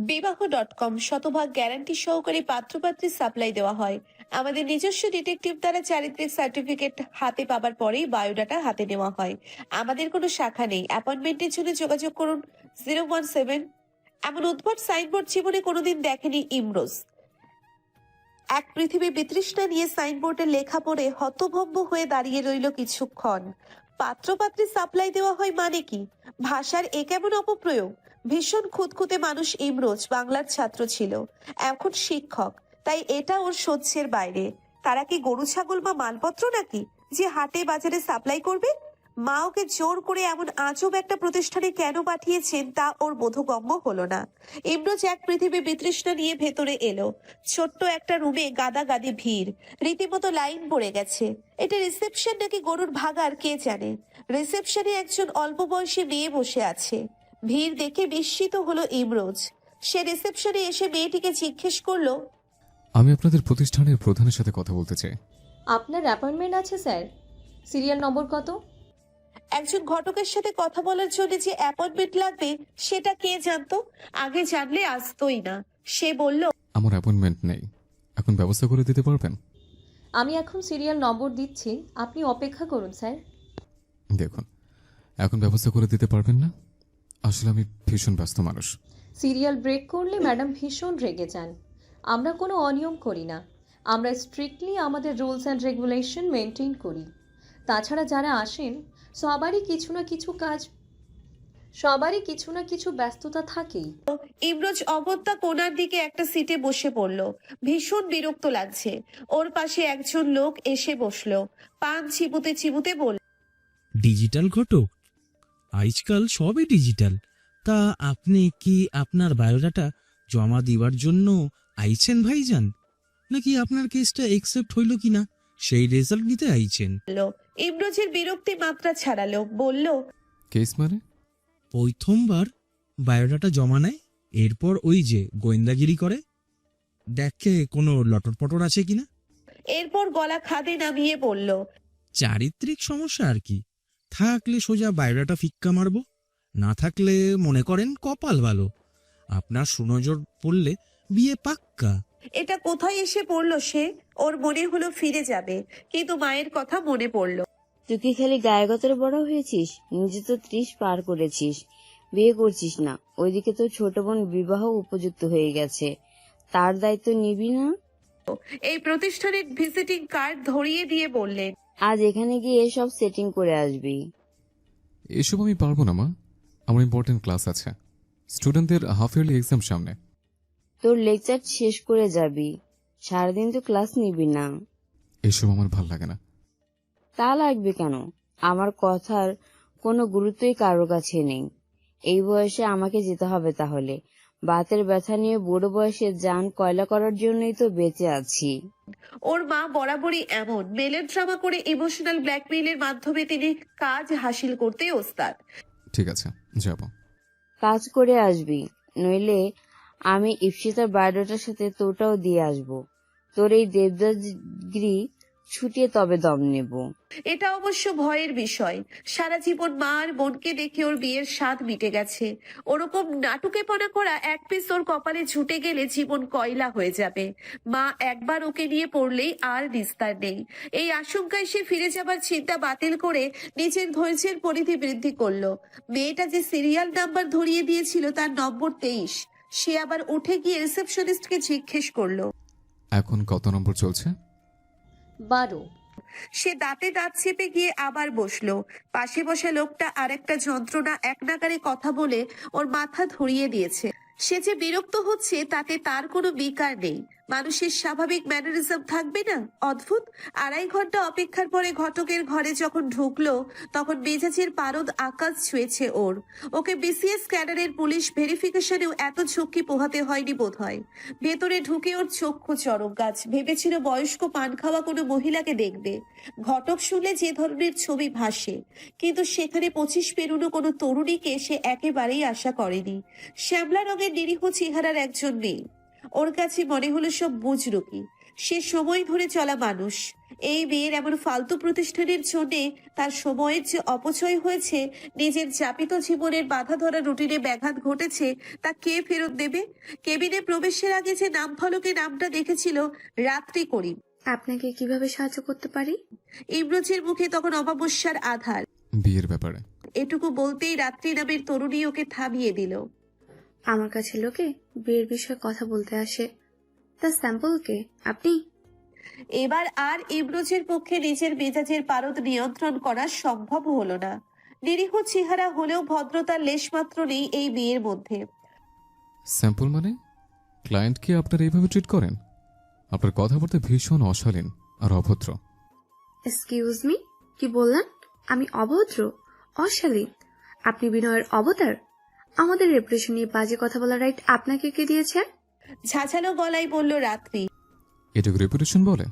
বিবাহ.com শতভাগ গ্যারান্টি সহকারে পাত্রপাত্রী সাপ্লাই দেওয়া হয়। আমাদের নিজস্ব ডিটেকটিভ দ্বারা চারিত্রিক সার্টিফিকেট হাতে পাবার পরেই বায়োডাটা হাতে নেওয়া হয়। আমাদের কোনো শাখা নেই। অ্যাপয়েন্টমেন্টের জন্য যোগাযোগ করুন 017। এমন উদ্ভট সাইনবোর্ড জীবনে কোনোদিন দেখেনি ইমরোজ। এক পৃথিবী বিতৃষ্ণা নিয়ে সাইনবোর্ডের লেখা পড়ে হতভম্ব হয়ে দাঁড়িয়ে রইল কিছুক্ষণ। পাত্রপাত্রী সাপ্লাই দেওয়া হয় মানে কি? ভাষার এ কেমন অপপ্রয়োগ? ভীষণ খুঁতখুঁতে মানুষ ইমরোজ। বাংলার ছাত্র ছিল, এখন শিক্ষক, তাই এটা ওর সহ্যের বাইরে। তারা কি গরু ছাগল বা মালপত্র নাকি যে হাটে বাজারে সাপ্লাই করবে? মা ওকে জোর করে এমন আজব একটা প্রতিষ্ঠানে কেন পাঠিয়েছেন তা ওর বোধগম্য হলো না। ইমরোজ এক পৃথিবী বিতৃষ্ণা নিয়ে ভেতরে এলো। ছোট্ট একটা রুমে গাদাগাদি ভিড়, রীতিমতো লাইন পড়ে গেছে। এটা রিসেপশন নাকি গরুর ভাগার কে জানে। রিসেপশনে একজন অল্প বয়সী মেয়ে বসে আছে। ভিড় দেখে বিস্মিত হলো ইমরোজ। সে রিসেপশনে এসে মেয়েটিকে জিজ্ঞেস করলো, আমি আপনাদের প্রতিষ্ঠানের প্রধানের সাথে কথা বলতে চাই। আপনার অ্যাপয়েন্টমেন্ট আছে স্যার। সিরিয়াল নম্বর কত? একজন ঘটকের সাথে কথা বলার জন্য যে অ্যাপয়েন্টমেন্ট লাগবে সেটা কে জানতো? আগে জানলে আসতোই না। সে বলল, আমার অ্যাপয়েন্টমেন্ট নেই, এখন ব্যবস্থা করে দিতে পারবেন? আমি এখন সিরিয়াল নম্বর দিচ্ছি, আপনি অপেক্ষা করুন স্যার। দেখুন, এখন ব্যবস্থা করে দিতে পারবেন না? আসলে আমি ভীষণ ব্যস্ত মানুষ। সিরিয়াল ব্রেক করলে ম্যাডাম ভীষণ রেগে যান। আমরা কোনো অনিয়ম করি না, আমরা স্ট্রিক্টলি আমাদের রুলস অ্যান্ড রেগুলেশন মেনটেন করি। তাছাড়া যারা আসেন সবারই কিছু না কিছু ব্যস্ততা থাকেই। ইমরোজ অগত্যা কোনার দিকে একটা সিটে বসে পড়ল। ভীষণ বিরক্ত লাগছে। ওর পাশে একজন লোক এসে বসলো। পান চিবুতে চিবুতে বলল, ডিজিটাল ঘটক, আজকাল সবই ডিজিটাল। তা আপনি কি আপনার বায়োডাটা জমা দিবার জন্য আইছেন ভাইজান, নাকি আপনার কেসটা একসেপ্ট হইল কিনা সেই রেজাল্ট নিতে আইছেন? ইমরোজের বিরক্তি মাত্রা ছাড়ালো। বলল, কেস মানে? প্রথমবার বায়োডাটা জমা নেয়, এরপর ওই যে গোয়েন্দাগিরি করে, দেখে কোনো লটর পটর আছে কিনা। এরপর গলা খাদে নামিয়ে বলল, চারিত্রিক সমস্যা আর কি। থাকলে সোজা বায়োডাটা ফিক্কা মারবো, না থাকলে মনে করেন কপাল ভালো, আপনার সুনজর পড়লে বিয়ে পাক্কা। এটা কোথায় এসে পড়লো সে? ওর মনে হলো ফিরে যাবে, কিন্তু মায়ের কথা মনে পড়লো। তুই কি খালি গায়ে গতরে বড় হয়েছিস? নিজে তো 30 পার করেছিস, বিয়ে করছিস না। ওইদিকে তো ছোট বোন বিবাহ উপযুক্ত হয়ে গেছে, তার দায়িত্ব নিবি না? এই প্রতিষ্ঠানের ভিজিটিং কার্ড ধরিয়ে দিয়ে বললেন, আজ এখানে গিয়ে সব সেটিং করে আসবি। এসব আমি পারবো না মা, আমার ইম্পর্টেন্ট ক্লাস আছে। স্টুডেন্টদের হাফ ইয়ারলি এক্সাম সামনে। তোর লেকচার শেষ করে যাবি, সারাদিন তো ক্লাস নিবি না। এসব আমার ভাল লাগে না। তা লাগবে কেন? আমার কথার কোনো গুরুত্বই কারোর কাছে নেই। এই বয়সে আমাকে যেতে হবে তাহলে? বাতের ব্যথা নিয়ে বুড়ো বয়সে যান কয়লা করার জন্যই তো বেঁচে আছি। ওর মা বরাবরই এমন। মেলের ড্রামা করে ইমোশনাল ব্ল্যাকমেইলের মাধ্যমে তিনি কাজ হাসিল করতে ওস্তাদ। ঠিক আছে, যাব। কাজ করে আসবি, নইলে আমি ইপসিতার বায়োডাটার সাথে তোরটাও দিয়ে আসবো। তোর এই দেবদাসগিরি ছুটিয়ে তবে দম নেব। এটা অবশ্য ভয়ের বিষয়। সারা জীবন মা আর বোনকে দেখে ওর বিয়ের স্বাদ মিটে গেছে। ওরকম নাটুকেপনা করা এক পিস ওর কপালে ঝুটে গেলে জীবন কয়লা হয়ে যাবে। মা একবার ওকে নিয়ে পড়লেই আর নিস্তার নেই। এই আশঙ্কায় সে ফিরে যাবার চিন্তা বাতিল করে নিজের ধৈর্যের পরিধি বৃদ্ধি করলো। মেয়েটা যে সিরিয়াল নাম্বার ধরিয়ে দিয়েছিল তার নম্বর 23। সে আবার উঠে গিয়ে রিসেপশনিস্টকে জিজ্ঞেস করলো, এখন কত নম্বর চলছে? 12। সে দাঁতে দাঁত চেপে গিয়ে আবার বসলো। পাশে বসা লোকটা আরেকটা যন্ত্রণা এক নাগারে কথা বলে ওর মাথা ধরিয়ে দিয়েছে। সে যে বিরক্ত হচ্ছে তাতে তার কোনো বিকার নেই। মানুষের স্বাভাবিক ম্যানারিজম থাকবে না? অদ্ভুত। 2.5 ঘন্টা অপেক্ষার পরে ঘটকের ঘরে যখন ঢুকলো তখন মেজাজের পারদ আকাশ ছুঁয়েছে ওর। ওকে বিসিএস ক্যাডারের পুলিশ ভেরিফিকেশনেও এত ঝক্কি পোহাতে হয়নি বোধ হয়। ভেতরে ঢুকে ওর চক্ষু চরক গাছ। ভেবেছিল বয়স্ক পান খাওয়া কোনো মহিলাকে দেখবে। ঘটক শুনলে যে ধরনের ছবি ভাসে, কিন্তু সেখানে 25 পেরোনো কোনো তরুণীকে সে একেবারেই আশা করেনি। শ্যামলা রঙের নিরীহ চেহারার একজন মেয়ে। ওর কাছে মনে হলো সব বুজরুকি। সে সময় ধরে চলা মানুষ। এই মেয়ের এমন ফালতু প্রতিষ্ঠানের জন্যে তার সময়ের যে অপচয় হয়েছে, নিজের যাপিত জীবনের বাধা ধরা রুটিনে ব্যাঘাত ঘটেছে, তা কে ফেরত দেবে? কেবিনে প্রবেশের আগে যে নাম ফলকে নামটা দেখেছিল রাত্রি করিম। আপনাকে কিভাবে সাহায্য করতে পারি? ইমরোজের মুখে তখন অমাবস্যার আধার। বিয়ের ব্যাপারে। এটুকু বলতেই রাত্রি নামের তরুণী ওকে থামিয়ে দিল। আমার কাছে লোকে বিয়ের বিষয়ে কথা বলতে আসে, তা স্যাম্পল কে আপনি? এবার আর ইমরোজের পক্ষে নিজের মেজাজের পারদ নিয়ন্ত্রণ করা সম্ভব হলো না। নিরীহ চেহারা হলেও ভদ্রতার লেশমাত্র নেই এই বিয়ের মধ্যে। স্যাম্পল মানে? ক্লায়েন্টকে আপনারা এইভাবে ট্রিট করেন? আপনার কথাবার্তা ভীষণ অশালীন আর অভদ্র। এক্সকিউজ মি, কি বললেন? আমি অভদ্র, অশালীন? আপনি বিনয়ের অবতার। আমাদের রেপুটেশন নিয়ে বাজে কথা বলার রাইট আপনাকে কে দিয়েছে? ঝাঁঝালো গলায় বলল রাত্রি। এটাকে রেপুটেশন বলে?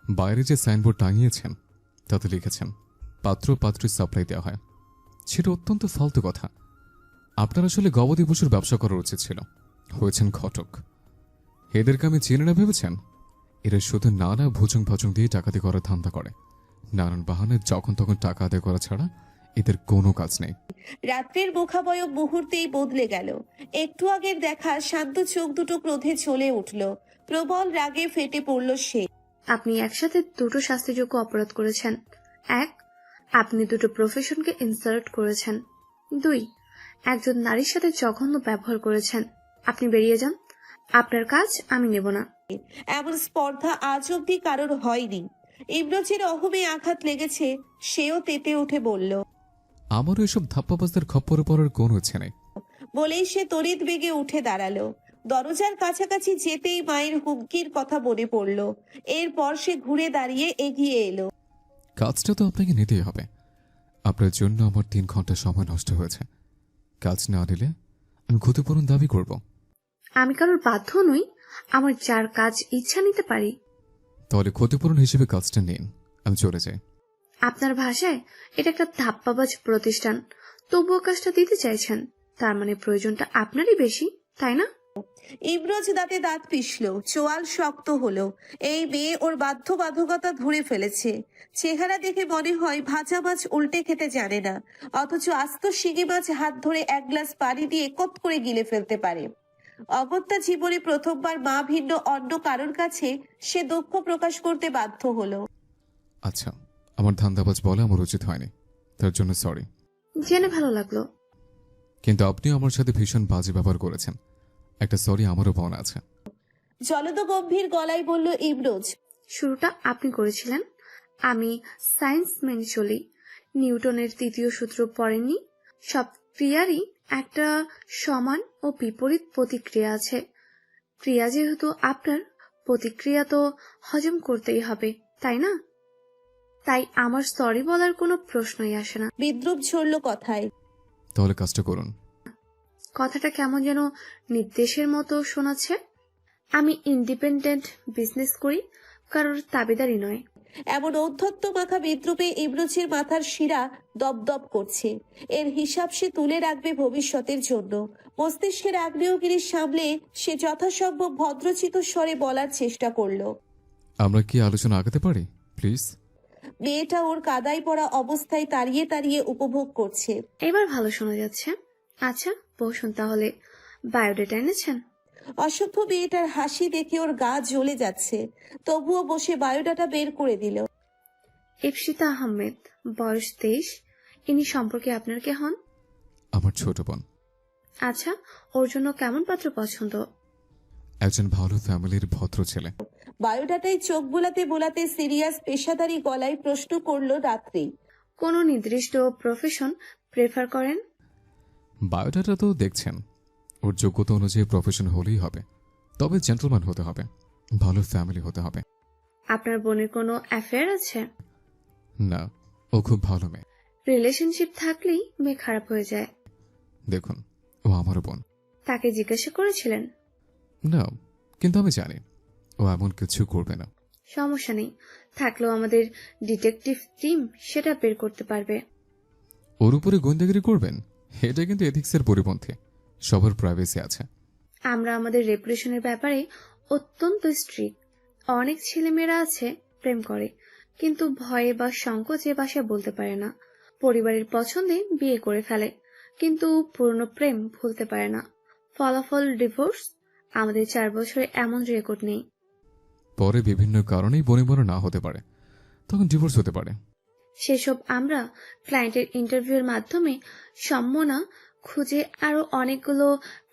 বাইরে যে সাইনবোর্ড টাঙিয়েছেন তাতে লিখেছেন পাত্র পাত্রী সাপ্লাই দেওয়া হয়। সেটা অত্যন্ত ফালতু কথা। আপনার আসলে গবাদি পশুর ব্যবসা করার উচিত ছিল। হয়েছেন ঘটক। এদেরকে আমি চিনি না ভেবেছেন? এরা শুধু নানা ভুজং ভজং দিয়ে ডাকাতি করার ধান্দা করে। নানান বাহানে যখন তখন টাকা আদায় করা ছাড়া এদের কোনো কাজ নেই। রাত্রির মুখাবয়ব মুহূর্তেই বদলে গেল। একটু আগের দেখা শান্ত চোখ দুটো ক্রোধে জ্বলে উঠল। প্রবল রাগে ফেটে পড়ল সে। আপনি একসাথে দুটো শাস্তিযোগ্য অপরাধ করেছেন। এক, আপনি দুটো প্রফেশনকে ইনসাল্ট করেছেন। দুই, একজন নারীর সাথে জঘন্য ব্যবহার করেছেন। আপনি বেরিয়ে যান, আপনার কাজ আমি নেব না। এমন স্পর্ধা আজ অব্দি কারোর হয়নি। ইমরোজের অহমে আঘাত লেগেছে, সেও তেতে উঠে বলল। আমারও এসব ধাপ্পাবাজদের খপ্পরে পড়ার কোনো ইচ্ছে নেই। বলেই সে তড়িৎ বেগে উঠে দাঁড়ালো। দরজার কাছাকাছি যেতেই মায়ের হুমকির কথা মনে পড়ল। এরপর সে ঘুরে দাঁড়িয়ে এগিয়ে এলো। কাজটা তো আপনাকে নিতেই হবে। আপনার জন্য আমার 3 ঘন্টা সময় নষ্ট হয়েছে। কাজ না দিলে আমি ক্ষতিপূরণ দাবি করব। আমি কারোর বাধ্য নই, আমার যার কাজ ইচ্ছা নিতে পারি। তাহলে ক্ষতিপূরণ হিসেবে কাজটা নিন, আমি চলে যাই। আপনার ভাষায় এটা একটা ধাপ্পাবাজ প্রতিষ্ঠান, তবুও কাজটা দিতে চাইছেন। তার মানে প্রয়োজনটা আপনারই বেশি, তাই না? ইমরোজ দাঁতে দাঁত পিষল, চোয়াল শক্ত হলো। এই মেয়ে ওর বাধ্যবাধকতা ধরে ফেলেছে। চেহারা দেখে মনে হয় ভাজা মাছ উল্টে খেতে জানে না, অথচ আস্ত শিঙি মাছ হাত ধরে 1 গ্লাস পানি দিয়ে কত করে গিলে ফেলতে পারে। অগত্যা জীবনে প্রথমবার মা ভিন্ন অন্য কারোর কাছে সে দুঃখ প্রকাশ করতে বাধ্য হলো। আচ্ছা, আমার ধান্দাবাজ বলা আমার উচিত হয়নি, তার জন্য সরি। জেনে ভালো লাগলো। কিন্তু আপনি আমার সাথে ভীষণ বাজে ব্যবহার করেছেন। একটা সরি আমারও পাওনা আছে। জলদ গম্ভীর গলায় বলল ইমরোজ। শুরুটা আপনি করেছিলেন। আমি সায়েন্স মেনে চলি। নিউটনের 3য় সূত্র পড়েননি? সব ক্রিয়ারই একটা সমান ও বিপরীত প্রতিক্রিয়া আছে। ক্রিয়া যেহেতু আপনার, প্রতিক্রিয়া তো হজম করতেই হবে, তাই না? তাই আমার সরি বলার কোনো প্রশ্নই আসে না। বিদ্রুপ ঝরল কথায়। তাহলে কাজটা করুন। কথাটা কেমন যেন নির্দেশের মতো শোনাচ্ছে। আমি ইন্ডিপেন্ডেন্ট বিজনেস করি, কারোর তাবেদারি নয়। এমন ঔদ্ধত্য মাখা বিদ্রুপে ইমরোজের মাথার শিরা দপদপ করছে। এর হিসাব সে তুলে রাখবে ভবিষ্যতের জন্য। মস্তিষ্কের আগ্নেয়গিরি সামলে সে যথাসম্ভব ভদ্রচিত স্বরে বলার চেষ্টা করলো। আমরা কি আলোচনা আগাতে পারি প্লিজ? মেয়েটা ওর কাদায় পড়া অবস্থায় তাড়িয়ে তাড়িয়ে উপভোগ করছে। এবার ভালো শোনা যাচ্ছে। আচ্ছা বসুন তাহলে। বায়োডেটা এনেছেন? অসভ্য মেয়েটার হাসি দেখে ওর গা জ্বলে যাচ্ছে, তবুও বসে বায়োডাটা বের করে দিল। ইপসিতা আহমেদ, বয়স 23। ইনি সম্পর্কে আপনার কে হন? আমার ছোট বোন। আচ্ছা, ওর জন্য কেমন পাত্র পছন্দ? একজন ভালো ফ্যামিলির ভদ্র ছেলে। বায়োডাটায় চোখ বোলাতে বোলাতে সিরিয়াস পেশাদারি গলায় প্রশ্ন করলো রাত্রি। কোনো নির্দিষ্ট প্রফেশন প্রেফার করেন? বায়োডাটা তো দেখছেন, ওর যোগ্যতা অনুযায়ী প্রফেশন হলেই হবে, তবে জেন্টলম্যান হতে হবে, ভালো ফ্যামিলি হতে হবে। আপনার বোনের কোনো অ্যাফেয়ার আছে? না, ও খুব ভালো মেয়ে। রিলেশনশিপ থাকলেই মেয়ে খারাপ হয়ে যায়। দেখুন, ও আমারও বোন। তাকে জিজ্ঞাসা করেছিলেন? না, কিন্তু আমি জানি ও এমন কিছু করবে না। সমস্যা নেই, থাকলেও আমাদের ডিটেকটিভ টিম সেটা বের করতে পারবে। ওর উপরে গোয়েন্দাগিরি করবেন? এটা কিন্তু এথিক্সের পরিপন্থী। সবার প্রাইভেসি আছে। আমরা আমাদের রেপুটেশনের ব্যাপারে অত্যন্ত স্ট্রিক্ট। অনেক ছেলেমেয়েরা আছে প্রেম করে, কিন্তু ভয়ে বা সংকোচে বাসায় বলতে পারে না। পরিবারের পছন্দে বিয়ে করে ফেলে, কিন্তু পুরনো প্রেম ভুলতে পারে না। ফলাফল ডিভোর্স। আমাদের 4 বছরে এমন রেকর্ড নেই। পরে বিভিন্ন কারণেই বনিবনা না হতে পারে, তখন ডিভোর্স হতে পারে। সেসব আমরা ক্লায়েন্টের ইন্টারভিউর মাধ্যমে সম্মনা খুঁজে আরো অনেকগুলো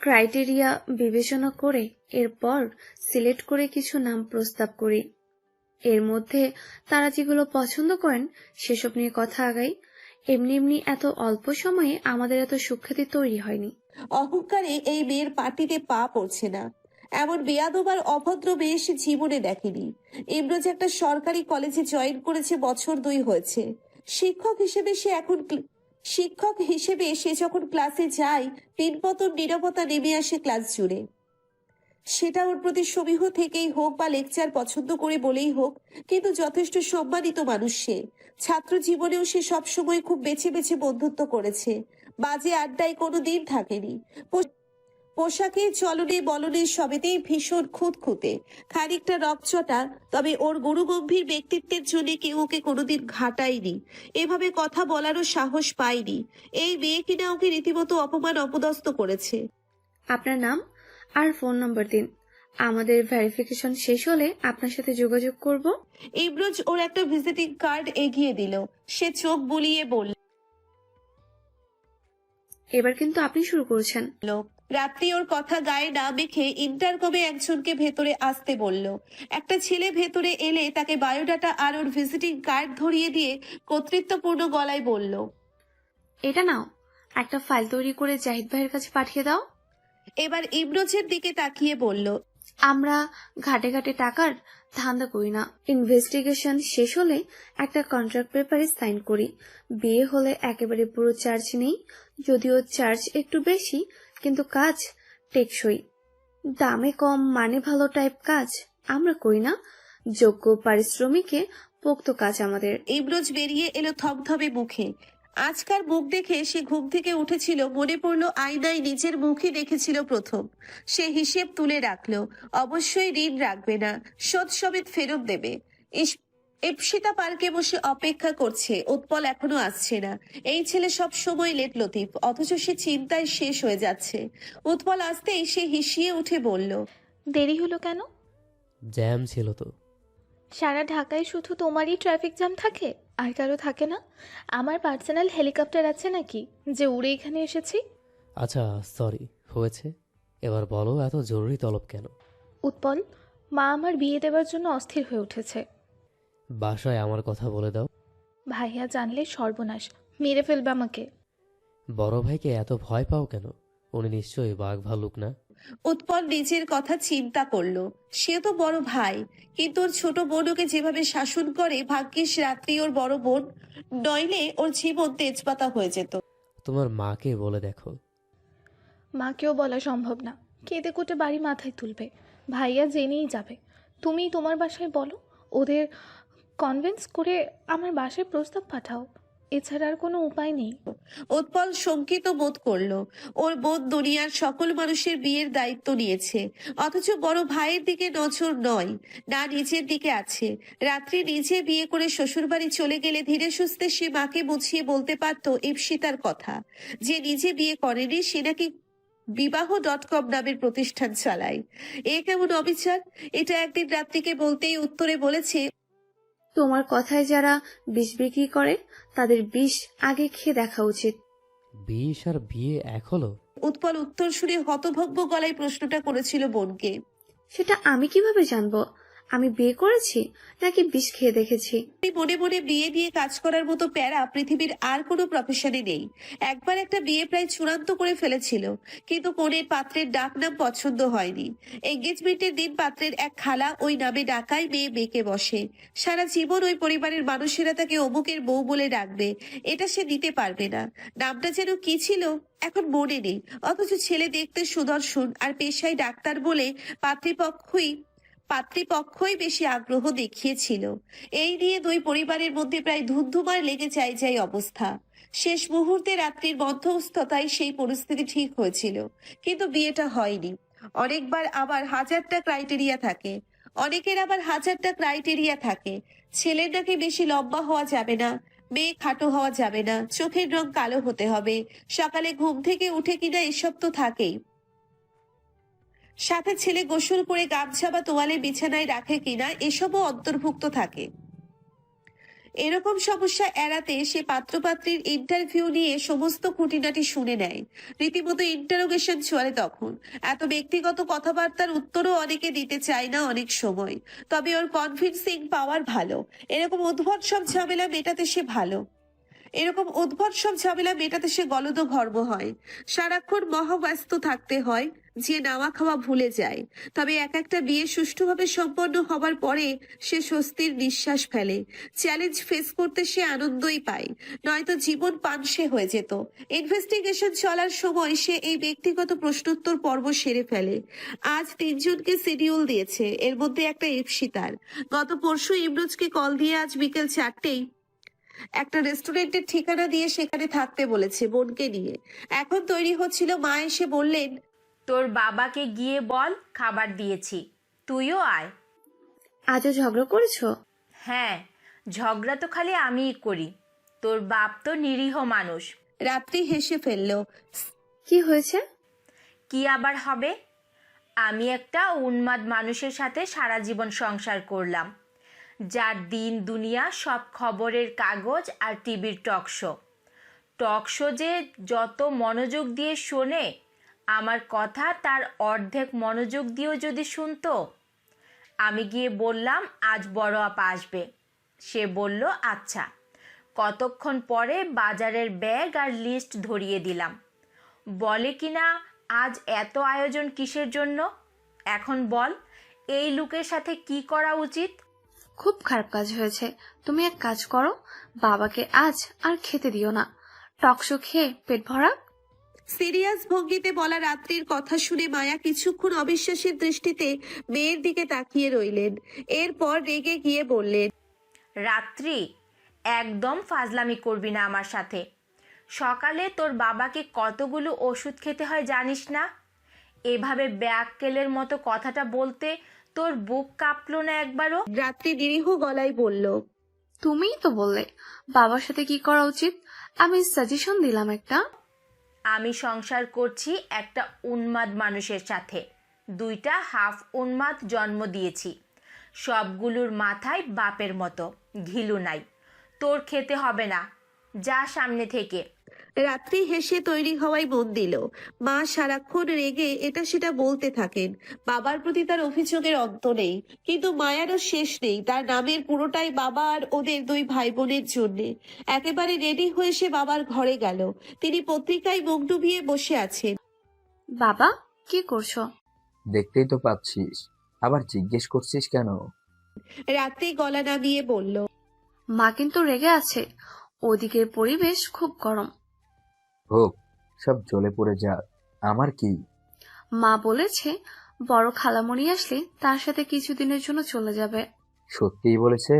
ক্রাইটেরিয়া বিবেচনা করে এরপর সিলেক্ট করে কিছু নাম প্রস্তাব করি। এর মধ্যে তারা যেগুলো পছন্দ করেন সেসব নিয়ে কথা আগাই। এমনি এমনি এত অল্প সময়ে আমাদের এত সুখ্যাতি তৈরি হয়নি। অহংকারে এই মেয়ের পাটিতে পা পড়ছে না। এমন বেয়াদব আর অভদ্র মেয়ে সে জীবনে দেখেনি। ইমরোজ একটা সরকারি কলেজে জয়েন করেছে, বছর 2 হয়েছে। শিক্ষক হিসেবে সে যখন ক্লাসে যায়, পিনপতন নীরবতা নেমে আসে ক্লাস জুড়ে। সেটা ওর প্রতি সমীহ থেকেই হোক বা লেকচার পছন্দ করে বলেই হোক, কিন্তু যথেষ্ট সম্মানিত মানুষ সে। ছাত্র জীবনেও সে সবসময় খুব বেছে বেছে বন্ধুত্ব করেছে, বাজে আড্ডায় কোনো দিন থাকেনি। পোশাকে, চলনে, বলনে সবেতেই ভীষণ খুঁতখুঁতে, খানিকটা রকচটা। তবে ওর গুরুগম্ভীর ব্যক্তিত্বের জন্য কেউ ওকে কোনোদিন ঘাটায়নি, এভাবে কথা বলারও সাহস পায়নি। এই মেয়ে কিনা ওকে রীতিমতো অপমান অপদস্থ করেছে। আপনার নাম আর ফোন নম্বর দিন, আমাদের ভেরিফিকেশন শেষ হলে আপনার সাথে যোগাযোগ করব। ইমরোজ ওর একটা ভিজিটিং কার্ড এগিয়ে দিল। সে চোখ বুলিয়ে বলল, এবার কিন্তু আপনি শুরু করছেন। রাত্রি ওর কথা গায়ে না মেখে ইন্টারকমে একজনকে ভেতরে আসতে বলল। একটা ছেলে ভেতরে এলে তাকে বায়োডাটা আর ওর ভিজিটিং কার্ড ধরিয়ে দিয়ে কর্তৃত্বপূর্ণ গলায় বলল, এটা নাও, একটা ফাইল তৈরি করে জাহিদ ভাইয়ের কাছে পাঠিয়ে দাও। এবার ইমরোজের দিকে তাকিয়ে বলল, আমরা ঘাটে ঘাটে টাকার ধান্দা করি না। ইনভেস্টিগেশন শেষ হলে একটা কন্ট্রাক্ট পেপারে সাইন করি। বিয়ে হলে একেবারে পুরো চার্জ নেই, যদিও চার্জ একটু বেশি, কিন্তু কাজ টেকসই। দামে কম মানে ভালো টাইপ কাজ আমরা করি না। যোগ্য পারিশ্রমিকে পোক্ত কাজ আমাদের। ইমরোজ বেরিয়ে এলো থমথমে মুখে। আজকার মুখ দেখে সে ঘুম থেকে উঠেছিল, মনে পড়লো আয়নায় নিজের মুখই দেখেছিল প্রথম। সে হিসেব তুলে রাখলো, অবশ্যই ঋণ রাখবে না, শোধ সমেত ফেরত দেবে। ইপসিতা পার্কে বসে অপেক্ষা করছে, উৎপল এখনো আসছে না। এই ছেলে সব সময় লেট লতিফ, অথচ সে চিন্তায় শেষ হয়ে যাচ্ছে। উৎপল আসতেই সে হিসিয়ে উঠে বলল, দেরি হলো কেন? জ্যাম ছিল তো। সারা ঢাকায় শুধু তোমারই ট্রাফিক জ্যাম থাকে, আর কারো থাকে না? আমার পার্সোনাল হেলিকপ্টার আছে নাকি যে উড়ে এখানে এসেছি? আচ্ছা সরি, হয়েছে। এবার বলো এত জরুরি তলব কেন? উৎপল, মা আমার বিয়ে দেওয়ার জন্য অস্থির হয়ে উঠেছে। বাসায় আমার কথা বলে দাও। ভাইয়া জানলে সর্বনাশ, মেরে ফেলবে আমাকে। বড় ভাইকে এত ভয় পাও কেন? উনি নিশ্চয়ই বাঘ ভালুক না। উৎপল নিজের কথা চিন্তা করলো। সে তো বড় ভাই, কিন্তু ওর ছোট বোন ওকে যেভাবে শাসন করে, ভাগ্যিস রাত্রি ওর বড় বোন, নইলে ওর জীবন তেজপাতা হয়ে যেত। তোমার মাকে বলে দেখো। মাকেও বলা সম্ভব না, কেঁদে কুটে বাড়ি মাথায় তুলবে। ভাইয়া জেনেই যাবে। তুমি তোমার বাসায় বলো, ওদের কনভিন্স করে আমার বাসায় প্রস্তাব পাঠাও। এছাড়া আর কোনো উপায় নেই। উৎপল শঙ্কিত বোধ করলো। ওর বোন দুনিয়ার সকল মানুষের বিয়ের দায়িত্ব নিয়েছে, অথচ বড় ভাইয়ের দিকে নজর নয়, না নিজের দিকে আছে। রাত্রি নিজে বিয়ে করে শ্বশুরবাড়ি চলে গেলে ধীরে সুস্থে সে মাকে বুঝিয়ে বলতে পারতো ইপসিতার কথা। যে নিজে বিয়ে করেনি, সে নাকি বিবাহ.com নামের প্রতিষ্ঠান চালায়। এ কেমন অবিচার! এটা একদিন রাত্রিকে বলতেই উত্তরে বলেছে, তোমার কথায় যারা বিষ বিক্রি করে তাদের বিষ আগে খেয়ে দেখা উচিত। বিষ আর বিয়ে এক হলো? উৎপল উত্তর শুনে হতভম্ব গলায় প্রশ্নটা করেছিল বোনকে। সেটা আমি কিভাবে জানবো আমি বিয়ে করেছি নাকি বিষ খেয়ে দেখেছি? মনে মনে বিয়ে নিয়ে কাজ করার মতো প্যারা পৃথিবীর আর কোনো প্রফেশনে নেই। একবার একটা বিয়ে প্রায় চূড়ান্ত করে ফেলেছিল, কিন্তু কনের পাত্রের ডাক নাম পছন্দ হয়নি। এঙ্গেজমেন্টের দিন পাত্রের এক খালা ওই নামে ডাকায় মেয়ে বেঁকে বসে। সারা জীবন ওই পরিবারের মানুষেরা তাকে অমুকের বউ বলে ডাকবে, এটা সে দিতে পারবে না। নামটা যেন কি ছিল এখন মনে নেই, অথচ ছেলে দেখতে সুদর্শন আর পেশায় ডাক্তার বলে পাত্রীপক্ষই বেশি আগ্রহ দেখিয়েছিল। এই নিয়ে দুই পরিবারের মধ্যে প্রায় ধুন্ধুমার লেগে যায় অবস্থা। শেষ মুহূর্তে রাত্রির মধ্যস্থতায় সেই পরিস্থিতি ঠিক হয়েছিল, কিন্তু বিয়েটা হয়নি। অনেকবার আবার হাজারটা ক্রাইটেরিয়া থাকে, অনেকের আবার হাজারটা ক্রাইটেরিয়া থাকে। ছেলের নাকি বেশি লম্বা হওয়া যাবে না, মেয়ে খাটো হওয়া যাবে না, চোখের রং কালো হতে হবে, সকালে ঘুম থেকে উঠে কিনা এসব তো থাকেই। সাথে ছেলে গোসল করে গামছা বা তোয়ালে বিছানায় রাখে কিনা এসবও অন্তর্ভুক্ত থাকে। এরকম সমস্যা এড়াতে সে পাত্রপাত্রীর ইন্টারভিউ নিয়ে সমস্ত খুঁটিনাটি শুনে নেয়। রীতিমতো ইন্টারোগেশন চলে তখন। এত ব্যক্তিগত কথাবার্তার উত্তরও অনেকে দিতে চায় না অনেক সময়, তবে ওর কনভিন্সিং পাওয়ার ভালো। এরকম উদ্ভট সব ঝামেলা মেটাতে সে গলদঘর্ম হয়। সারাক্ষণ মহাব্যস্ত থাকতে হয়, যে নাওয়া খাওয়া ভুলে যায়। তবে এক একটা বিয়ে সুষ্ঠুভাবে সম্পন্ন হবার পরে সে স্বস্তির নিঃশ্বাস ফেলে। চ্যালেঞ্জ ফেস করতে সে আনন্দই পায়, নয়তো জীবন পানসে হয়ে যেত। ইনভেস্টিগেশন চলার সময় সে এই ব্যক্তিগত প্রশ্নোত্তর পর্ব সেরে ফেলে। আজ 3 জনকে শিডিউল দিয়েছে, এর মধ্যে একটা ইপসিতার। গত পরশু ইমরোজকে কল দিয়ে আজ বিকেল 4টেই একটা রেস্টুরেন্টের ঠিকানা দিয়ে সেখানে থাকতে বলেছে বোনকে নিয়ে। এখন তৈরি হচ্ছিল, মা এসে বললেন, তোর বাবাকে গিয়ে বল খাবার দিয়েছি, তুইও আয়। আজও ঝগড়া করেছো? হ্যাঁ, ঝগড়া তো খালি আমিই করি, তোর বাপ তো নিরীহ মানুষ। রাত্রি হেসে ফেলল। কি হয়েছে? কি আবার হবে, আমি একটা উন্মাদ মানুষের সাথে সারা জীবন সংসার করলাম, যার দিন দুনিয়া সব খবরের কাগজ আর টিভির টকশো যে যত মনোযোগ দিয়ে শোনে, আমার কথা তার অর্ধেক মনোযোগ দিয়েও যদি শুনতো। আমি গিয়ে বললাম আজ বড় আপা আসবে, সে বলল আচ্ছা। কতক্ষণ পরে বাজারের ব্যাগ আর লিস্ট ধরিয়ে দিলাম। বলে কিনা আজ এত আয়োজন কিসের জন্য? এখন বল, এই লোকের সাথে কি করা উচিত? খুব খারাপ কাজ হয়েছে। তুমি এক কাজ করো, বাবাকে আজ আর খেতে দিও না, টকশো খেয়ে পেট ভরা। সিরিয়াস ভঙ্গিতে বলা রাত্রির কথা শুনে মায়া কিছুক্ষণ অবিশ্বাসের দৃষ্টিতে মেয়ের দিকে তাকিয়ে রইলেন। এরপর রেগে গিয়ে বললেন, রাত্রি, একদম ফাজলামি করবি না আমার সাথে। সকালে তোর বাবাকে কতগুলো ওষুধ খেতে হয় জানিস না? এভাবে ব্যাককেলের মতো কথাটা বলতে তোর বুক কাঁপলো না একবারও? রাত্রি নিরীহ গলায় বলল, তুমিই তো বললে বাবার সাথে কি করা উচিত, আমি সাজেশন দিলাম একটা। আমি সংসার করছি একটা উন্মাদ মানুষের সাথে, 2টা হাফ উন্মাদ জন্ম দিয়েছি, সবগুলোর মাথায় বাপের মতো ঘিলু নাই। তোর খেতে হবে না, যা সামনে থেকে। রাত্রি হেসে তৈরি হওয়াই মন দিল। মা সারাক্ষণ রেগে এটা সেটা বলতে থাকেন। বাবার প্রতি তার অভিযোগের অন্ত নেই, কিন্তু মায়ারও শেষ নেই। তার নামের পুরোটাই বাবা আর ওদের 2 ভাই বোনের জন্য। একেবারে রেডি হয়ে সে বাবার ঘরে গেল। তিনি পত্রিকায় মুখ ডুবিয়ে বসে আছেন। বাবা, কি করছো? দেখতেই তো পাচ্ছিস, আবার জিজ্ঞেস করছিস কেন? রাত্রি গলা নামিয়ে বলল, মা কিন্তু রেগে আছে, ওদিকের পরিবেশ খুব গরম। হোক, সব জ্বলে পড়ে যাক, আমার কি। মা বলেছে বড় খালামণি আসলে তার সাথে কিছুদিনের জন্য চলে যাবে। সত্যিই বলেছে?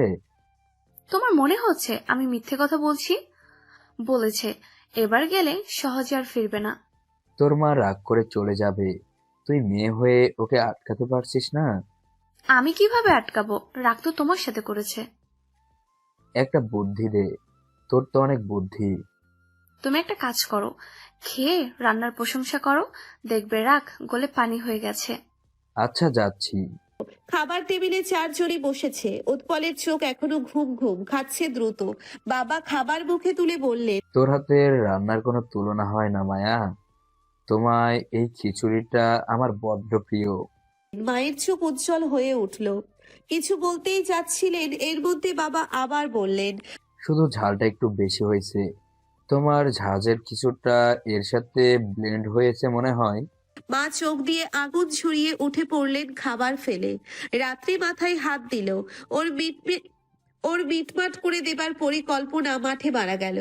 তোমার মনে হচ্ছে আমি মিথ্যে কথা বলছি? বলেছে এবার গেলে সহজে আর ফিরবে না। তোর মা রাগ করে চলে যাবে, তুই মেয়ে হয়ে ওকে আটকাতে পারছিস না? আমি কিভাবে আটকাবো? রাগ তো তোমার সাথে করেছে। একটা বুদ্ধি দে, তোর তো অনেক বুদ্ধি। তুমি একটা কাজ করো, খেয়ে রান্নার প্রশংসা করো, দেখবে রাগ গলে পানি হয়ে গেছে। আচ্ছা, যাচ্ছি। খাবার টেবিলে 4 জনই বসেছে। উৎপলের চোখ এখনো ঘুম ঘুম, খাচ্ছে দ্রুত। বাবা খাবার মুখে তুলে বললেন, তোর হাতের রান্নার কোনো তুলনা হয় না মায়া, তোমায় এই খিচুড়িটা আমার বড্ড প্রিয়। মায়ের চোখ উজ্জ্বল হয়ে উঠল। কিছু বলতেই যাচ্ছিলেন, এর মধ্যে বাবা আবার বললেন, শুধু ঝালটা একটু বেশি হয়েছে। তোমার ঝাঁঝের কিছুটা এর সাথে ব্লেন্ড হয়েছে মনে হয়। মা চোখ দিয়ে আগুন ঝরিয়ে উঠে পড়লেন খাবার ফেলে। রাত্রি মাথায় হাত দিল। ওর মিটমাট করে দেবার পরিকল্পনা মাঠে মারা গেল।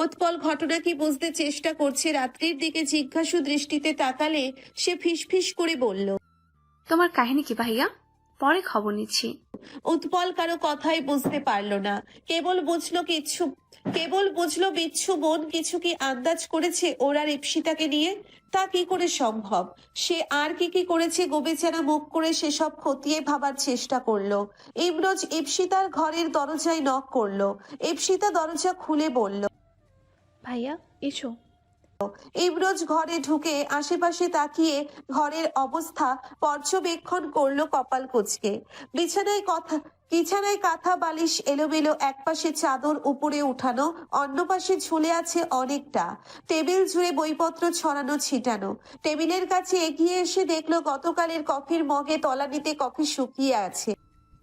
উৎপল ঘটনা কি বুঝতে চেষ্টা করছে। রাত্রির দিকে জিজ্ঞাসু দৃষ্টিতে তাকালে সে ফিসফিস করে বলল, তোমার কাহিনী কি ভাইয়া? পরে খবর নিচ্ছি। উৎপল কারো কথাই বুঝতে পারলো না। কেবল বুঝলো বিচ্ছু বোন কিছু কি আন্দাজ করেছে ওর আর ইপসিতাকে নিয়ে। তা কি করে সম্ভব? সে আর কি করেছে গোবেচারা মুখ করে সেসব খতিয়ে ভাবার চেষ্টা করলো। ইমরোজ ইপসিতার ঘরের দরজায় নক করলো। ইপসিতা দরজা খুলে বলল। ভাইয়া এসো। ইমরোজ ঘরে ঢুকে আশেপাশে তাকিয়ে ঘরের অবস্থা পর্যবেক্ষণ করলো কপাল কুঁচকে। বিছানায় কাঁথা বালিশ এলোমেলো, একপাশে চাদর উপরে উঠানো, অন্য পাশে ঝুলে আছে অনেকটা। টেবিল জুড়ে বইপত্র ছড়ানো ছিটানো। টেবিলের কাছে এগিয়ে এসে দেখলো গতকালের কফির মগে তলানিতে কফি শুকিয়ে আছে।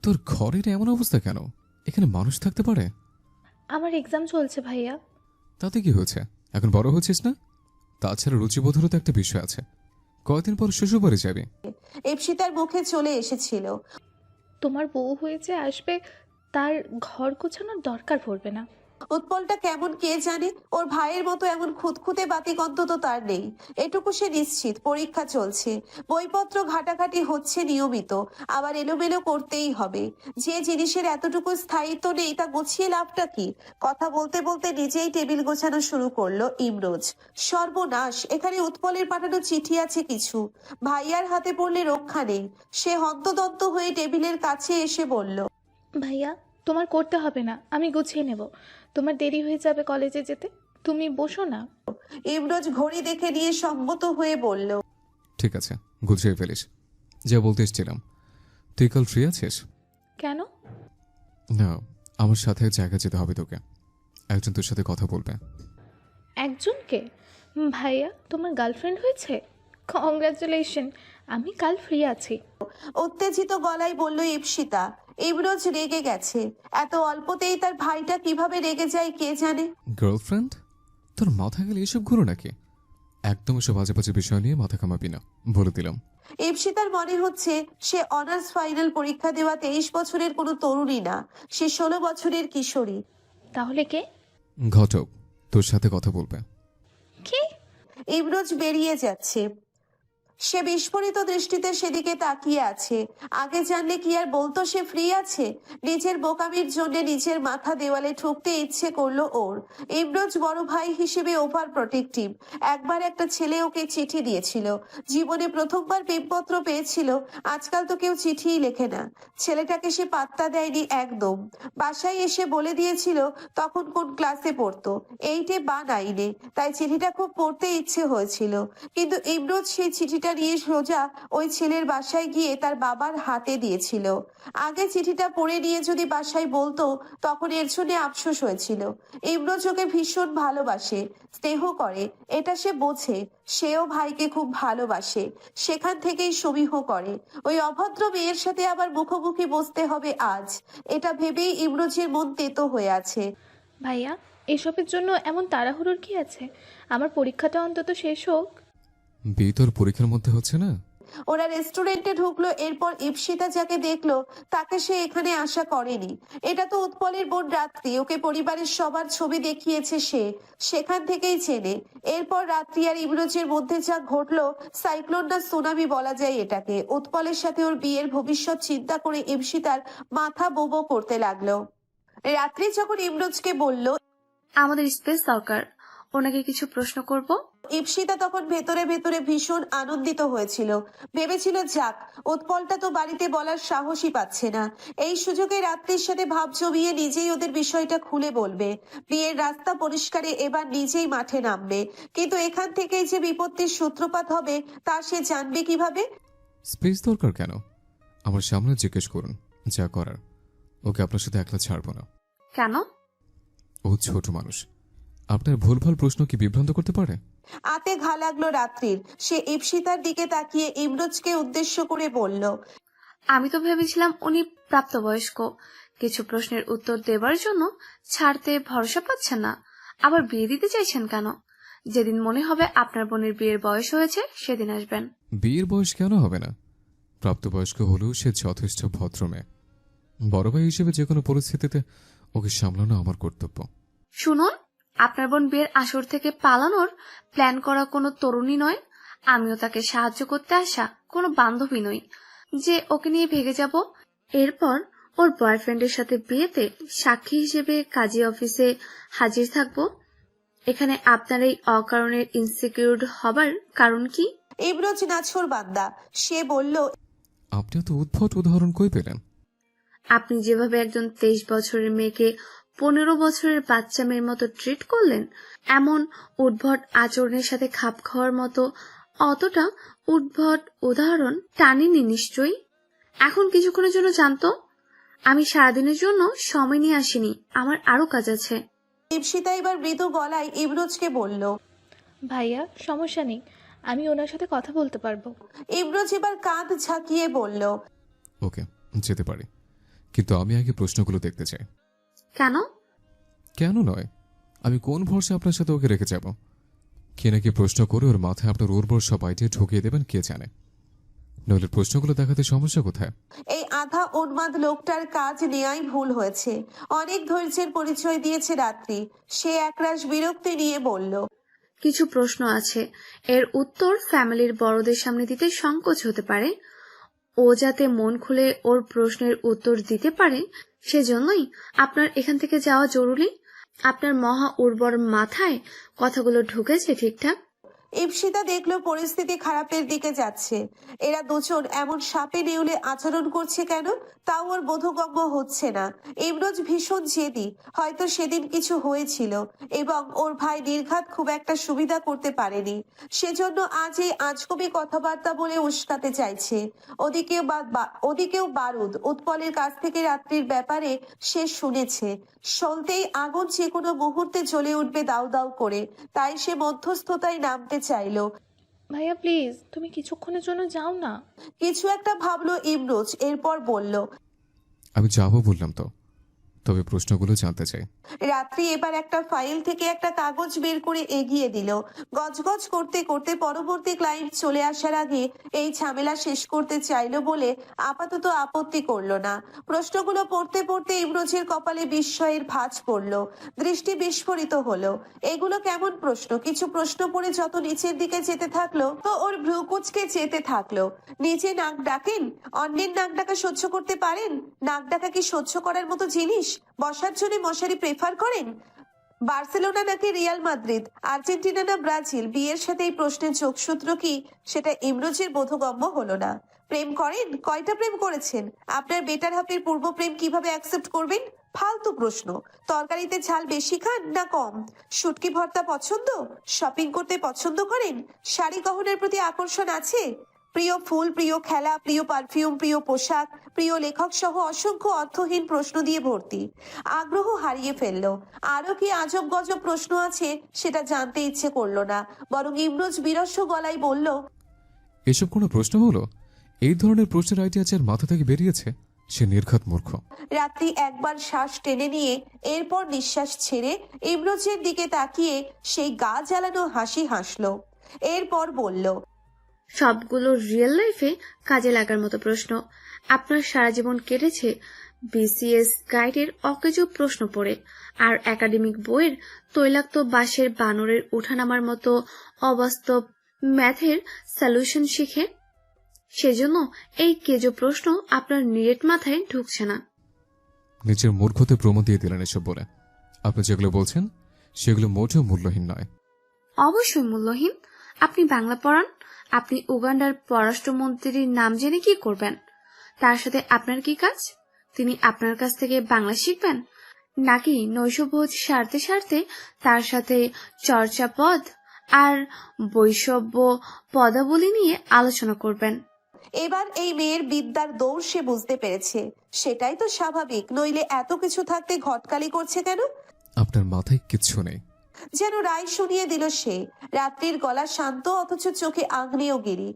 তোর ঘরের এমন অবস্থা কেন? এখানে মানুষ থাকতে পারে? আমার এক্সাম চলছে ভাইয়া। তাতে কি হয়েছে? এখন বড় হচ্ছিস না? তাছাড়া রুচিবোধেরও তো একটা বিষয় আছে। কয়দিন পর শ্বশুরবাড়ি যাবি। ইপসিতার মুখে চলে এসেছিল। তোমার বউ হয়েছে আসবে, তার ঘর গোছানোর দরকার পড়বে না। উৎপলটা কেমন কে জানে? ওর ভাইয়ের মতো এমন খুঁতখুঁতে বাতিগন্ধ তো তার নেই। এটুকু সে নিশ্চিত। পরীক্ষা চলছে, বইপত্র ঘাটাঘাটি হচ্ছে নিয়মিত, আবার এলোমেলো করতেই হবে। যে জিনিসের এতটুকু স্থায়িত্ব নেই তা গুছিয়ে লাভটা কি? কথা বলতে বলতে নিজেই টেবিল গোছানো শুরু করলো ইমরোজ। সর্বনাশ! এখানে উৎপলের পাঠানো চিঠি আছে কিছু। ভাইয়ার হাতে পড়লে রক্ষা নেই। সে হন্তদন্ত হয়ে টেবিলের কাছে এসে বলল। ভাইয়া তোমার করতে হবে না, আমি গুছিয়ে নেব। তোমার দেরি হয়ে যাবে কলেজে যেতে, তুমি বসো না। ইমরোজ ঘড়ি দেখে নিয়ে সম্মত হয়ে বলল। ঠিক আছে, গুছিয়ে ফেলিস। যা বলতে এসেছিলাম, তুই কাল ফ্রি আছিস? কেন? না, আমার সাথে জায়গা যেতে হবে তোকে। একজন তোর সাথে কথা বলবে। একজনকে? ভাইয়া তোমার গার্লফ্রেন্ড হয়েছে? কংগ্রাচুলেশন, আমি কাল ফ্রি আছি। উত্তেজিত গলায় বলল ইপসিতা। ইমরোজ রেগে গেছে। এত অল্পতেই তার ভাইটা কিভাবে রেগে যায় কে জানে। গার্লফ্রেন্ড? তোর মাথা গেলে এসব ঘুরো নাকি? একদম এসব বাজে বাজে বিষয় নিয়ে মাথা কামাবি না, বলে দিলাম। ইপসিতার মনে হচ্ছে সে অনার্স ফাইনাল পরীক্ষা দেওয়া 23 বছরের কোনো তরুণী না, সে 16 বছরের কিশোরী। তাহলে কে? ঘটক তোর সাথে কথা বলবে। কি? ইমরোজ বেরিয়ে যাচ্ছে। সে বিস্ফোরিত দৃষ্টিতে সেদিকে তাকিয়ে আছে। আগে জানলে কি আর বলতো সে ফ্রি আছে? নিজের বোকামির জন্য নিজের মাথা দেওয়ালে ঠুকতে ইচ্ছে করলো ওর। ইমরোজ বড় ভাই হিসেবে ওভার প্রোটেক্টিভ। একবার একটা ছেলে ওকে চিঠি দিয়েছিল। জীবনে প্রথমবার প্রেমপত্র পেয়েছিল। আজকাল তো কেউ চিঠিই লেখে না। ছেলেটাকে সে পাত্তা দেয়নি একদম। বাসায় এসে বলে দিয়েছিল তখন কোন ক্লাসে পড়তো, 8-এ বা 9-এ। তাই চিঠিটা খুব পড়তে ইচ্ছে হয়েছিল। কিন্তু ইমরোজ সেই চিঠিটা নিয়ে সোজা ওই ছেলের বাসায় গিয়ে তার বাবার হাতে দিয়েছিল। আগে চিঠিটা পড়ে নিয়ে যদি বাসায় বলতো তখন এর জন্য আফসোস হয়েছিল। ইমরোজ ওকে ভীষণ ভালোবাসে, স্নেহ করে, এটা সে বোঝে। সেও ভাইকে খুব ভালোবাসে, সেখান থেকেই সমীহ করে। ওই অভদ্র মেয়ের সাথে আবার মুখোমুখি বসতে হবে আজ, এটা ভেবেই ইমরোজের মন তেতো হয়ে আছে। ভাইয়া এসবের জন্য এমন তাড়াহুড়োর কি আছে? আমার পরীক্ষাটা অন্তত শেষ হোক। বিয়ে তোর পরীক্ষার মধ্যে হচ্ছে না? ওরা রেস্টুরেন্টে ঢুকলো। এরপর ইপসিতা যাকে দেখলো তাকে সে এখানে আশা করেনি। এটা তো উৎপলের বোন রাত্রি, ওকে পরিবারের সবার ছবি দেখিয়েছে সে, সেখান থেকেই চেনে। এরপর রাত্রি আর ইমরোজের মধ্যে যা ঘটলো, সাইক্লোন না সুনামি বলা যায় এটাকে। উৎপলের সাথে ওর বিয়ের ভবিষ্যৎ চিন্তা করে ইপসিতার মাথা বোবো করতে লাগলো। রাত্রি যখন ইমরোজকে বলল আমাদের স্পেস দরকার, ওনাকে কিছু প্রশ্ন করব। ইপসিতা তখন ভেতরে ভেতরে ভীষণ আনন্দিত হয়েছিল। ভেবেছিল যাক, উৎপলটা তো বাড়িতে বলার সাহসই পাচ্ছে না। এই সুযোগে রাত্রির সাথে ভাব জমিয়ে নিজেই ওদের বিষয়টা খুলে বলবে। বিয়ের রাস্তা পরিষ্কারে এবার নিজেই মাঠে নামবে। কিন্তু এখান থেকেই যে বিপত্তির সূত্রপাত হবে তা সে জানবে কিভাবে? স্পেস দরকার কেন? আমার সামনে জিজ্ঞেস করুন, যা করার। ওকে আপনার সাথে একলা ছাড়বো না। কেন? ও ছোট মানুষ, আপনার ভুলভাল প্রশ্ন কি বিভ্রান্ত করতে পারে? আতে ঘা লাগলো রাত্রির। সে ইপসিতার দিকে তাকিয়ে ইমরোজকে উদ্দেশ্য করে বলল। আমি তো ভেবেছিলাম উনি প্রাপ্তবয়স্ক, কিছু প্রশ্নের উত্তর দেবার জন্য ছাড়তে ভরসা পাচ্ছেন না, আবার বিয়ে দিতে চাইছেন কেন? যেদিন মনে হবে আপনার বোনের বিয়ের বয়স হয়েছে সেদিন আসবেন। বিয়ের বয়স কেন হবে না? প্রাপ্তবয়স্ক হলেও সে যথেষ্ট ভদ্র মেয়ে। বড় ভাই হিসেবে যে কোনো পরিস্থিতিতে ওকে সামলানো আমার কর্তব্য। শুনুন, আপনার বোন বিয়ের আসর থেকে পালানোর প্ল্যান করা কোনো তরুণী নয়, আমিও তাকে সাহায্য করতে আসা কোনো বান্ধবী নই। যে ওকে নিয়ে ভেগে যাব। এরপর ওর বয়ফ্রেন্ডের সাথে বিয়েতে সাক্ষী হিসেবে কাজী অফিসে হাজির থাকব। এখানে আপনার এই অকারণের ইনসিকিউর হবার কারণ কি? ইমরোজ নাছোড় বান্দা, সে বলল। আপনিও তো উদ্ভট উদাহরণ কই পেলেন? আপনি যেভাবে একজন 23 বছরের মেয়েকে 15 বছরের বাচ্চা মেয়ের মতো ট্রিট করলেন, এমন উদ্ভট আচরণের সাথে খাপ খাওয়ার মতো অতটা উদ্ভট উদাহরণ টানিনি নিশ্চয়ই। এখন কিছুক্ষণের জন্য জানতো, আমি সারাদিনের জন্য সময় নিয়ে আসিনি, আমার আরো কাজ আছে। দীপশিতা এবার মৃদু গলায় ইমরোজকে বলল। ভাইয়া সমস্যা নেই, আমি ওনার সাথে কথা বলতে পারবো। ইমরোজ এবার কাঁধ ঝাঁকিয়ে বলল। ওকে, যেতে পারি, কিন্তু আমি আগে প্রশ্নগুলো দেখতে চাই। কেন? কেন নয়, আমি কোন ভরসা আপনার সাথে ওকে রেখে যাব? কে নাকি প্রশ্ন করে ওর মাথায় আপনার উর্বর সব আইডিয়া ঢুকিয়ে দেবেন কে জানে। নইলে প্রশ্নগুলো দেখাতে সমস্যা কোথায়? এই আধা উন্মাদ লোকটার কাজ নেয়াই ভুল হয়েছে। অনেক ধৈর্যের পরিচয় দিয়েছে রাত্রি। সে একরাশ বিরক্তি নিয়ে বলল। কিছু প্রশ্ন আছে, এর উত্তর ফ্যামিলির বড়দের সামনে দিতে সংকোচ হতে পারে। ও যাতে মন খুলে ওর প্রশ্নের উত্তর দিতে পারে, সেজন্যই আপনার এখান থেকে যাওয়া জরুরি। আপনার মহা উর্বর মাথায় কথাগুলো ঢুকেছে ঠিকঠাক? ইপসিতা দেখলো পরিস্থিতি খারাপের দিকে যাচ্ছে। এরা দুজন এমন সাপে নেউলে আচরণ করছে কেন, তাও ওর বোধগম্য হচ্ছে না। ইমরোজ ভীষণ জেদি, হয়তো সেদিন কিছু হয়েছিল এবং ওর ভাই নির্ঘাত খুব একটা সুবিধা করতে পারেনি, সেজন্য আজ এই আজগুবি কথাবার্তা বলে উস্কাতে চাইছে। ওদিকেও বারুদ উৎপলের কাছ থেকে রাত্রির ব্যাপারে সে শুনেছে। সলতেই আগুন যে কোনো মুহূর্তে জ্বলে উঠবে দাউ দাউ করে, তাই সে মধ্যস্থতায় নামতে চাইলো। ভাইয়া প্লিজ তুমি কিছুক্ষণের জন্য যাও না। কিছু একটা ভাবলো ইমরোজ, এরপর বলল। আমি যাবো বললাম তো, তবে প্রশ্নগুলো জানতে চাই। রাত্রি এবার একটা ফাইল থেকে একটা কাগজ বের করে এগিয়ে দিল। গজগজ করতে করতে পরবর্তী ক্লায়েন্ট চলে আসার আগে এই ঝামেলা শেষ করতে চাইলো বলে আপাতত আপত্তি করলো না। প্রশ্নগুলো পড়তে পড়তে ইমরোজের কপালে বিস্ময়ের ভাঁজ পড়লো, দৃষ্টি বিস্ফোরিত হলো। এগুলো কেমন প্রশ্ন? কিছু প্রশ্ন পড়ে যত নিচের দিকে যেতে থাকলো তো ওর ভ্রু কুঁচকে যেতে থাকলো। নিজে নাক ডাকেন, অন্যের নাক ডাকা সহ্য করতে পারেন? নাক ডাকা কি সহ্য করার মতো জিনিস? বসার জন্য মশারি প্রেফার করেন? বার্সেলোনা নাকি রিয়াল মাদ্রিদ, আর্জেন্টিনা না ব্রাজিল? বিয়ের সাথে এই প্রশ্নের যোগসূত্র কি, সেটা ইমরোজের বোধগম্য হলো না। প্রেম করেন? কয়টা প্রেম করেছেন? আপনার বেটার হাফের পূর্ব প্রেম কিভাবে অ্যাকসেপ্ট করবেন? ফালতু প্রশ্ন। তরকারিতে ঝাল বেশি খান না কম? শুটকি ভর্তা পছন্দ? শপিং করতে পছন্দ করেন? শাড়ি গহনার প্রতি আকর্ষণ আছে? প্রিয় ফুল, প্রিয় খেলা, প্রিয় পারফিউম, প্রিয় পোশাক, প্রিয় লেখক সহ অসংখ্য অর্থহীন প্রশ্ন দিয়ে ভর্তি। আগ্রহ হারিয়ে ফেললো। আরো কি আজব গজব প্রশ্ন আছে সেটা জানতে ইচ্ছে করলো না, বরং ইমরোজ বিরস্ব গলায় বলল। এসব কোনো প্রশ্ন হলো? এই ধরনের প্রশ্নের আইডিয়া যার মাথা থেকে বেরিয়েছে সে নির্ঘাত মূর্খ। রাত্রি একবার শ্বাস টেনে নিয়ে এরপর নিঃশ্বাস ছেড়ে ইমরোজের দিকে তাকিয়ে সেই গা জ্বালানো হাসি হাসলো। এরপর বলল। সবগুলো রিয়েল লাইফে কাজে লাগার মতো প্রশ্ন। আপনার সারা জীবন কেটেছে বিসিএস গাইডের অকেজো প্রশ্ন পড়ে আর একাডেমিক বইয়ের তৈলাক্ত বাঁশের বানরের ওঠানামার মতো অবাস্তব ম্যাথের সলিউশন শিখে। সেজন্য এই কেজো প্রশ্ন আপনার নিরেট মাথায় ঢুকছে না। নিজের মূর্খতে প্রমাণ দিয়ে দিলেন এসব বলে। আপনি যেগুলো বলছেন সেগুলো মোটেও মূল্যহীন নয়। অবশ্যই মূল্যহীন। আপনি বাংলা পড়ান, আপনি উগান্ডার পররাষ্ট্রমন্ত্রীর নাম জেনে কি করবেন? তার সাথে আপনার কি কাজ? তিনি আপনার কাছ থেকে বাংলা শিখবেন, নাকি নৈশভোজ সারতে সারতে তার সাথে চর্চাপদ আর বৈষব্য পদাবলী নিয়ে আলোচনা করবেন? এবার এই মেয়ের বিদ্যার দৌড় সে বুঝতে পেরেছে। সেটাই তো স্বাভাবিক, নইলে এত কিছু থাকতে ঘটকালি করছে কেন? আপনার মাথায় কিচ্ছু নেই। যেন রায় শুনিয়ে দিল সে। রাত্রির গলা শান্ত, অথচ চোখে আগ্নেয়গিরি।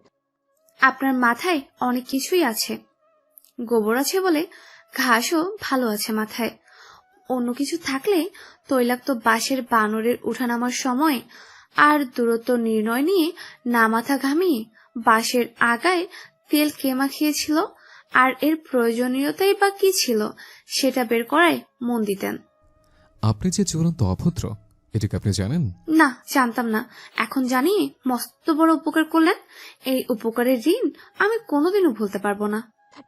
আপনার মাথায় অনেক কিছুই আছে। গোবর আছে বলে ঘাসও ভালো আছে মাথায়। অন্য কিছু থাকলে তৈলাক্ত বাঁশের বানরের উঠানামার সময় আর দূরত্ব নির্ণয় নিয়ে না মাথা ঘামিয়ে বাঁশের আগায় তেল কে মাখিয়েছিল আর এর প্রয়োজনীয়তাই বা কি ছিল সেটা বের করায় মন দিতেন। আপনি যে চূড়ান্ত অভদ্র এটা কি আপনি জানেন? না, জানতাম না। এখন জানি মস্ত বড় উপকার করলেন। এই উপকারের ঋণ আমি কোনোদিনও ভুলতে পারবো না।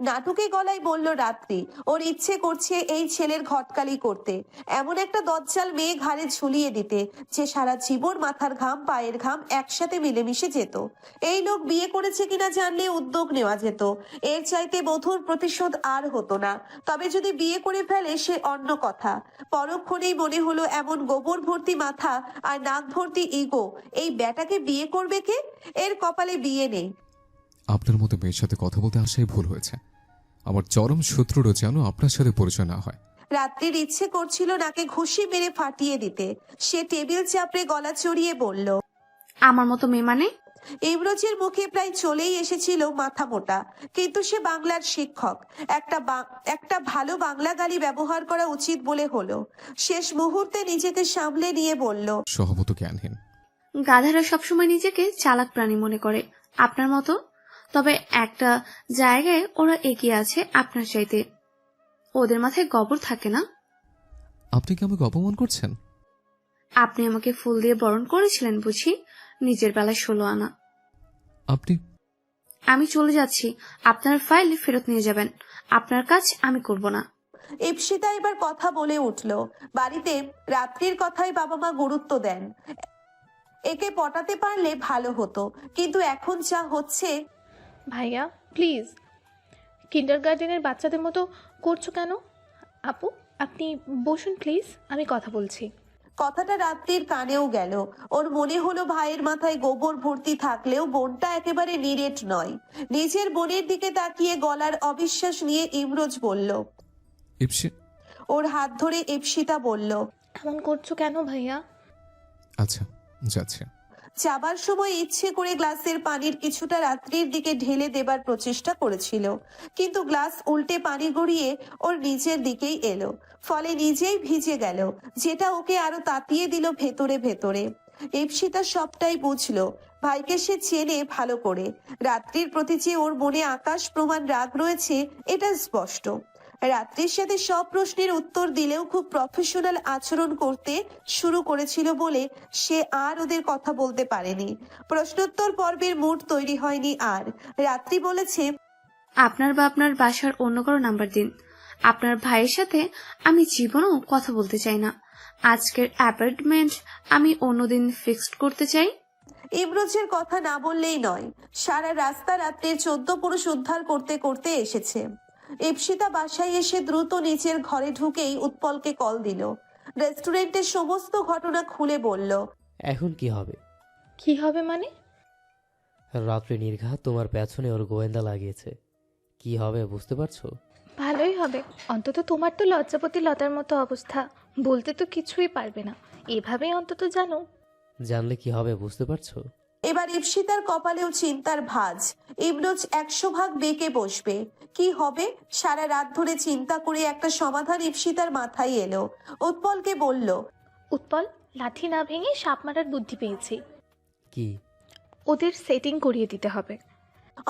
নাটকে গলায় বলল রাত্রি। ওর ইচ্ছে করছে এই ছেলের ঘটকালি করতে, এমন একটা দজ্জাল মেয়ে ঘাড়ে ঝুলিয়ে দিতে যে সারা জীবন মাথার ঘাম পায়ের ঘাম একসাথে মিলেমিশে যেত। এই লোক বিয়ে করেছে কিনা জানলে উদ্যোগ নেওয়া যেত। এর চাইতে বধুর প্রতিশোধ আর হতো না। তবে যদি বিয়ে করে ফেলে সে অন্য কথা। পরক্ষণেই মনে হলো এমন গোবর ভর্তি মাথা আর নাক ভর্তি ইগো, এই ব্যাটাকে বিয়ে করবে কে? এর কপালে বিয়ে নেই। আপনার মতো মেয়ের সাথে কথা বলতে আসাই ভুল হয়েছে। আমার চরম শত্রুরও যেন আপনার সাথে পরিচয় না হয়। রাত্রির ইচ্ছে করছিল নাকে ঘুষি মেরে ফাটিয়ে দিতে। সে টেবিল চাপড়ে গলা চড়িয়ে বলল, আমার মতো মেয়ে মানে? ইমরোজের মুখে প্রায় চলেই এসেছিল মাথা মোটা, কিন্তু সে বাংলার শিক্ষক। একটা ভালো বাংলা গালি ব্যবহার করা উচিত বলে হলো। শেষ মুহূর্তে নিজেকে সামলে নিয়ে বলল, স্বভাবত জ্ঞানহীন। গাধারা সবসময় নিজেকে চালাক প্রাণী মনে করে, আপনার মতো। তবে একটা জায়গায় ওরা এগিয়ে আছে আপনার চাইতে। ওদের মাথায় গোবর থাকে না। আপনি কি আমাকে অপমান করছেন? আপনি আমাকে ফুল দিয়ে বরণ করেছিলেন বুঝি? নিজের বেলায় 16 আনা। আপনি আমি চলে যাচ্ছি, আপনার ফাইল ফেরত নিয়ে যাবেন। আপনার কাজ আমি করব না। ইপসিতা এবার কথা বলে উঠল। বাড়িতে রাত্রির কথায় বাবা মা গুরুত্ব দেন। একে পটাতে পারলে ভালো হতো, কিন্তু এখন যা হচ্ছে। ভাইয়া প্লিজ, কিন্ডারগার্টেনের বাচ্চাদের মতো করছো কেন? আপু আপনি বসুন প্লিজ, আমি কথা বলছি। কথাটা রাত্রির কানেও গেল। ওর মনে হলো ভাইয়ের মাথায় গোবর ভর্তি থাকলেও বোনটা একেবারে নিরেট নয়। নিজের বোনের দিকে তাকিয়ে গলার অবিশ্বাস নিয়ে ইমরোজ বলল। ইপসি ওর হাত ধরে ইপসিতা বলল, এমন করছো কেন ভাইয়া? আচ্ছা, যাচ্ছে। যাবার সময় ইচ্ছে করে গ্লাসের পানির কিছুটা রাত্রির দিকে ঢেলে দেবার প্রচেষ্টা করেছিল, কিন্তু গ্লাস উল্টে পানি গড়িয়ে ওর নিচের দিকেই এলো। ফলে নিজেই ভিজে গেল, যেটা ওকে আরো তাতিয়ে দিল ভেতরে ভেতরে। ইপসিতা সবটাই বুঝলো। ভাইকে সে চেনে ভালো করে। রাত্রির প্রতি যে ওর মনে আকাশ প্রমাণ রাগ রয়েছে এটা স্পষ্ট। রাত্রির সাথে সব প্রশ্নের উত্তর দিলেও খুব প্রফেশনাল আচরণ করতে শুরু করেছিল বলে সে আর ওদের কথা বলতে পারেনি। প্রশ্নোত্তর পর্বের মুড তৈরি হয়নি আর। রাত্রি বলেছে, আপনার বা আপনার বাসার অন্য কারো নাম্বার দিন। আপনার ভাইয়ের সাথে আমি জীবনেও কথা বলতে চাই না। আজকের অ্যাপয়েন্টমেন্ট আমি অন্যদিন ফিক্সড করতে চাই। ইমরোজের কথা না বললেই নয়। সারা রাস্তা রাত্রে 14 পুরুষ উদ্ধার করতে করতে এসেছে। ইপসিতা বাসায় এসে দ্রুত নিচের ঘরে ঢুকেই উৎপলকে কল দিল। রেস্টুরেন্টের সমস্ত ঘটনা খুলে বলল। এখন কি হবে? কি হবে মানে? রাত্রে নির্ঘাত তোমার পেছনে ওর গোয়েন্দা লাগিয়েছে। কি হবে বুঝতে পারছো? ভালোই হবে, অন্তত তোমার তো লজ্জাপতি লতার মতো অবস্থা, বলতে তো কিছুই পারবে না। এভাবেই অন্তত জানো। জানলে কি হবে বুঝতে পারছো? এবার ইপসিতার কপালেও চিন্তার ভাঁজ। ইমরোজ 100 ভাগ বেঁকে বসবে। কি হবে? সারা রাত ধরে চিন্তা করে একটা সমাধান ইপসিতার মাথায় এলো। উৎপলকে বলল, উৎপল, লাঠি না ভেঙে সাপ মারার বুদ্ধি পেয়েছি। কি? ওদের সেটিং করিয়ে দিতে হবে।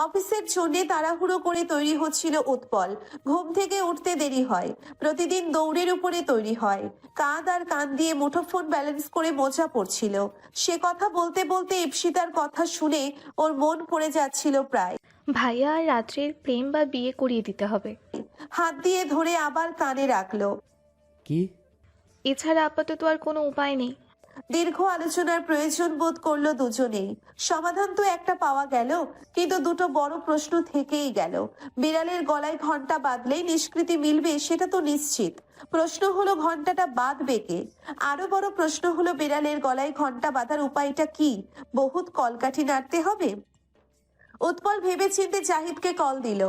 অফিসের জন্য তাড়াহুড়ো করে তৈরি হচ্ছিল উৎপল। ঘুম থেকে উঠতে দেরি হয়। প্রতিদিন দৌড়ের উপরে তৈরি হয়। কাঁধ আর কান দিয়ে মুঠোফোন ব্যালেন্স করে মোজা পড়ছিল। সে কথা বলতে বলতে ইপসিতার কথা শুনে ওর মন পড়ে যাচ্ছিল প্রায়। ভাইয়া আর রাত্রির প্রেম বা বিয়ে করিয়ে দিতে হবে। হাত দিয়ে ধরে আবার কানে রাখলো। কি? এছাড়া আপাতত আর কোনো উপায় নেই। দীর্ঘ আলোচনার প্রয়োজন বোধ করলো দুজনেই। সমাধান তো একটা পাওয়া গেল, কিন্তু দুটো বড় প্রশ্ন থেকেই গেল। বিড়ালের গলায় ঘন্টা বাঁধলেই নিষ্কৃতি মিলবে সেটা তো নিশ্চিত। প্রশ্ন হলো ঘন্টাটা বাঁধবে কে? আরো বড় প্রশ্ন হলো বিড়ালের গলায় ঘন্টা বাঁধার উপায়টা কি? বহুত কলকাঠি নাড়তে হবে। উৎপল ভেবেচিন্তে জাহিদকে কল দিল।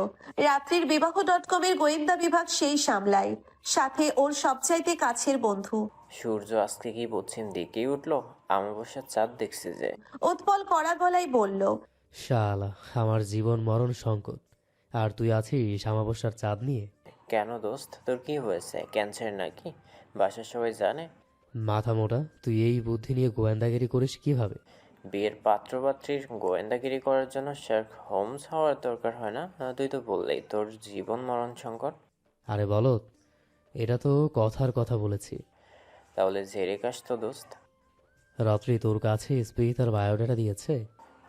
রাত্রির বিবাহ.com এর গোয়েন্দা বিভাগ সেই সামলায়, সাথে ওর সবচাইতে কাছের বন্ধু। সূর্য আজকে কি পশ্চিম দিকেই উঠলো? অমাবস্যার চাঁদ দেখছি যে। উৎপল কড়া গলায় বলল, শালা, আমার জীবন মরণ সংকট, আর তুই আছিস অমাবস্যার চাঁদ নিয়ে। কেন দোস্ত, তোর কি হয়েছে? ক্যান্সার নাকি? বাসার সবাই জানে? মাথা মোটা, তুই এই বুদ্ধি নিয়ে গোয়েন্দাগিরি করিস কিভাবে? বিয়ের পাত্রপাত্রীর গোয়েন্দাগিরি করার জন্য শেরলক হোমস হওয়ার দরকার হয় না। তুই তো বললেই তোর জীবন মরণ সংকট। আরে বলো, এটা তো কথার কথা বলেছি। তাহলে ঝেড়ে কাস তো দোস্ত। রাত্রি তোর কাছে স্পিরি তার বায়োডাটা দিয়েছে?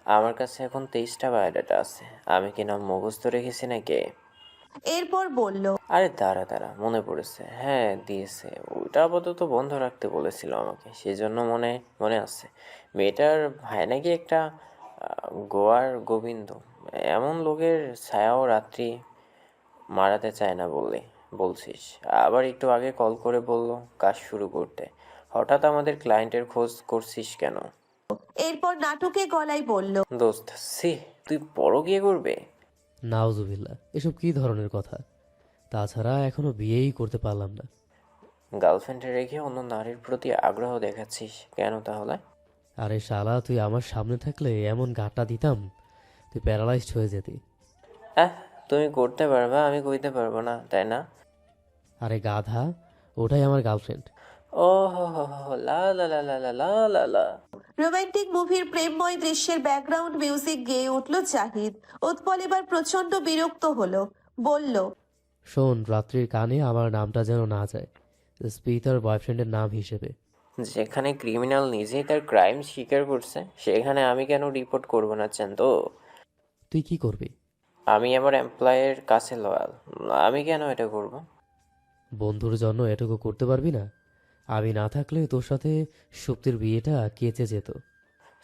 আমার কাছে এখন 23টা বায়োডাটা আছে। আমি কি নাম মুখস্থ রেখেছি নাকি? এরপর বলল, আরে দাঁড়া দাঁড়া, মনে পড়েছে, হ্যাঁ দিয়েছে। ওইটা আপাতত বন্ধ রাখতে বলেছিল আমাকে, সেই জন্য মনে মনে আছে। মেয়েটার ভাই নাকি একটা গোয়ার গোবিন্দ, এমন লোকের ছায়াও রাত্রি মারাতে চায় না বলছিস। আবার একটু আগে কল করে বলল কাজ শুরু করতে। হঠাৎ আমাদের ক্লায়েন্টের খোঁজ করছিস কেন? এরপর নাটকে গলায় বলল, দোস্ত সি, তুই পরকীয়া করবে? নাউজুবিল্লাহ, এসব কী ধরনের কথা? তাছাড়া এখনো বিয়েই করতে পারলাম না। গার্লফ্রেন্ডে রেখে অন্য নারীর প্রতি আগ্রহ দেখাচ্ছিস কেন তাহলে? আরে শালা, তুই আমার সামনে থাকলে এমন গাঁটটা দিতাম তুই প্যারালাইজড হয়ে যেতি। তুমি করতে পারবা, আমি কইতে পারবো না, তাই না? আরে গাধা, ওটাই আমার গার্লফ্রেন্ড। ও হো হো হো, লা লা লা লা লা লা লা লা। রোমান্টিক মুভির প্রেমময় দৃশ্যের ব্যাকগ্রাউন্ড মিউজিক গেয়ে উঠল জাহিদ। উৎপল এবার প্রচন্ড বিরক্ত হলো, বলল, শোন, রাত্রির কানে আমার নামটা যেন না যায় স্পিরি তার বয়ফ্রেন্ডের নাম হিসেবে। যেখানে ক্রিমিনাল নিজেই তার ক্রাইম স্বীকার করছে, সেখানে আমি কেন রিপোর্ট করবো না চান তো? তুই কি করবি? আমি আমার এমপ্লয়ের কাছে লয়াল, আমি কেন এটা করব? বন্ধুর জন্য এটুকু করতে পারবি না? আমি না থাকলে তোর সাথে সুপ্তির বিয়েটা কেচে যেত।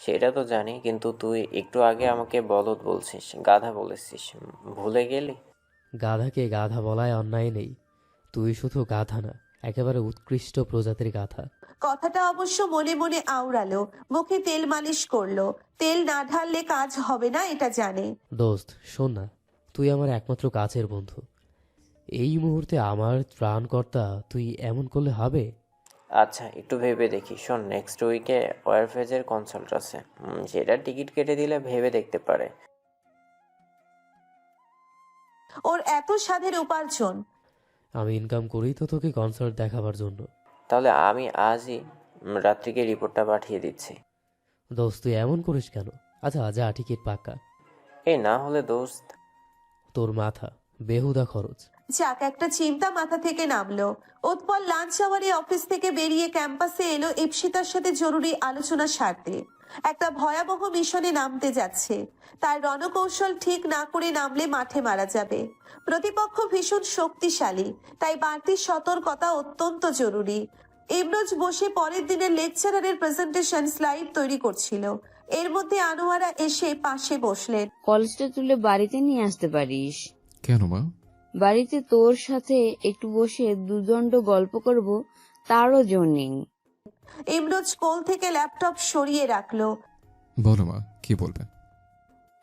সেটা তো জানি, কিন্তু তুই একটু আগে আমাকে বলদ বলছিস, গাধা বলেছিস, ভুলে গেলি? গাধাকে গাধা বলায় অন্যায় নেই। তুই শুধু গাধা না, একেবারে উৎকৃষ্ট প্রজাতির গাধা। কথাটা অবশ্য মনে মনে আওড়ালো, মুখে তেল মালিশ করলো। তেল না ঢাললে কাজ হবে না, এটা জানে। দোস্ত শোন না, তুই আমার একমাত্র কাছের বন্ধু। এই মুহূর্তে আমার ত্রাণকর্তা, তুই এমন করলে হবে? আচ্ছা একটু ভেবে দেখি। শোন, নেক্সট উইকে ওয়ারফেজের কনসার্ট আছে, সেটা টিকিট কেটে দিলে ভেবে দেখতে পারে। ওর এত সাধের উপার্জন। আমি ইনকাম করি তো তোকে কনসার্ট দেখাবার জন্য। তাহলে আমি আজই রাত্রিকে রিপোর্টটা পাঠিয়ে দিচ্ছি। দোস্ত তুই এমন করিস কেন? আচ্ছা যা, টিকিট পাক্কা। এই না হলে দোস্ত। তোর মাথা বেহুদা খরচ। যাক, একটা চিন্তা মাথা থেকে নামলো। উৎপল লাঞ্চ আওয়ারে অফিস থেকে বেরিয়ে ক্যাম্পাসে এলো ইপসিতার সাথে জরুরি আলোচনা সারতে। একটা ভয়াবহ মিশনে নামতে যাচ্ছে। তার রণকৌশল ঠিক না করে নামলে মাঠে মারা যাবে। প্রতিপক্ষ ভীষণ শক্তিশালী, তাই বাড়তি সতর্কতা অত্যন্ত জরুরি। ইমরোজ বসে পরের দিনের লেকচারারের প্রেজেন্টেশন স্লাইড তৈরি করছিল। এর মধ্যে আনোয়ারা এসে পাশে বসলেন। কলেজটা তুলে বাড়িতে নিয়ে আসতে পারিস? কেন মা? বাড়িতে তোর সাথে একটু বসে দুদণ্ড গল্প করব, তারও জোর নেই। ইমরোজ কোল থেকে ল্যাপটপ সরিয়ে রাখলো। বলো মা, কি বলবে?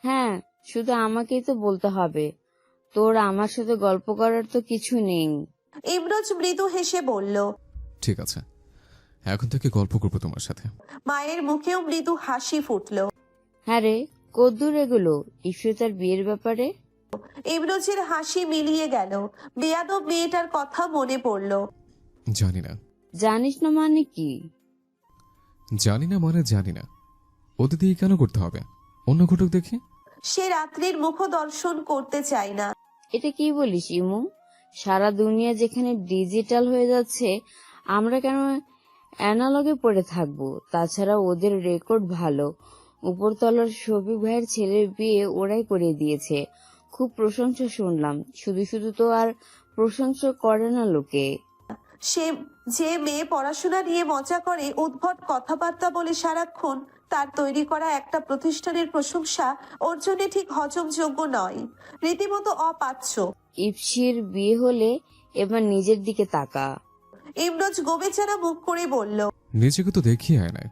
হ্যাঁ, শুধু আমাকেই তো বলতে হবে। তোর আমার সাথে গল্প করার তো কিছু নেই। ইমরোজ মৃদু হেসে বলল, ঠিক আছে, এখন থেকে গল্প করবো তোমার সাথে। মায়ের মুখেও মৃদু হাসি ফুটলো। হ্যাঁ রে, কদ্দূর এগুলো ইফরিতার বিয়ের ব্যাপারে? ইমরোজের হাসি মিলিয়ে গেল। বেয়াদব মেয়েটার কথা মনে পড়ল। জানি না। জানিস না মানে কি? জানি না মানে জানি না। ওদের দিয়ে কেন করতে হবে? অন্য ঘটক দেখি। সে রাত্রির মুখ দর্শন করতে চায় না। এটা কি বলিস ইমু? সারা দুনিয়া যেখানে ডিজিটাল হয়ে যাচ্ছে, আমরা কেন অ্যানালগে পড়ে থাকবো? তাছাড়া ওদের রেকর্ড ভালো। উপরতলার শফিক ভাইয়ের ছেলের বিয়ে ওরাই করে দিয়েছে। খুব প্রশংসা শুনলাম। শুধু শুধু তো আর প্রশংসা করে না লোকে। সে যে মেয়ে পড়াশোনা নিয়ে মজা করে, উদ্ভট কথাবার্তা বলে সারাক্ষণ, তার তৈরি করা একটা প্রতিষ্ঠানের প্রশংসা ওর জন্য ঠিক হজমযোগ্য নয়, রীতিমতো অপাচ্য। ইপসির বিয়ে হলে এবার নিজের দিকে তাকা। ইমরোজ গোবেচারা মুখ করে বলল, নিজেকে তো দেখিয়ে আয় নাই।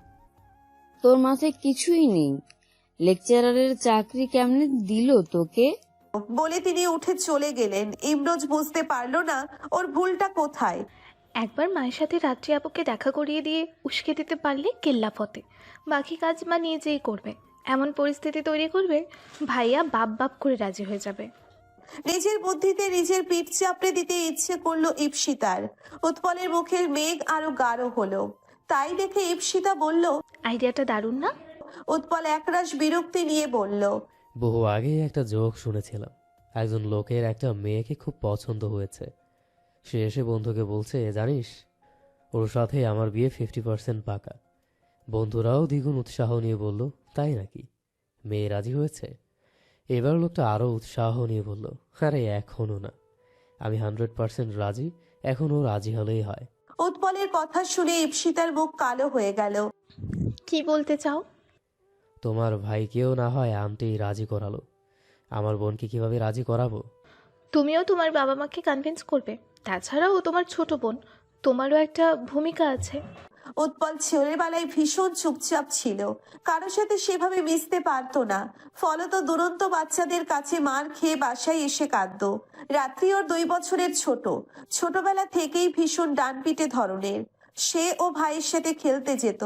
তোর মাথায় কিছুই নেই। লেকচারারের চাকরি কেমনে দিল তোকে? বলে তিনি উঠে চলে গেলেন। ইমরোজ বুঝতে পারলো না ওর ভুলটা কোথায়। একবার মায়ের সাথে রাত্রি আপুকে দেখা করিয়ে দিয়ে উস্কে দিতে পারলে কেল্লা ফতে, বাকি কাজ মা নিজেই করবে। এমন পরিস্থিতি তৈরি করবে ভাইয়া বাপ বাপ করে রাজি হয়ে যাবে। নিজের বুদ্ধিতে নিজের পিঠ চাপড়ে দিতে ইচ্ছে করলো ইপসিতার। উৎপলের মুখের মেঘ আরো গাঢ় হলো। তাই দেখে ইপসিতা বলল, আইডিয়াটা দারুণ না? উৎপল একরাশ বিরক্তি নিয়ে বলল, বহু আগে একটা জোক শুনেছিলাম। একজন লোকের একটা মেয়েকে খুব পছন্দ হয়েছে। সে এসে বন্ধুকে বলছে, জানিস ওর সাথে আমার বিয়ে 50% পাকা। বন্ধুরাও দ্বিগুণ উৎসাহ নিয়ে বলল, তাই নাকি? মেয়ে রাজি হয়েছে? এবার লোকটা আরও উৎসাহ নিয়ে বলল, আরে এখনও না, আমি 100% রাজি, এখনও রাজি হলেই হয়। উৎপলের কথা শুনে ইপসিতার মুখ কালো হয়ে গেল। কি বলতে চাও? তোমার ভাইকেও না হয় আন্টি রাজি করালো, আমার বোনকে কিভাবে রাজি করাবো? তুমিও তোমার বাবা মাকে কনভিন্স করবে। তাছাড়াও তোমার ছোট বোন, তোমারও একটা ভূমিকা আছে। উৎপল ছেলেবেলায় ভীষণ চুপচাপ ছিল, কারোর সাথে সেভাবে মিশতে পারতো না। ফলত দুরন্ত বাচ্চাদের কাছে মার খেয়ে বাসায় এসে কাঁদতো। রাত্রি ওর 2 বছরের ছোট। ছোটবেলা থেকেই ভীষণ ডানপিটে ধরনের। সে ও ভাইয়ের সাথে খেলতে যেত।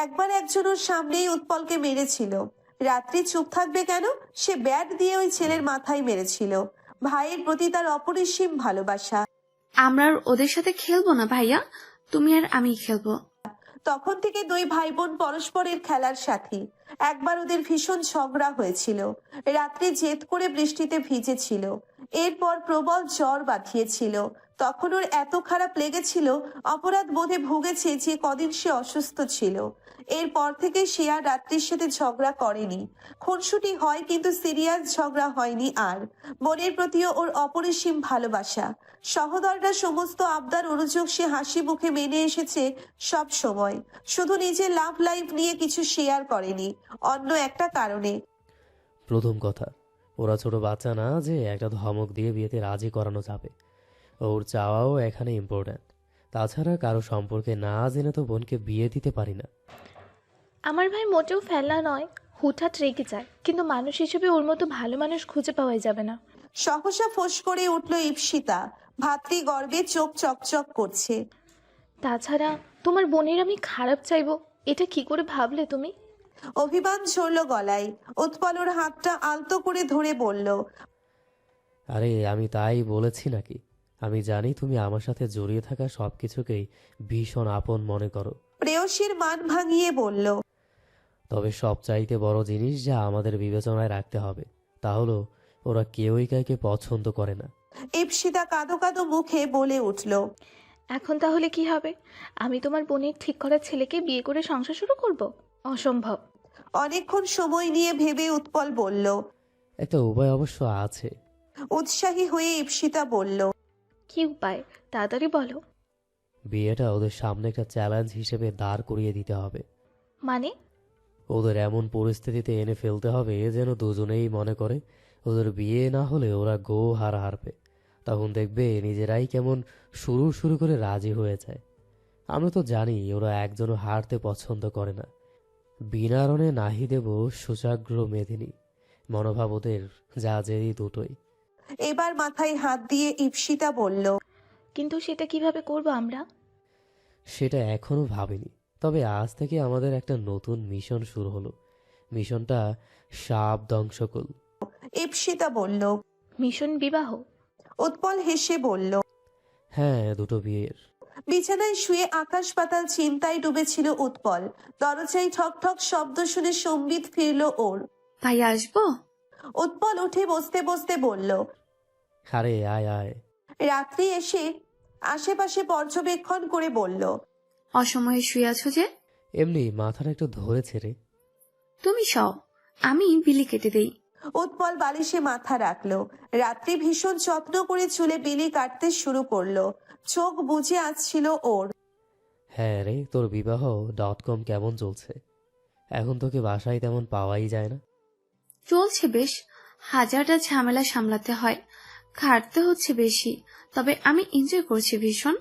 একবার একজন ওর সামনেই উৎপলকে মেরেছিল। রাত্রি চুপ থাকবে কেন? সে ব্যাট দিয়ে ওই ছেলের মাথায় মেরেছিল। ভাইয়ের প্রতি তার অপরিসীম ভালোবাসা। আমরা আর ওদের সাথে খেলবো না ভাইয়া, তুমি আর আমি খেলবো। তখন থেকে 2 ভাই বোন পরস্পরের খেলার সাথী। একবার ওদের ভীষণ ঝগড়া হয়েছিল। রাত্রে জেদ করে বৃষ্টিতে ভিজেছিল। এরপর প্রবল জ্বর বাঁধিয়েছিল। তখন ওর এত খারাপ লেগেছিল, অপরাধ বোধে ভুগেছে যে কদিন সে অসুস্থ ছিল। এরপর থেকে সে আর রাত্রির সাথে ঝগড়া করেনি। খুনসুটি হয় কিন্তু সিরিয়াস ঝগড়া হয়নি আর। বোনের প্রতিও ওর অপরিসীম ভালোবাসা। সহদররা সমস্ত আবদার অনুযোগ সে হাসি মুখে মেনে এসেছে সব সময়। শুধু নিজের লাভ লাইফ নিয়ে কিছু শেয়ার করেনি, অন্য একটা কারণে। প্রথম কথা, ওরা ছোট বাচ্চা না যে একটা ধমক দিয়ে বিয়েতে রাজি করানো যাবে। ওর চাওয়াও এখানে ইম্পর্ট্যান্ট। তাছাড়া কারো সম্পর্কে না জেনে তো বোনকে বিয়ে দিতে পারি না। আমার ভাই মোটেও ফেলনা নয়, হুটহাট রেগে যায়, কিন্তু মানুষ হিসেবে ওর মতো ভালো মানুষ খুঁজে পাওয়াই যাবে না। সহসা ফোঁস করে উঠল ইপসিতা। ভাতৃ গর্বে চোখ চকচক করছে। তাছাড়া তোমার বোনের আমি খারাপ চাইবো, এটা কি করে ভাবলে তুমি? অভিমান ঝরল গলায়। উৎপল ওর হাতটা আলতো করে ধরে বলল, আরে আমি তাই বলেছি নাকি? আমি জানি তুমি আমার সাথে জড়িয়ে থাকা সব কিছুকেই ভীষণ আপন মনে করো। প্রেয়সীর মান ভাঙিয়ে বলল, তবে সবচাইতে বড় জিনিস যা আমাদের বিবেচনায় রাখতে হবে তা হলো ওরা কেউই কাউকে পছন্দ করে না। ইপসিতা কাঁদো কাঁদো মুখে বলে উঠল, এখন তাহলে কি হবে? আমি তোমার বোনের ঠিক করা ছেলেকে বিয়ে করে সংসার শুরু করব? অসম্ভব। অনেকক্ষণ সময় নিয়ে ভেবে উৎপল বলল। একটা উপায় অবশ্য আছে। উৎসাহী হয়ে ইপসিতা বলল, কি উপায়? তাড়াতাড়ি বলো। বিয়েটা ওদের সামনে একটা চ্যালেঞ্জ হিসেবে দাঁড় করিয়ে দিতে হবে। মানে? ওদের এমন পরিস্থিতিতে এনে ফেলতে হবে যেন দুজনেই মনে করে ওদের বিয়ে না হলে ওরা গো হারবে। তখন দেখবে নিজেরাই কেমন শুরু শুরু করে রাজি হয়ে যায়। আমরা তো জানি ওরা একজনও হারতে পছন্দ করে না। বিনারণে নাহি দেব সুচাগ্র মেদিনী, মনোভাব ওদের যা জেদি দুটোই। এবার মাথায় হাত দিয়ে ইপসিতা বলল, কিন্তু সেটা কিভাবে করব আমরা? সেটা এখনো ভাবিনি, তবে আজ থেকে আমাদের একটা নতুন মিশন শুরু হলো। মিশনটা সাপ ধ্বংসকূল। ইপসিতা বলল। মিশন বিবাহ? উৎপল হেসে বলল। হ্যাঁ, দুটো বিয়ের। বিছানায় শুয়ে আকাশ পাতাল চিন্তায় ডুবেছিল উৎপল। দরজায় ঠক ঠক শব্দ শুনে সম্বিত ফিরল ওর। ভাইয়া আসবো? উৎপল উঠে বসতে বসতে বলল। আরে আয় আয়। রাত্রি এসে আশেপাশে পর্যবেক্ষণ করে বলল, অসময়ে শুয়ে আছো যে? এমনি মাথাটা একটু ধরেছে রে। তুমি সও, আমি বিলি কেটে দেই। উৎপল বালিশে মাথা রাখলো। রাত্রি ভীষণ যত্ন করে চুলে বিলি কাটতে শুরু করলো। চোখ বুজে আসছিল ওর। হ্যাঁ রে, তোর বিবাহ.com কেমন চলছে? এখন তোকে বাসায় তেমন পাওয়াই যায় না। চলছে বেশ, হাজারটা ঝামেলা সামলাতে হয়, খাটতে হচ্ছে বেশি, তবে আমি এনজয় করছি ভীষণ।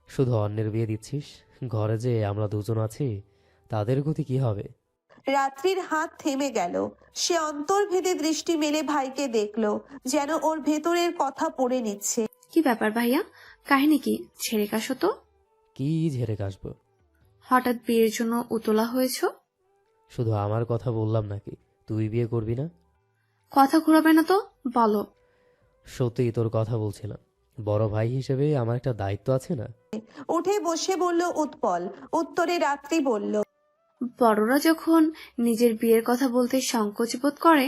শুধু অন্যের বিয়ে দিচ্ছিস, ঘরে যে আমরা দুজন আছি তাদের গতি কি হবে? রাত্রির হাত থেমে গেল। সে অন্তর্ভেদে দৃষ্টি মেলে ভাইকে দেখলো, যেন ওর ভেতরের কথা পড়ে নিচ্ছে। কি ব্যাপার ভাইয়া, কাহিনী কি? ছেড়ে কাশো তো। কি ঝেড়ে কাশবো? হঠাৎ বিয়ের জন্য উতলা হয়েছ? শুধু আমার কথা বললাম নাকি? তুই বিয়ে করবি না? কথা ঘুরাবে না তো, বলো। সত্যিই তোর কথা বলছিলাম। বড় ভাই হিসেবে আমার একটা দায়িত্ব আছে না? উঠে বসে বলল উৎপল। উত্তরে রাত্রি বলল, বড়রা যখন নিজের বিয়ের কথা বলতে সংকোচ বোধ করে,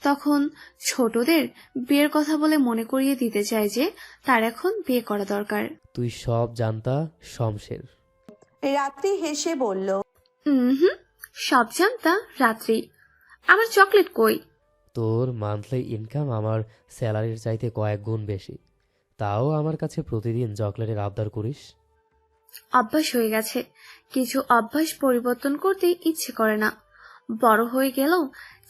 তখন ছোটদের বিয়ের কথা বলে মনে করিয়ে দিতে চায় যে তার এখন বিয়ে করা দরকার। তুই সব জানতা শমশের। রাত্রি হেসে বলল, হুম, সব জানতা রাত্রি। আমার চকলেট কই? তোর মান্থলি ইনকাম আমার স্যালারির চাইতে কয়েক গুণ বেশি, তাও আমার কাছে প্রতিদিন চকলেটের আবদার করিস। অভ্যাস হয়ে গেছে, কিছু অভ্যাস পরিবর্তন করতে ইচ্ছে করে না। বড় হয়ে গেলেও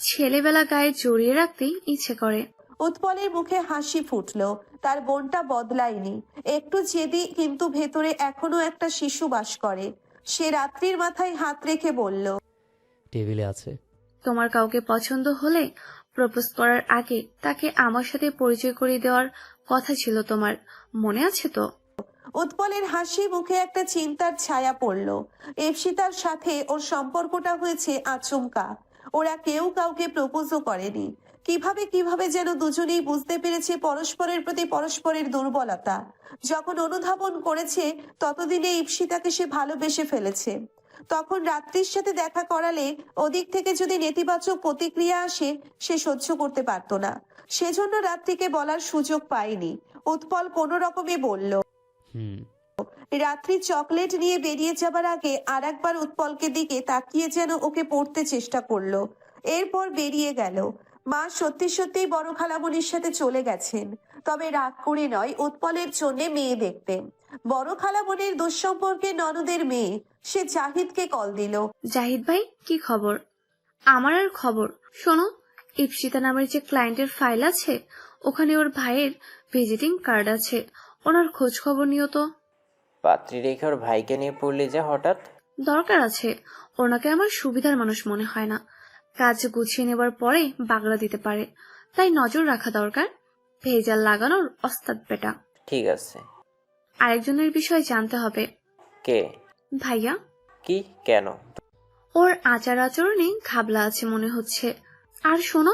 ছেলেবেলা গায়ে জড়িয়ে রাখতে ইচ্ছে করে। উৎপলের মুখে হাসি ফুটলো। তার বোনটা বদলায়নি, একটু জেদি, কিন্তু ভেতরে এখনো একটা শিশু বাস করে। সে রাত্রির মাথায় হাত রেখে বলল, টেবিলে আছে। তোমার কাউকে পছন্দ হলে প্রপোজ করার আগে তাকে আমার সাথে পরিচয় করিয়ে দেওয়ার কথা ছিল তোমার, মনে আছে তো? উৎপলের হাসি মুখে একটা চিন্তার ছায়া পড়ল। ইপসিতার সাথে ওর সম্পর্কটা হয়েছে আচমকা। ওরা কেউ কাউকে প্রপোজও করেনি। কিভাবে যেন দুজনেই বুঝতে পেরেছে পরস্পরের প্রতি পরস্পরের দুর্বলতা। যখন অনুধাবন করেছে ততদিনে ইপসিতাকে সে ভালোবেসে ফেলেছে। তখন রাত্রির সাথে দেখা করালে ওদিক থেকে যদি নেতিবাচক প্রতিক্রিয়া আসে সে সহ্য করতে পারত না। সেজন্য রাত্রিকে বলার সুযোগ পায়নি। উৎপল কোনো রকমে বলল। রাত্রি চকলেট নিয়ে বেরিয়ে যাবার আগে আর একবার উৎপলকে দিকে তাকিয়ে যেন ওকে পড়তে চেষ্টা করলো। এরপর বেরিয়ে গেল। মা সত্যি সত্যিই বড় খালামণির সাথে চলে গেছেন, তবে রাগ করে নয়, উৎপলের জন্য মেয়ে দেখতে। বড় খালামণির দুঃসম্পর্কে ননদের মেয়ে, সে জাহিদকে কল দিল। জাহিদ ভাই, কি খবর? আমার আর খবর, শোনো, ইপসিতা নামের যে ক্লায়েন্টের ফাইল আছে ওখানে ওর ভাইয়ের ভিজিটিং কার্ড আছে, ওনার খোঁজ খবর নিও তো। পাত্রী রেখে ওর ভাইকে নিয়ে পড়লি যে হঠাৎ? দরকার আছে, ওনাকে আমার সুবিধার মানুষ মনে হয় না। কাজ গুছিয়ে নেবার পরে বাগড়া দিতে পারে, তাই নজর রাখা দরকার। ভেজাল লাগানোর ওস্তাদ বেটা। ঠিক আছে। আরেকজনের বিষয় জানতে হবে। কে? ভাইয়া। কি? কেন? ওর আচার আচরণে ঘাবলা আছে মনে হচ্ছে। আর শোনো,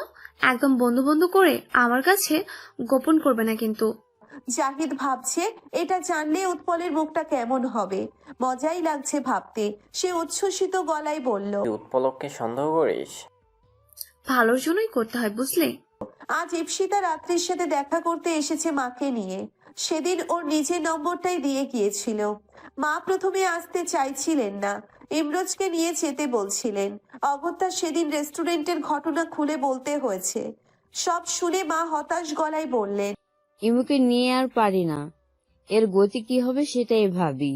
একদম বন্ধু বন্ধু করে আমার কাছে গোপন করবে না কিন্তু। জাহিদ ভাবছে এটা জানলে উৎপলের মুখটা কেমন হবে। মজাই লাগছে ভাবতে। সে উচ্ছ্বসিত গলায় বলল, তুই উৎপলককে সন্দেহ করিস? ভালোর জন্যই করতে হয়, বুঝলে? আজ ইপসিতা রাত্রির সাথে দেখা করতে এসেছে মাকে নিয়ে। সেদিন ওর নিজের নম্বরটাই দিয়ে গিয়েছিল। মা প্রথমে আসতে চাইছিলেন না, ইমরোজকে নিয়ে যেতে বলছিলেন। অগত্যা সেদিন রেস্টুরেন্টের ঘটনা খুলে বলতে হয়েছে। সব শুনে মা হতাশ গলায় বললেন, ইমুকে নিয়ে আর পারি না, এর গতি কি হবে সেটাই ভাবি।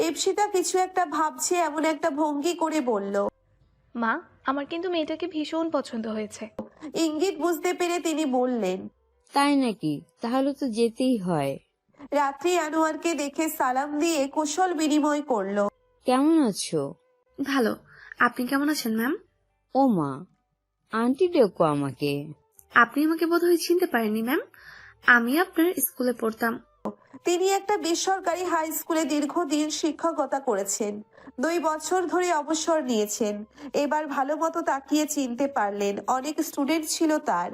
ইপসিতা কিছু একটা ভাবছে এমন একটা ভঙ্গি করে বলল, মা, আমার কিন্তু মেয়েটাকে ভীষণ পছন্দ হয়েছে। ইঙ্গিত বুঝতে পেরে তিনি বললেন, তাই নাকি? তাহলে তো যেতেই হয়। রাত্রি আনোয়ারকে দেখে সালাম দিয়ে কুশল বিনিময় করলো। কেমন আছো? ভালো, আপনি কেমন আছেন ম্যাম? ও মা, আন্টি ডেকো আমাকে। আপনি আমাকে বোধহয় চিনতে পারেননি ম্যাম, আমি আপনার স্কুলে পড়তাম। তিনি একটা বেসরকারি হাই স্কুলে দীর্ঘদিন শিক্ষকতা করেছেন। 2 বছর ধরে অবসর নিয়েছেন। এবার ভালো মতো তাকিয়ে চিনতে পারলেন অনেক স্টুডেন্ট ছিল তার।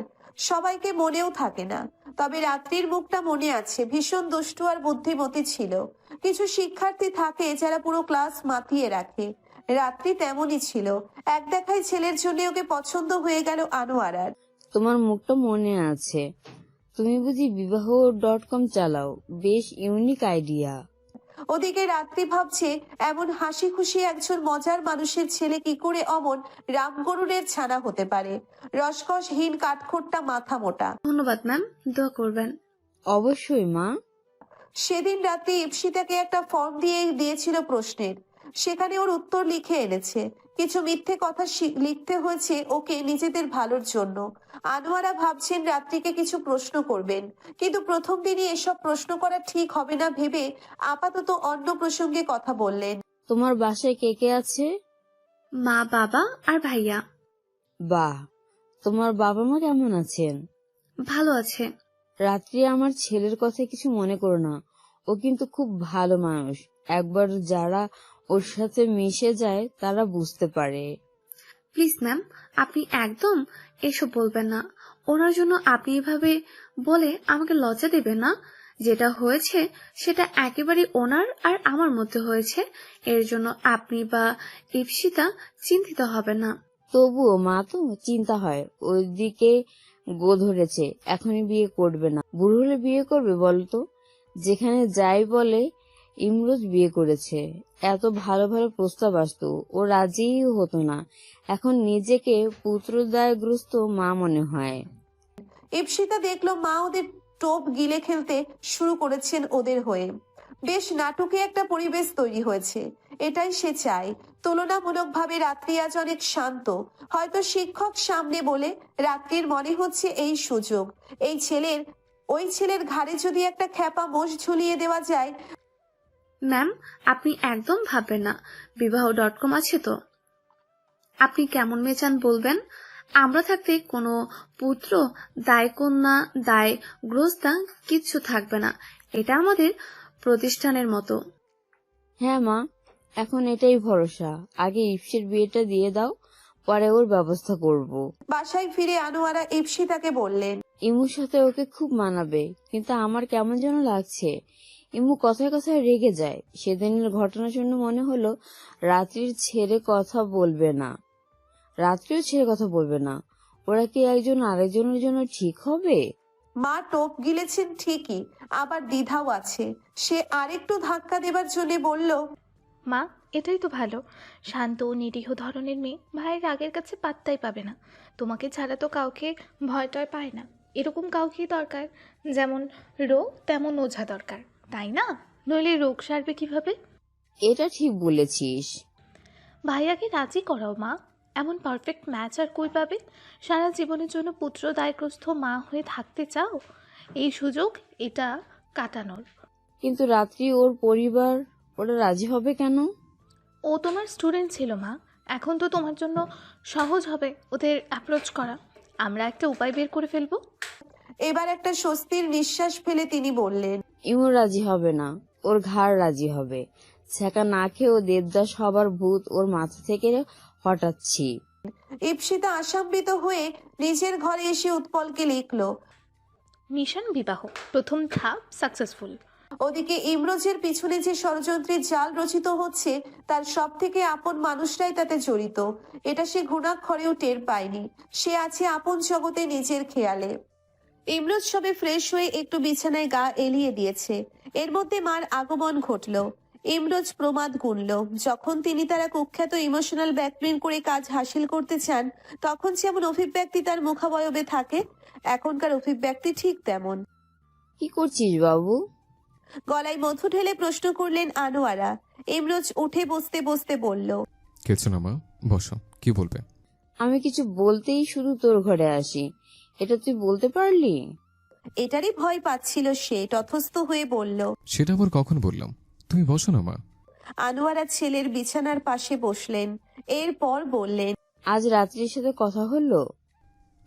সবাইকে মনেও থাকে না, তবে রাত্রির মুখটা মনে আছে। ভীষণ দুষ্টু আর বুদ্ধিমতী ছিল। কিছু শিক্ষার্থী থাকে যারা পুরো ক্লাস মাতিয়ে রাখে। রাত্রি তেমনই ছিল। এক দেখায় ছেলের জন্য ওকে পছন্দ হয়ে গেল আনোয়ারার। তোমার মুখটা মনে আছে। তুমি বুঝি বিবাহ.com চালাও? বেশ ইউনিক আইডিয়া। ওদিকে রাত্রি ভাবছে এমন হাসি খুশি একজন মজার মানুষের ছেলে কি করে অমন রামগরুরের ছানা হতে পারে। রসকসহীন কাঠখোট্টা, মাথা মোটা। ধন্যবাদ ম্যাম, দোয়া করবেন। অবশ্যই মা। সেদিন রাতে ইপসিতাকে একটা ফর্ম দিয়েছিল প্রশ্নের। সেখানে ওর উত্তর লিখে এনেছে। কিছু মিথ্যে কথা লিখতে হয়েছে ওকে নিজেদের ভালোর জন্য। আনোয়ারা ভাবছেন রাত্রিকে কিছু প্রশ্ন করবেন, কিন্তু প্রথম দিনই এসব প্রশ্ন করা ঠিক হবে না ভেবে আপাতত অন্য প্রসঙ্গে কথা বললেন। তোমার বাসায় কে কে আছে? মা, বাবা আর ভাইয়া। বাহ, তোমার বাবা মা কেমন আছেন? ভালো আছে। রাত্রি আমার ছেলের কথা কিছু মনে করো না, ও কিন্তু খুব ভালো মানুষ। একবার যারা ওর সাথে মিশে যায় তারা বুঝতে পারে। প্লিজ ম্যাম, আপনি একদম এসব বলবেন না। ওনার জন্য আপনি এভাবে বলে আমাকে লজ্জা দেবেন না। যেটা হয়েছে সেটা একেবারে ওনার আর আমার মধ্যে হয়েছে, এর জন্য আপনি বা ইপসিতা চিন্তিত হবেন না। তবুও মা তো চিন্তা হয়। ওইদিকে গো ধরেছে, এখনই বিয়ে করবে না। বুড়ো হলে বিয়ে করবে বলতো? যেখানে যাই বলে ইমরোজ বিয়ে করেছে। এত ভালো ভালো প্রস্তাব আসতো, ও রাজিই হতো না। এখন নিজেকে পুত্রদায়গ্রস্ত মা মনে হয়। ইপসিতা দেখলো মা ওদের টোপ গিলে খেলতে শুরু করেছেন ওদের হয়ে। বেশ নাটকে একটা পরিবেশ তৈরি হয়েছে। এটাই সে চায়। তুলনামূলকভাবে রাত্রি আজ অনেক শান্ত। হয়তো শিক্ষক সামনে বলে রাত্রির মনে হচ্ছে এই সুযোগ, ওই ছেলের ঘাড়ে যদি একটা খ্যাপা মোষ ঝুলিয়ে দেওয়া যায়। ম্যাম, আপনি একদম ভাববেন না। বিবাহ.com আছে তো? আপনি কেমন মেয়ে চান বলবেন। আমরা থাকতে কোনো পুত্র, দায়কন্যা, দায়গ্রস্তা কিচ্ছু থাকবে না। এটা আমাদের প্রতিষ্ঠানের মতো। হ্যাঁ মা, এখন এটাই ভরসা। আগে ইপসির বিয়েটা দিয়ে দাও, পরে ওর ব্যবস্থা করব। বাসায় ফিরে আনোয়ারা ইপসিতাকে বললেন, ইমুর সাথে ওকে খুব মানাবে, কিন্তু আমার কেমন যেন লাগছে। ইমু কথায় কথায় রেগে যায়। সেদিনের ঘটনা শুনে মনে হলো রাত্রিও ছেড়ে কথা বলবে না। ওরা কি একজন আরেকজনের জন্য ঠিক হবে? মা টোপ গিলেছেন ঠিকই, আবার দ্বিধাও আছে। সে আরেকটু ধাক্কা দেবার জন্য বলল, মা, এটাই তো ভালো। শান্ত ও নিরীহ ধরনের মেয়ে ভাইয়ের রাগের কাছে পাত্তাই পাবে না। তোমাকে ছাড়া তো কাউকে ভয় টয় পায় না। এরকম কাউকেই দরকার, যেমন রোগ তেমন ওঝা দরকার, তাই না? নইলে রোগ সারবে কিভাবে? এটা ঠিক বলেছিস। ভাইয়াকে রাজি করাও মা। এমন পারফেক্ট ম্যাচ আর কই পাবে? সারা জীবনের জন্য পুত্র দায়গ্রস্ত মা হয়ে থাকতে চাও? এই সুযোগ এটা কাটানোর। কিন্তু রাত্রি ওর পরিবার, ওরা রাজি হবে কেন? ও তোমার স্টুডেন্ট ছিল মা। এখন তো তোমার জন্য সহজ হবে ওদের অ্যাপ্রোচ করা। আমরা একটা উপায় বের করে ফেলবো। এবার একটা স্বস্তির নিঃশ্বাস ফেলে তিনি বললেন, ইমু রাজি হবে না, ওর ঘাড় রাজি হবে। ছ্যাঁকা না খেয়ে ও দেবদাস হবার ভূত ওর মাথা থেকে হটাচ্ছি। ইপসিতা আশান্বিত হয়ে নিজের ঘরে এসে উৎপলকে লিখলো। মিশন বিবাহ, প্রথম ধাপ সাকসেসফুল। ওদিকে ইমরোজের পিছনে যে ষড়যন্ত্রের জাল রচিত হচ্ছে তার সব থেকে আপন মানুষরাই তাতে জড়িত। এটা সে ঘুণাক্ষরেও টের পায়নি। সে আছে আপন জগতে নিজের খেয়ালে। ইমরোজ সবে ফ্রেশ হয়ে একটু বিছানায় গা এলিয়ে দিয়েছে। এর মধ্যে মার আগমন ঘটলো। ইমরোজ প্রমাদ গুনল। যখন তিনি তারা কুখ্যাত ইমোশনাল ব্ল্যাকমেইল করে কাজ হাসিল করতে চান, তখন যেমন অভিব্যক্তি তার মুখাবয়বে থাকে, এখনকার অভিব্যক্তি ঠিক তেমন। কি করছিস বাবু? গলায় মধু ঢেলে প্রশ্ন করলেন আনোয়ারা। ইমরোজ উঠে বসতে বসতে বলল, কিছু না মা, বসো। কি বলবে? আমি কিছু বলতেই শুধু তোর ঘরে আসি, এটা তুই বলতে পারলি? এটারই ভয় পাচ্ছিল সে। তথস্থ হয়ে বলল, সেটা আবার কখন বললাম? তুমি বসো না মা। আনোয়ারা ছেলের বিছানার পাশে বসলেন। এরপর বললেন, আজ রাত্রির সাথে কথা হলো?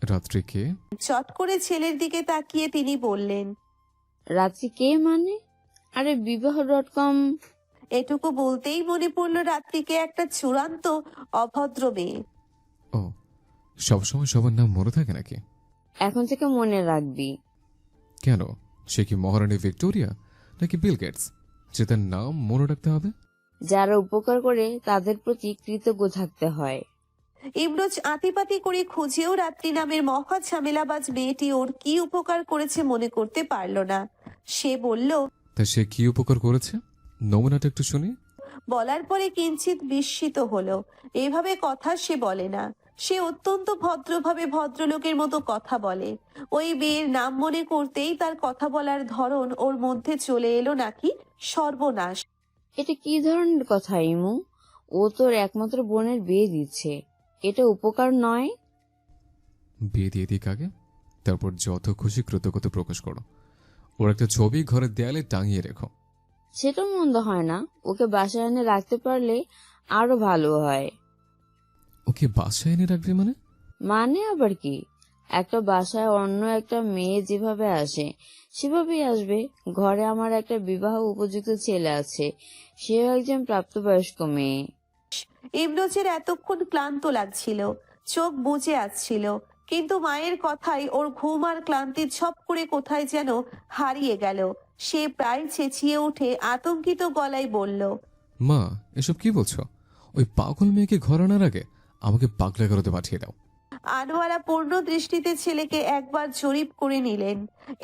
রাত্রি কে? চট করে ছেলের দিকে তাকিয়ে তিনি বললেন, রাত্রি কে মানে? আরে বিবাহ.com। এটুকু বলতেই মনে পড়ল রাত্রিকে একটা চূড়ান্ত অভদ্র মেয়ে। ও, সবসময় সবার নাম মনে থাকে নাকি? এখন থেকে মনে রাখবি। কেন? সে কি মহারানী ভিক্টোরিয়া নাকি বিল গেটস যে তার নাম মনে রাখতে হবে? যারা উপকার করে তাদের প্রতি কৃতজ্ঞ থাকতে হয়। ইমরোজ আতিপাতি করে খুঁজেও রাত্রি নামের মহা ঝামেলাবাজ মেয়েটি ওর কি উপকার করেছে মনে করতে পারল না। সে বলল, তা সে কি উপকার করেছে? নমুনাটা একটু শুনি। বলার পরে কিঞ্চিত বিস্মিত হলো। এভাবে কথা সে বলে না। সে অত্যন্ত ভদ্রভাবে ভদ্রলোকের মতো কথা বলে। ওই মেয়ের নাম মনে করতেই তার কথা বলার ধরন ওর মধ্যে চলে এলো নাকি সর্বনাশ। এটা কি ধরনের কথা ইমু? ও তোর একমাত্র বোনের বিয়ে দিচ্ছে, এটা উপকার নয়? বিয়ে দিয়ে দিক আগে, তারপর যত খুশি কৃতজ্ঞতা প্রকাশ করো। ওর একটা ছবি ঘরের দেয়ালে টাঙিয়ে রেখো। সেটা মন্দ হয় না, ওকে বাসায় এনে রাখতে পারলে আরো ভালো হয়। ওকে বাসায় এনে রাখবে মানে? মানে আবার কি? একটা বাসায় অন্য একটা মেয়ে যেভাবে আসে সেভাবেই আসবে। ঘরে আমার একটা বিবাহ উপযুক্ত ছেলে আছে, সেও একজন প্রাপ্তবয়স্ক মেয়ে। ইমরোজের এতক্ষণ ক্লান্ত লাগছিল, চোখ বুজে আসছিল, কিন্তু মায়ের কথায় ওর ঘুম আর ক্লান্তি ঝপ করে কোথায় যেন হারিয়ে গেল। সে প্রায় চেঁচিয়ে উঠে আতঙ্কিত গলায় বলল, মা, এসব কি বলছো? ওই পাগল মেয়েকে ঘর আনার আগে আমাকে পাগলা করতে পাঠিয়ে দাও। আনোয়ারা পূর্ণ দৃষ্টিতে ছেলেকে একবার জরিপ করে নিলেন,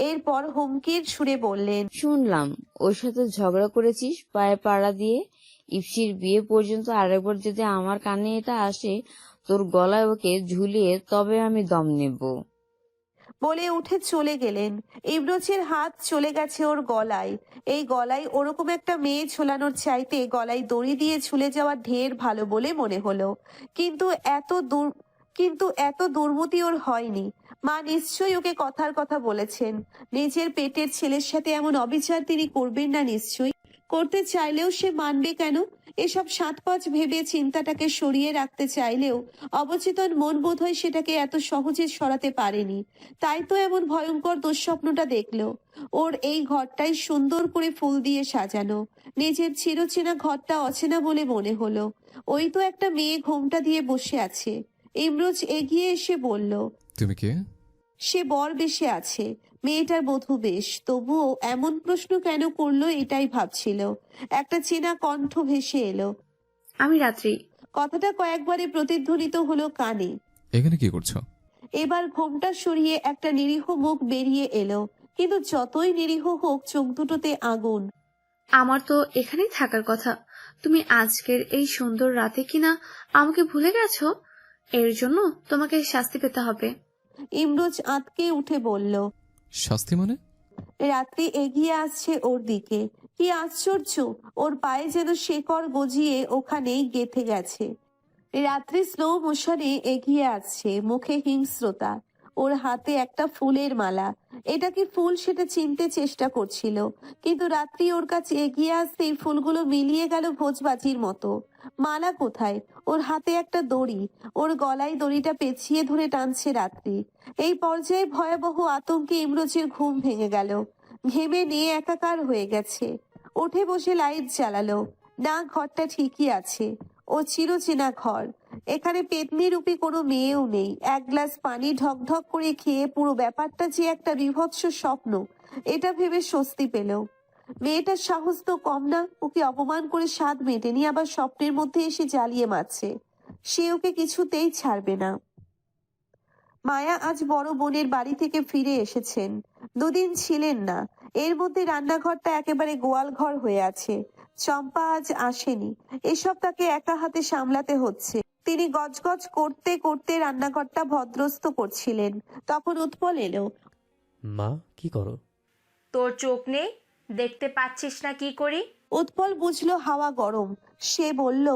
এরপর হুমকির সুরে বললেন, শুনলাম ওর সাথে ঝগড়া করেছিস পায়ে পাড়া দিয়ে। ইপসির বিয়ে পর্যন্ত আরেকবার যদি আমার কানে এটা আসে, তোর গলায় ওকে ঝুলিয়ে তবে আমি দম নেব। বলে উঠে চলে গেলেন। ইমরোজের হাত চলে গেছে ওর গলায়। এই গলায় ওরকম একটা মেয়ে ঝোলানোর চাইতে গলায় দড়ি দিয়ে ঝুলে যাওয়া ঢের ভালো বলে মনে হলো। কিন্তু এত দুর্মতি ওর হয়নি। মা নিশ্চয়ই ওকে কথার কথা বলেছেন। নিজের পেটের ছেলের সাথে এমন অবিচার তিনি করবেন না নিশ্চয়ই। করতে চাইলেও সে মানবে কেন? এসব ৭-৫ ভেবে চিন্তাটাকে সরিয়ে রাখতে চাইলেও অবচেতন মন বোধহয় সেটাকে এত সহজে সরাতে পারেনি। তাই তো এমন ভয়ঙ্কর দুঃস্বপ্নটা দেখলো। ওর এই ঘরটাই সুন্দর করে ফুল দিয়ে সাজানো। নিজের চিরচেনা ঘরটা অচেনা বলে মনে হলো। ওই তো একটা মেয়ে ঘোমটা দিয়ে বসে আছে। ইমরোজ এগিয়ে এসে বলল, তুমি কে? সে বর বেশে আছে, মেয়েটার বধূ বেশ। তবুও এমন প্রশ্ন কেন করলো এটাই ভাবছিল। একটা চেনা কণ্ঠ ভেসে এলো। আমি রাত্রি। কথাটা কয়েকবারে প্রতিধ্বনিত হলো কানে। এখানে কি করছো? এবার ঘোমটা সরিয়ে একটা নিরীহ মুখ বেরিয়ে এলো, কিন্তু যতই নিরীহ হোক চোখ দুটোতে আগুন। আমার তো এখানেই থাকার কথা। তুমি আজকের এই সুন্দর রাতে কিনা আমাকে ভুলে গেছো। এর জন্য তোমাকে শাস্তি পেতে হবে। ইমরোজ আঁতকে উঠে বলল। শাস্তি মানে? রাত্রি এগিয়ে আসছে ওর দিকে। কি আশ্চর্য, ওর পায়ে যেন শেকড় গজিয়ে ওখানেই গেঁথে গেছে। রাত্রি স্লো মোশনে এগিয়ে আসছে, মুখে হিংস্রতা। ওর হাতে একটা ফুলের মালা। এটা কি ফুল সেটা চিনতে চেষ্টা করছিল, কিন্তু রাত্রি ওর কাছে এগিয়ে আসতেই ফুলগুলো মিলিয়ে গেল ভোজবাজির মতো। মালা কোথায়? ওর হাতে একটা দড়ি। ওর গলায় দড়িটা পেঁচিয়ে ধরে টানছে রাত্রি। এই পর্যায়ে ভয়াবহ আতঙ্কে ইমরোজের ঘুম ভেঙে গেল। ঘেমে নিয়ে একাকার হয়ে গেছে। উঠে বসে লাইট জ্বালালো। না, ঘরটা ঠিকই আছে। ও চিরচেনা ঘর। এখানে পেতনি রূপী কোনো মেয়েও নেই। এক গ্লাস পানি ঢকঢক করে খেয়ে পুরো ব্যাপারটা যে একটা বিভৎস স্বপ্ন, এটা ভেবে স্বস্তি পেল। মেয়েটার সাহস তো কম না। ওকে অপমান করে স্বাদ মেটেনি, আবার স্বপ্নের মধ্যে এসে জ্বালিয়ে মারছে। সে ওকে কিছুতেই ছাড়বে না। মায়া আজ বড় বোনের বাড়ি থেকে ফিরে এসেছেন। 2 দিন ছিলেন না। এর মধ্যে রান্নাঘরটা একেবারে গোয়াল ঘর হয়ে আছে। চম্পা আজ আসেনি। এসব তাকে একা হাতে সামলাতে হচ্ছে। তিনি গজগজ করতে করতে রান্নাঘরটা ভদ্রস্ত করছিলেন, তখন উৎপল এলো। মা, কি করো? তোর চোখ নেই, দেখতে পাচ্ছিস না কি করি? উৎপল বুঝলো হাওয়া গরম। সে বলল,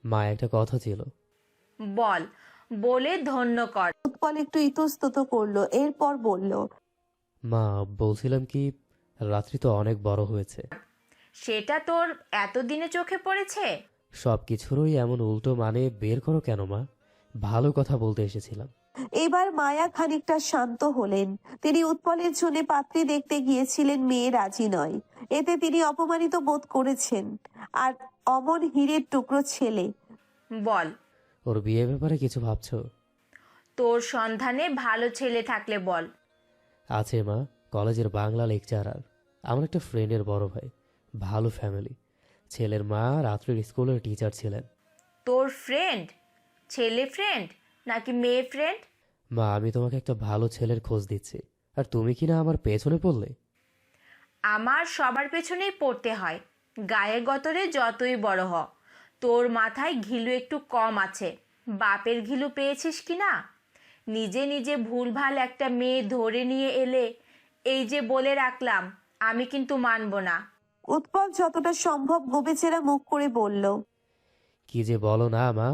মা, একটা কথা ছিল। বল, বলে ধন্য কর। উৎপল একটু ইতস্তত করলো, এরপর বলল, মা, বলছিলাম কি, রাত্রি তো অনেক বড় হয়েছে। সেটা তোর এতদিনে চোখে পড়েছে? সব কিছুরই এমন উল্টো মানে বের করো কেন মা? ভালো কথা বলতে এসেছিলাম। এবার মায়া খানিকটা শান্ত হলেন। তিনি উৎপলের জন্য পাত্রী দেখতে গিয়েছিলেন, মেয়ে রাজি নয়। এতে তিনি অপমানিত বোধ করেছেন। আর অমন হীরের টুকরো ছেলে। বল, ওর বিয়ে ব্যাপারে কিছু ভাবছো? তোর সন্ধানে ভালো ছেলে থাকলে বল। আছে মা, কলেজের বাংলা লেকচারার। আমার একটা ফ্রেন্ডের বড় ভাই, ভালো ফ্যামিলি। ছেলের মা রাত্রির স্কুলের টিচার ছিলেন। তোর ফ্রেন্ড? ছেলে ফ্রেন্ড নাকি মেয়ে ফ্রেন্ড? মা, আমি তোমাকে একটা ভালো ছেলের খোঁজ দিচ্ছি, আর তুমি কি না আমার পেছনে পড়লে? আমার সবার পেছনেই পড়তে হয়, গায়ে গতরে যতই বড় হ। তোর মাথায় ঘিলু একটু কম আছে। বাপের ঘিলু পেয়েছিস কি না? নিজে নিজে ভুলভাল একটা মেয়ে ধরে নিয়ে এলে, এই যে বলে রাখলাম, আমি কিন্তু মানব না। উৎপল যতটা সম্ভব গোবেচেরা মুখ করে বলল, কি যে বলো না মা,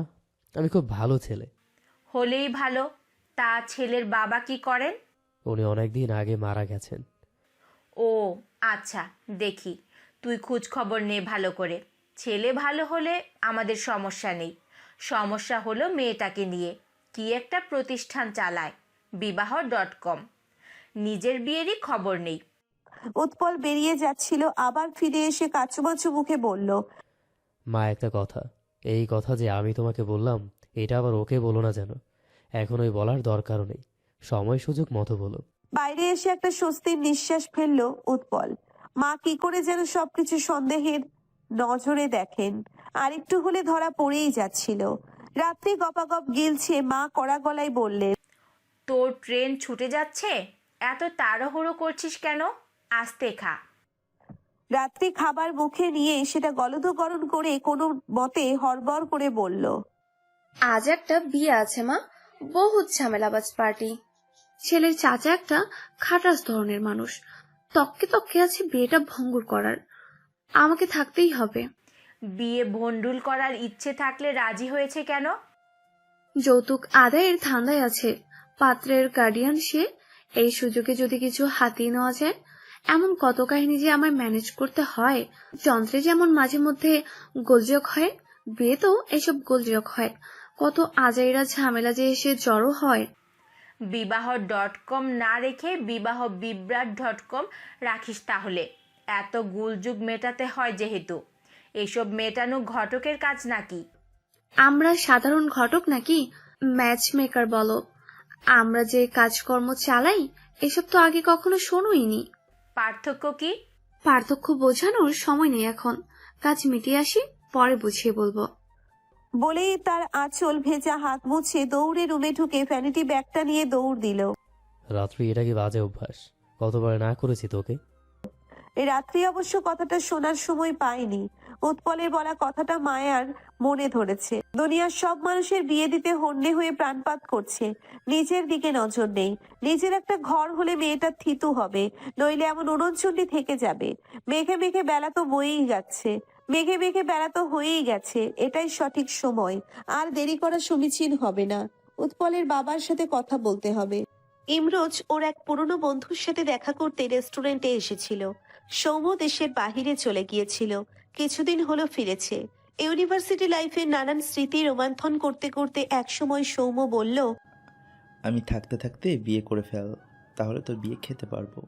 আমি খুব ভালো ছেলে। হলেই ভালো। তা ছেলের বাবা কি করেন? উনি অনেকদিন আগে মারা গেছেন। ও আচ্ছা, দেখি তুই খোঁজ খবর নে ভালো করে। ছেলে ভালো হলে আমাদের সমস্যা নেই। সমস্যা হলো মেয়েটাকে নিয়ে। কি একটা প্রতিষ্ঠান চালায়, বিবাহ.com। নিজের বিয়েরই খবর নেই। উৎপল বেরিয়ে যাচ্ছিল, আবার ফিরে এসে কাচুমাচু মুখে বলল, মা, একটা কথা। এই কথা যে আমি তোমাকে বললাম, এটা আবার ওকে বলো না যেন। এখন ওই বলার দরকারও নেই, সময় সুযোগ মতো বলো। বাইরে এসে একটা স্বস্তির নিঃশ্বাস ফেললো উৎপল। মা কি করে যেন সবকিছু সন্দেহের নজরে দেখেন। আরেকটু হলে ধরা পড়েই যাচ্ছিল। রাত্রি গপাগপ গিলছে মা কড়া গলায় বললে, তোর ট্রেন ছুটে যাচ্ছে, এত তাড়াহুড়ো করছিস কেন? আস্তে খা। রাত্রি খাবার মুখে নিয়ে সেটা গলদকরণ করে কোনো মতে হড়বড় করে বলল, আজ একটা বিয়ে আছে মা, বহুত ঝামেলাবাজ পার্টি। ছেলের চাচা একটা খাটাস ধরনের মানুষ, তককে তককে আছে বিয়েটা ভঙ্গুর করার। আমাকে থাকতেই হবে। বিয়ে ভন্ডুল করার ইচ্ছে থাকলে রাজি হয়েছে কেন? যৌতুক আদায়ের ধান্দায় আছে পাত্রের গার্ডিয়ান সে। এই সুযোগে যদি কিছু হাতিয়ে নেওয়া যায়। এমন কত কাহিনী যে আমার ম্যানেজ করতে হয়। যন্ত্রে যেমন মাঝে মধ্যে গোলযোগ হয়, বিয়েতেও এসব গোলযোগ হয়। কত আজাইরা ঝামেলা যে এসে জড়ো হয়। বিবাহ.com না রেখে বিবাহবিভ্রাট.com রাখিস তাহলে। এত গোলযোগ মেটাতে হয় যেহেতু। এসব মেটানো ঘটকের কাজ নাকি? আমরা সাধারণ ঘটক নাকি ম্যাচ মেকার বলো? আমরা যে কাজকর্ম চালাই এসব তো আগে কখনো শোনোইনি। পার্থক্য কি? পার্থক্য বোঝানোর সময় নেই এখন। কাজ মিটিয়ে আসি, পরে বুঝিয়ে বলবো। বলেই তার আঁচল ভেজা হাত মুছে দৌড়ে রুমে ঢুকে ভ্যানিটি ব্যাগটা নিয়ে দৌড় দিল। রাত্রি, এটা কি বাজে অভ্যাস? কতবার না করেছি তোকে? এই রাত্রি অবশ্য কথাটা শোনার সময় পায়নি। উৎপলের বলা কথাটা মায়ার মনে ধরেছে। দুনিয়ার সব মানুষের বিয়ে দিতে হন্যে হয়ে প্রাণপাত করছে, নিজের দিকে নজর নেই। নিজের একটা ঘর হলে মেয়েটা থিতু হবে, নইলে এমন উড়নচণ্ডী থেকে যাবে। মেঘে মেঘে বেলা তো বয়েই যাচ্ছে, মেঘে মেঘে বেলা তো হয়েই গেছে। এটাই সঠিক সময়, আর দেরি করা সমীচীন হবে না। উৎপলের বাবার সাথে কথা বলতে হবে। ইমরোজ ওর এক পুরনো বন্ধুর সাথে দেখা করতে রেস্টুরেন্টে এসেছিল। সৌম্য দেশের বাহিরে চলে গিয়েছিল, কিছুদিন হলো ফিরেছে। ইউনিভার্সিটি লাইফের নানান স্মৃতি রোমন্থন করতে করতে একসময় সৌম্য বলল, আমি থাকতে থাকতে বিয়ে করে ফেল, তাহলে তোর বিয়ে খেতে পারবো।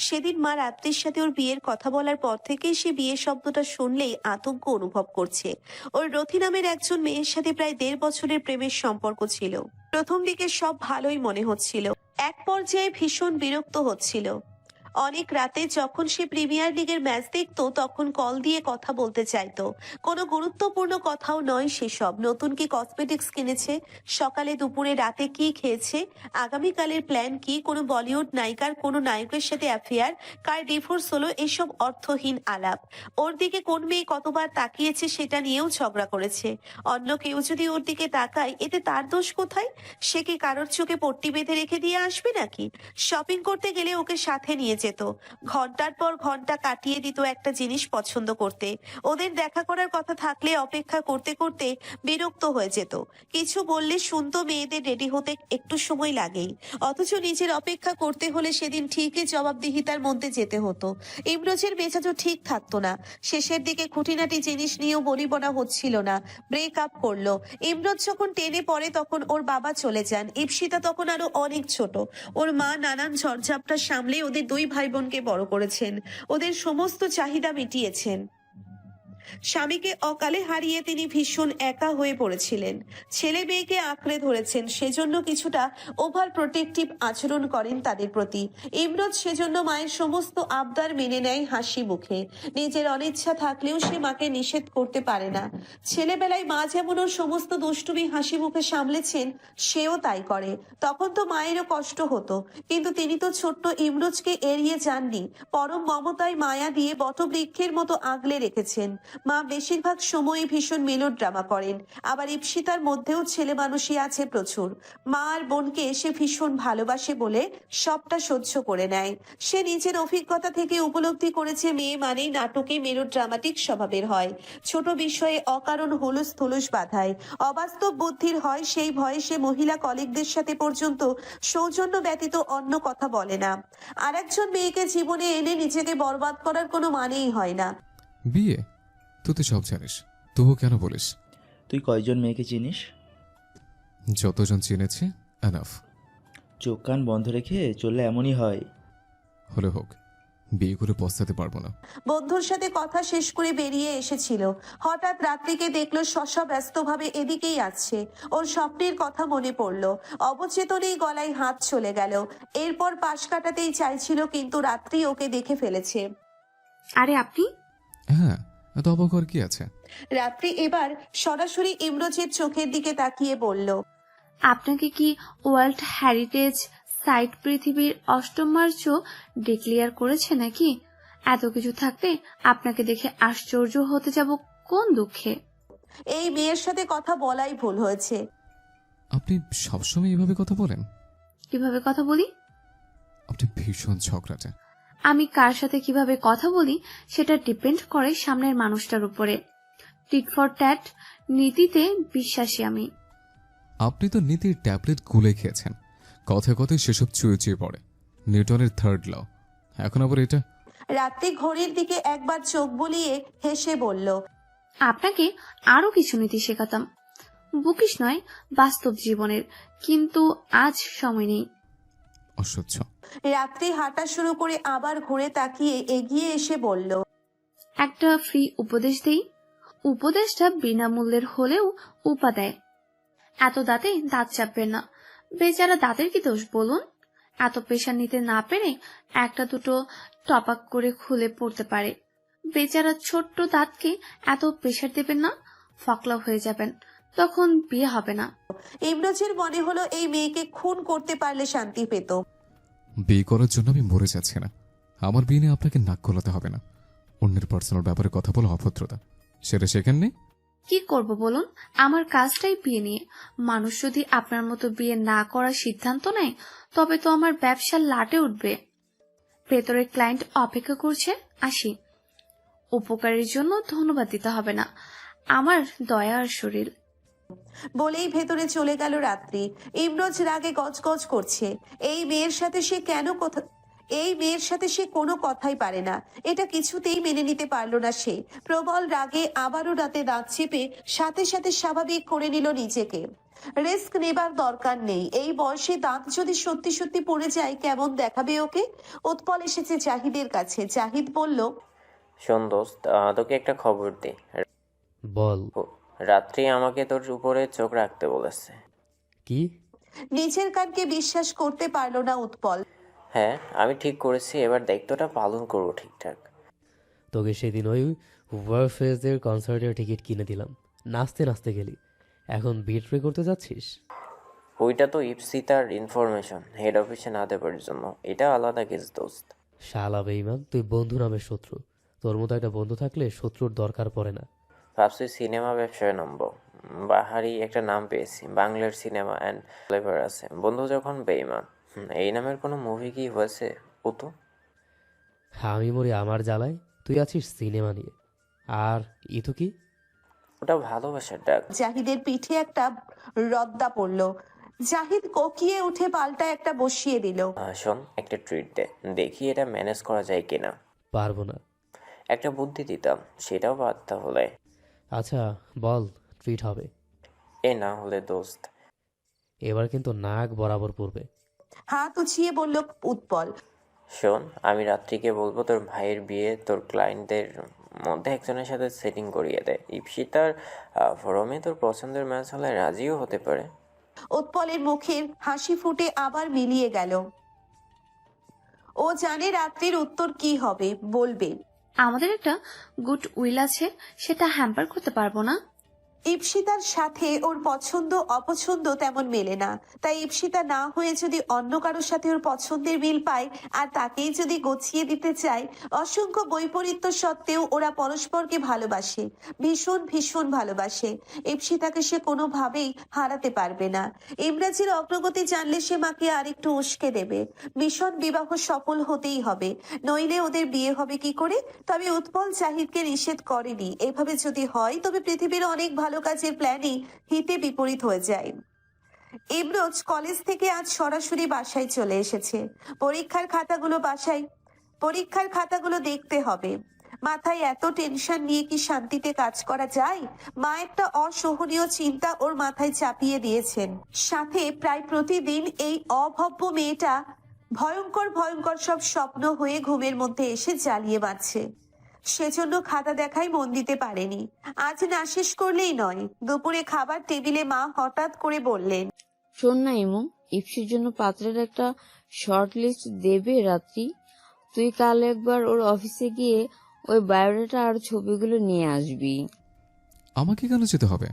সেদিন মা রাত্রির সাথে ওর বিয়ের কথা বলার পর থেকেই সে বিয়ে শব্দটা শুনলেই আতঙ্ক অনুভব করছে। ওর রথি নামের একজন মেয়ের সাথে প্রায় 1.5 বছরের প্রেমের সম্পর্ক ছিল। প্রথম দিকে সব ভালোই মনে হচ্ছিল, এক পর্যায়ে ভীষণ বিরক্ত হচ্ছিল। অনেক রাতে যখন সে প্রিমিয়ার লিগের ম্যাচ দেখতো তখন কল দিয়ে কথা বলতে চাইতো। কোনো গুরুত্বপূর্ণ কথাও নয় সেসব। নতুন কি কসমেটিক্স কিনেছে, সকালে দুপুরে রাতে কি খেয়েছে, আগামীকালের প্ল্যান কি, কোনো বলিউড নায়িকার কোনো নায়কের সাথে অ্যাফেয়ার, কার ডিভোর্স হলো, এসব অর্থহীন আলাপ। ওর দিকে কোন মেয়ে কতবার তাকিয়েছে সেটা নিয়েও ঝগড়া করেছে। অন্য কেউ যদি ওর দিকে তাকায় এতে তার দোষ কোথায়? সে কি কারোর চোখে পট্টি বেঁধে রেখে দিয়ে আসবে নাকি? শপিং করতে গেলে ওকে সাথে নিয়ে যেত, ঘন্টার পর ঘন্টা কাটিয়ে দিত একটা জিনিস পছন্দ করতে। ওদের দেখা করার কথা থাকলে অপেক্ষা করতে করতে বিরক্ত হয়ে যেত। কিছু বললে শুনতো মেয়েদের রেডি হতে একটু সময় লাগেই, অথচ নিজের অপেক্ষা করতে হলে সেদিন ঠিকই জবাবদিহিতার মধ্যে যেতে হতো। ইমরোজের মেজাজও ঠিক থাকতো না। শেষের দিকে খুঁটিনাটি জিনিস নিয়েও বনিবনা হচ্ছিল না, ব্রেক আপ করলো। ইমরোজ যখন টেনে পড়ে তখন ওর বাবা চলে যান। ইপসিতা তখন আরো অনেক ছোট। ওর মা নানান ঝড়ঝাপটা সামলে ওদের 2 ভাই বোনকে বড় করেছেন, ওদের সমস্ত চাহিদা মিটিয়েছেন। স্বামীকে অকালে হারিয়ে তিনি ভীষণ একা হয়ে পড়েছিলেন। ছেলে মেয়েকে আঁকড়ে ধরেছেন, সেজন্য কিছুটা ওভার প্রোটেক্টিভ আচরণ করেন তাদের প্রতি। ইমরোজ সেজন্য মায়ের সমস্ত আবদার মেনে নেয় হাসি মুখে। নিজের অনিচ্ছা থাকলেও সে মাকে নিষেধ করতে পারে না। ছেলেবেলায় মা যেমন ওর সমস্ত দুষ্টুমি হাসি মুখে সামলেছেন, সেও তাই করে। তখন তো মায়েরও কষ্ট হতো, কিন্তু তিনি তো ছোট্ট ইমরোজকে এড়িয়ে যাননি, পরম মমতায় মায়া দিয়ে বটবৃক্ষের মতো আগলে রেখেছেন। মা বেশিরভাগ সময় ভীষণ মেলোড্রামা করেন, আবার ইপসিতার মধ্যেও ছেলে মানুষই আছে প্রচুর। মা আর বোনকে সে ভীষণ ভালোবাসে বলে সবটা সহ্য করে নেয়। সে নিজের অভিজ্ঞতা থেকে উপলব্ধি করেছে মেয়ে মানেই নাটকে মেলোড্রামাটিক স্বভাবের হয়, ছোট বিষয়ে অকারণ হুলুস থুলুস বাধায়, অবাস্তব বুদ্ধির হয়। সেই ভয়ে সে মহিলা কলিগদের সাথে পর্যন্ত সৌজন্য ব্যতীত অন্য কথা বলে না। আর একজন মেয়েকে জীবনে এনে নিজেকে বরবাদ করার কোনো মানেই হয় না। বিয়ে? তুই তো সব জানিস, তবু কেন বলিস? তুই কয়জন মেয়েকে চিনিস? যতজন চিনেছি এনাফ। চোখ কান বন্ধ রেখে চললে এমনই হয়। হলে হোক, বিয়ে করে পস্তাতে পারবো না। বন্ধুর সাথে কথা শেষ করে বেরিয়ে এসেছিল, হঠাৎ রাত্রিকে দেখলো শশা ব্যস্তভাবে এদিকেই আসছে। ওর স্বপ্নের কথা মনে পড়লো, অবচেতনেই গলায় হাত চলে গেল। এরপর পাশ কাটাতেই চাইছিল, কিন্তু রাত্রি ওকে দেখে ফেলেছে। আরে আপনি? হ্যাঁ, এত অবাক হওয়ার কি আছে? রাত্রি এবার সরাসরি ইমরোজের চোখের দিকে তাকিয়ে বলল, আপনাকে কি ওয়ার্ল্ড হেরিটেজ সাইট পৃথিবীর 8ম মার্চ ডিক্লেয়ার করেছে নাকি? এত কিছু থাকতে আপনাকে দেখে আশ্চর্য হতে যাব কোন দুঃখে? এই মেয়ের সাথে কথা বলাই ভুল হয়েছে। আপনি সবসময় এভাবে কথা বলেন? কিভাবে কথা বলি? আপনি ভীষণ ঝগড়াটে। আমি কার সাথে কিভাবে কথা বলি সেটা ডিপেন্ড করে সামনের মানুষটার উপরে। টিট ফর ট্যাট নীতিতে বিশ্বাসী আমি। আপনি তো নীতির ট্যাবলেট গুলে খেয়েছেন, কথায় কথায় সেসব চুয়ে চুয়ে পড়ে। নিউটনের 3rd ল, এখন আবার এটা। রাত্রি ঘড়ির দিকে একবার চোখ বুলিয়ে হেসে বলল, আপনাকে আরো কিছু নীতি শেখাতাম, বুকিশ নয়, বাস্তব জীবনের, কিন্তু আজ সময় নেই। অসহ্য। রাত্রি হাঁটা শুরু করে আবার ঘুরে তাকিয়ে এগিয়ে এসে বলল, একটা ফ্রি উপদেশ দেই। উপদেশটা বিনামূল্যের হলেও উপা দেয়। এত দাঁতে দাঁত চাপবেন না। বেচারা দাঁতের কি দোষ বলুন? এত প্রেশার নিতে না পেরে একটা দুটো টপাক করে খুলে পড়তে পারে। বেচারা ছোট্ট দাঁতকে এত প্রেশার দেবেন না, ফকলা হয়ে যাবেন, তখন বিয়ে হবে না। ইমরোজের মনে হলো এই মেয়েকে খুন করতে পারলে শান্তি পেত। বিয়ে করার জন্য আমি মরে যাচ্ছি না। আমার বিয়ে নিয়ে আপনাকে নাক গলাতে হবে না। অন্যের পার্সোনাল ব্যাপারে কথা বলা অভদ্রতা, সেটা শেখেন নেই? কি করব বলুন? আমার কাজটাই বিয়ে নিয়ে। মানুষ যদি আপনার মতো বিয়ে না করার সিদ্ধান্ত নেয় তবে তো আমার ব্যবসা লাটে উঠবে। ভেতরে ক্লায়েন্ট অপেক্ষা করছে, আসি। উপকারের জন্য ধন্যবাদ দিতে হবে না, আমার দয়া আর শরীর। বলেই ভেতরে চলে গেল রাত্রি। ইমরোজ রাগে গজগজ করছে। এই মেয়ের সাথে সে কোনো কথাই পারে না। এটা কিছুতেই মেনে নিতে পারলো না সে। প্রবল রাগে আবারও রাতে দাঁত চেপে সাথে সাথে স্বাভাবিক করে নিল নিজেকে। রিস্ক নেবার দরকার নেই। এই বয়সে দাঁত যদি সত্যি সত্যি পড়ে যায় কেমন দেখাবে ওকে? উৎপল এসেছে জাহিদের কাছে। জাহিদ বলল, শোন দোস্ত, তোকে একটা খবর দে। বল। রাত্রি আমাকে তোর উপরে চোখ রাখতে বলেছে। কি? নিজের কানকে বিশ্বাস করতে পারলো না উৎপল। হ্যাঁ, আমি ঠিক করেছি, এবার দায়িত্বটা পালন করবো ঠিকঠাক। তোকে সেদিন ওই ওয়ারফেজের কনসার্টের টিকিট কিনে দিলাম, নাচতে নাচতে গেলি, এখন বিট্রে করতে যাচ্ছিস? ওইটা তো ইপসিতার ইনফরমেশন হেড অফিসে না দেবার জন্য, এটা আলাদা কেস দোস্ত। শালা বেঈমান, তুই বন্ধু নামের শত্রু। তোর মতো একটা বন্ধু থাকলে শত্রুর দরকার পড়ে না। ভাবছি সিনেমা ব্যবসায় নামবো। বাহারি একটা নাম পেয়েছি, বাংলার সিনেমা অ্যান্ড ফ্লেভার আছে। বন্ধু যখন বেঈমান, এই নামের কোনো মুভি কি হয়েছে ও তো? আমি মরি আমার জ্বালায়, তুই আছিস সিনেমা নিয়ে। আর ইতো কি? ওটা ভালোবাসার ডাক। জাহিদের পিঠে একটা রদ্দা পড়ল। জাহিদ কোকিয়ে উঠে পাল্টা একটা বসিয়ে দিল। শোন, একটা ট্রিট দে, দেখি এটা ম্যানেজ করা যায় কিনা। পারবো না। একটা বুদ্ধি দিতাম, সেটাও বাদ তাহলে। আচ্ছা বল, ট্রিট হবে। এ না হলে দোস্ত, এবার কিন্তু নাক বরাবর পড়বে। হাত উছিয়ে বলল উৎপল, শোন, আমি রাত্রিকে বলবো তোর ভাইয়ের বিয়ে তোর ক্লায়েন্টদের মধ্যে একজনের সাথে সেটিং করিয়ে দেয়। ইপসিতার ফোরামে তোর পছন্দের ম্যাচ হলে রাজিও হতে পারে। উৎপলের মুখের হাসি ফুটে আবার মিলিয়ে গেল। ও জানে রাত্রির উত্তর কি হবে, বলবে। আমাদের একটা গুড উইল আছে, সেটা হ্যাম্পার করতে পারবো না। ইপসিতার সাথে ওর পছন্দ অপছন্দ তেমন মেলে না, তাই ইপসিতা না হয়ে যদি অন্য কারোর সাথে ওর পছন্দের মিল পায় আর তাকেই যদি গছিয়ে দিতে চায়, অসংখ্য বৈপরীত্য সত্ত্বেও ওরা পরস্পরকে ভালোবাসে, ভীষণ ভীষণ ভালোবাসে। ইপসিতাকে সে কোনোভাবেই হারাতে পারবে না। ইমরাজের অগ্রগতি জানলে সে মাকে আরেকটু উস্কে দেবে। মিশন বিবাহ সফল হতেই হবে, নইলে ওদের বিয়ে হবে কি করে? তবে উৎপল জাহিদকে নিষেধ করেনি। এভাবে যদি হয় তবে পৃথিবীর অনেক ভালো কাজের প্ল্যানই হিতে বিপরীত হয়ে যায়। ইমরোজ কলেজ থেকে আজ সরাসরি বাসায় চলে এসেছে। পরীক্ষার খাতাগুলো দেখতে হবে। মাথায় এত টেনশন নিয়ে কি শান্তিতে কাজ করা যায়? মা একটা অসহনীয় চিন্তা ওর মাথায় চাপিয়ে দিয়েছেন। সাথে প্রায় প্রতিদিন এই অভব্য মেয়েটা ভয়ঙ্কর ভয়ঙ্কর সব স্বপ্ন হয়ে ঘুমের মধ্যে এসে জ্বালিয়ে মারছে। সেজন্য খাতা দেখাই মন দিতে পারেনি। আজ না শেষ করলেই নয়। দুপুরে খাবার টেবিলে মা হঠাৎ করে বললেন, শোন না ইমু, ইপসির জন্য পাত্রের একটা শর্ট লিস্ট দেবে রাত্রি। তুই কাল একবার ওর অফিসে গিয়ে ওই বায়োডাটা আর ছবিগুলো নিয়ে আসবি। আমাকে কেন যেতে হবে?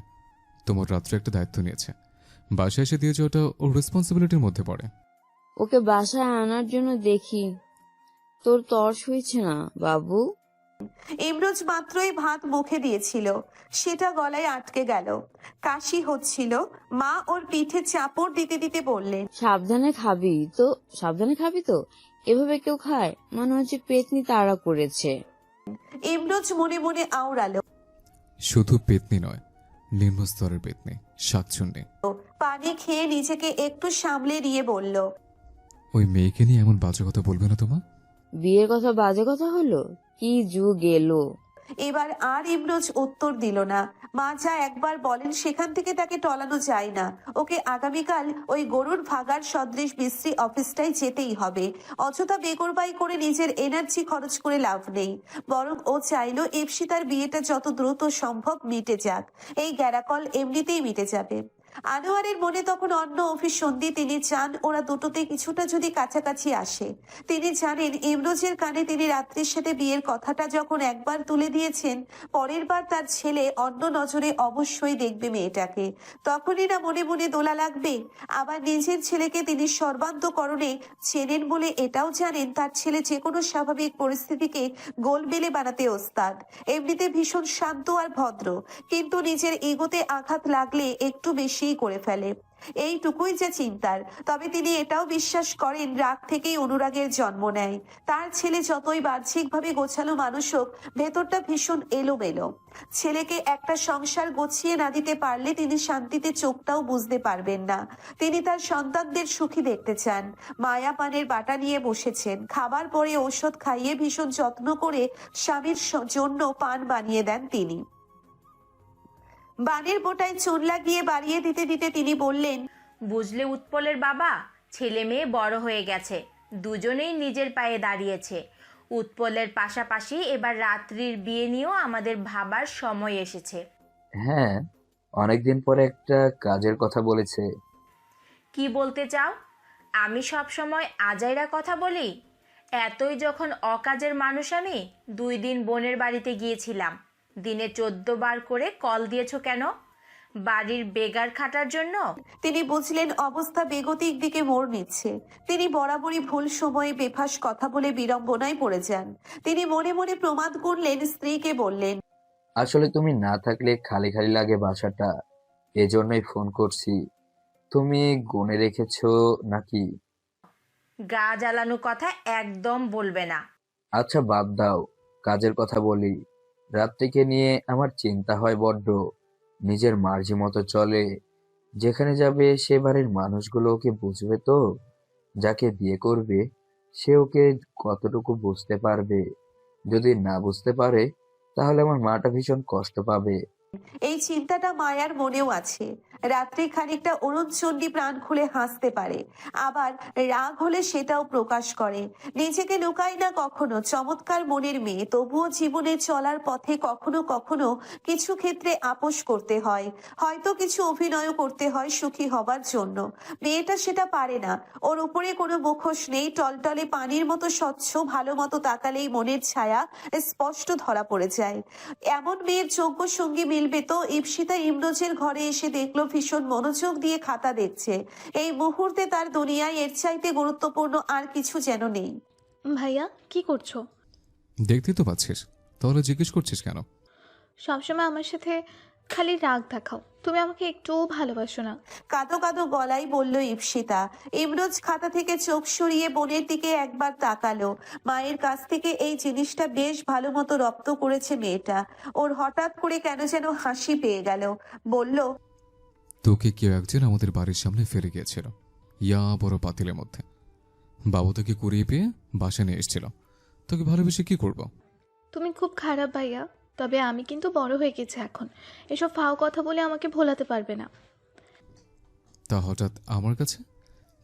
তোমার রাত্রে একটা দায়িত্ব নিয়েছে, বাসায় এসে দিয়ে যাওয়াটা ওর রেসপন্সিবিলিটির মধ্যে পড়ে। ওকে বাসায় আনার জন্য দেখি তোর তর্স হয়েছে না বাবু। ইমরোজ মাত্রই ভাত মুখে দিয়েছিল, সেটা গলায় আটকে গেল, কাশি হচ্ছিল। মা ওর পিঠে চাপড় দিতে দিতে বললেন, সাবধানে খাবি তো। এভাবে কেউ খায়? মনে হচ্ছে পেতনি তাড়া করেছে। ইমরোজ মনে মনে আওড়ালো। শুধু পেতনি নয়, নিম্ন স্তরের পেতনি, শাকচুন্নি। পানি খেয়ে নিজেকে একটু সামলে নিয়ে বলল, ওই মেয়েকে নিয়ে এমন বাজে কথা বলবে না তোমা। বিয়ের কথা বাজে কথা হলো? কি যুগ এলো! এবার আর ইমরোজ উত্তর দিল না। মা যা একবার বলেন সেখান থেকে তাকে টলানো যায় না। ওকে আগামীকাল ওই গরুর ভাগার সদৃশ বিশ্রী অফিসটাই যেতেই হবে। অযথা বেগরবাই করে নিজের এনার্জি খরচ করে লাভ নেই, বরং ও চাইলো ইপসিতার বিয়েটা যত দ্রুত সম্ভব মিটে যাক। এই গ্যারাকল এমনিতেই মিটে যাবে। আনোয়ারের মনে তখন অন্য অভিসন্ধি। তিনি চান ওরা দুটোতে কিছুটা যদি কাছাকাছি আসে। তিনি জানেন ইমরোজের কানে তিনি রাত্রির সাথে বিয়ের কথাটা যখন একবার তুলে দিয়েছেন, পরের বার তার ছেলে অন্য নজরে অবশ্যই দেখবে মেয়েটাকে। তখনই না মনে মনে দোলা লাগবে। আবার নিজের ছেলেকে তিনি সর্বান্তকরণে চেনেন বলে এটাও জানেন তার ছেলে যে কোনো স্বাভাবিক পরিস্থিতিকে গোলমেলে বানাতে ওস্তাদ। এমনিতে ভীষণ শান্ত আর ভদ্র, কিন্তু নিজের ইগোতে আঘাত লাগলে একটু বেশিই করে ফেলে। এইটুকুই যে চিন্তার। তবে তিনি এটাও বিশ্বাস করেন রাগ থেকেই অনুরাগের জন্ম নেয়। তার ছেলে যতই বাহ্যিকভাবে গোছালো মানুষ হোক, ভেতরটা ভীষণ এলোমেলো। ছেলেকে একটা সংসার গুছিয়ে না দিতে পারলে তিনি শান্তিতে চোখটাও বুঝতে পারবেন না। তিনি তার সন্তানদের সুখী দেখতে চান। মায়া পানের বাটা নিয়ে বসেছেন। খাবার পরে ঔষধ খাইয়ে ভীষণ যত্ন করে স্বামীর জন্য পান বানিয়ে দেন তিনি। বানের বোটায় চুন লাগিয়ে বাড়িয়ে দিতে দিতে তিনি বললেন, বুঝলে উৎপলের বাবা, ছেলে মেয়ে বড় হয়ে গেছে, দুজনেই নিজের পায়ে দাঁড়িয়েছে। উৎপলের পাশাপাশি এবার রাত্রির বিয়ে নিয়েও আমাদের ভাবার সময় এসেছে। হ্যাঁ, অনেকদিন পরে একটা কাজের কথা বলেছে। কি বলতে চাও? আমি সব সময় আজাইরা কথা বলি? এতই যখন অকাজের মানুষ আমি 2 দিন বোনের বাড়িতে গিয়েছিলাম। দিনে 14 বার করে কল দিয়েছো কেন? বাড়ির বেগার খাটার জন্য? তিনি বুঝলেন অবস্থা বেগতিক দিকে মোড় নিচ্ছে। তিনি বরাবরই ভুল সময়ে বেফাস কথা বলে বিড়ম্বনায় পড়ে যান। তিনি মনে মনে প্রমাদ করলেন, স্ত্রীকে বললেন, আসলে তুমি না থাকলে খালি খালি লাগে বাসাটা, এজন্যই ফোন করছি। তুমি গুনে রেখেছো নাকি? গা জ্বালানো কথা একদম বলবে না। আচ্ছা বাদ দাও, কাজের কথা বলি। রাত্রিকে নিয়ে আমার চিন্তা হয় বড্ড। নিজের মার্জি মতো চলে। যেখানে যাবে সে বাড়ির মানুষগুলো ওকে বুঝবে তো? যাকে বিয়ে করবে সে ওকে কতটুকু বুঝতে পারবে? যদি না বুঝতে পারে তাহলে আমার মাটা ভীষণ কষ্ট পাবে। এই চিন্তাটা মায়ার মনেও আছে। রাত্রি খানিকটা অরুণচণ্ডী প্রাণ খুলে হাসতে পারে, আবার রাগ হলে সেটাও প্রকাশ করে। নিজেকে লুকায় না কখনো। চমৎকার মনের মেয়ে, তবুও জীবনে চলার পথে কখনো কখনো কিছু ক্ষেত্রে আপোষ করতে হয়, হয়তো কিছু অভিনয় করতে হয় সুখী হবার জন্য। মেয়েটা সেটা পারে না। ওর উপরে কোনো মুখোশ নেই, টলটলে পানির মতো স্বচ্ছ। ভালো মতো তাকালেই মনের ছায়া স্পষ্ট ধরা পড়ে যায়। এমন মেয়ের যোগ্য সঙ্গী মিলবে তো? ইপসিতা ইমরোজের ঘরে এসে দেখলো ভীষণ মনোযোগ দিয়ে খাতা দেখছে। এই মুহূর্তে তার দুনিয়ায় এর চাইতে গুরুত্বপূর্ণ আর কিছু যেন নেই। ভাইয়া কি করছো? দেখতেই তো পাচ্ছিস, তাহলে জিজ্ঞেস করছিস কেন? সবসময় আমার সাথে খালি রাগ দেখাও, তুমি আমাকে একটুও ভালোবাসো না। কাঁদো কাঁদো গলায় বলল ইপসিতা। ইমরোজ খাতা থেকে চোখ সরিয়ে বোনের দিকে একবার তাকালো। মায়ের কাছ থেকে এই জিনিসটা বেশ ভালো মতো রপ্ত করেছে মেয়েটা। ওর হঠাৎ করে কেন যেন হাসি পেয়ে গেল। বলল, তোকে কেউ একজন আমাদের বাড়ির সামনে ফেলে গিয়েছিল, ইয়া বড় পাতিলের মধ্যে। বাবু তোকে কুড়িয়ে পেয়ে বাসা নিয়ে এসেছিল। তোকে ভালোবেসে কি করব? তুমি খুব খারাপ ভাইয়া, তবে আমি কিন্তু বড় হয়ে গেছি এখন। এসব ফাও কথা বলে আমাকে ভোলাতে পারবে না। তা হঠাৎ আমার কাছে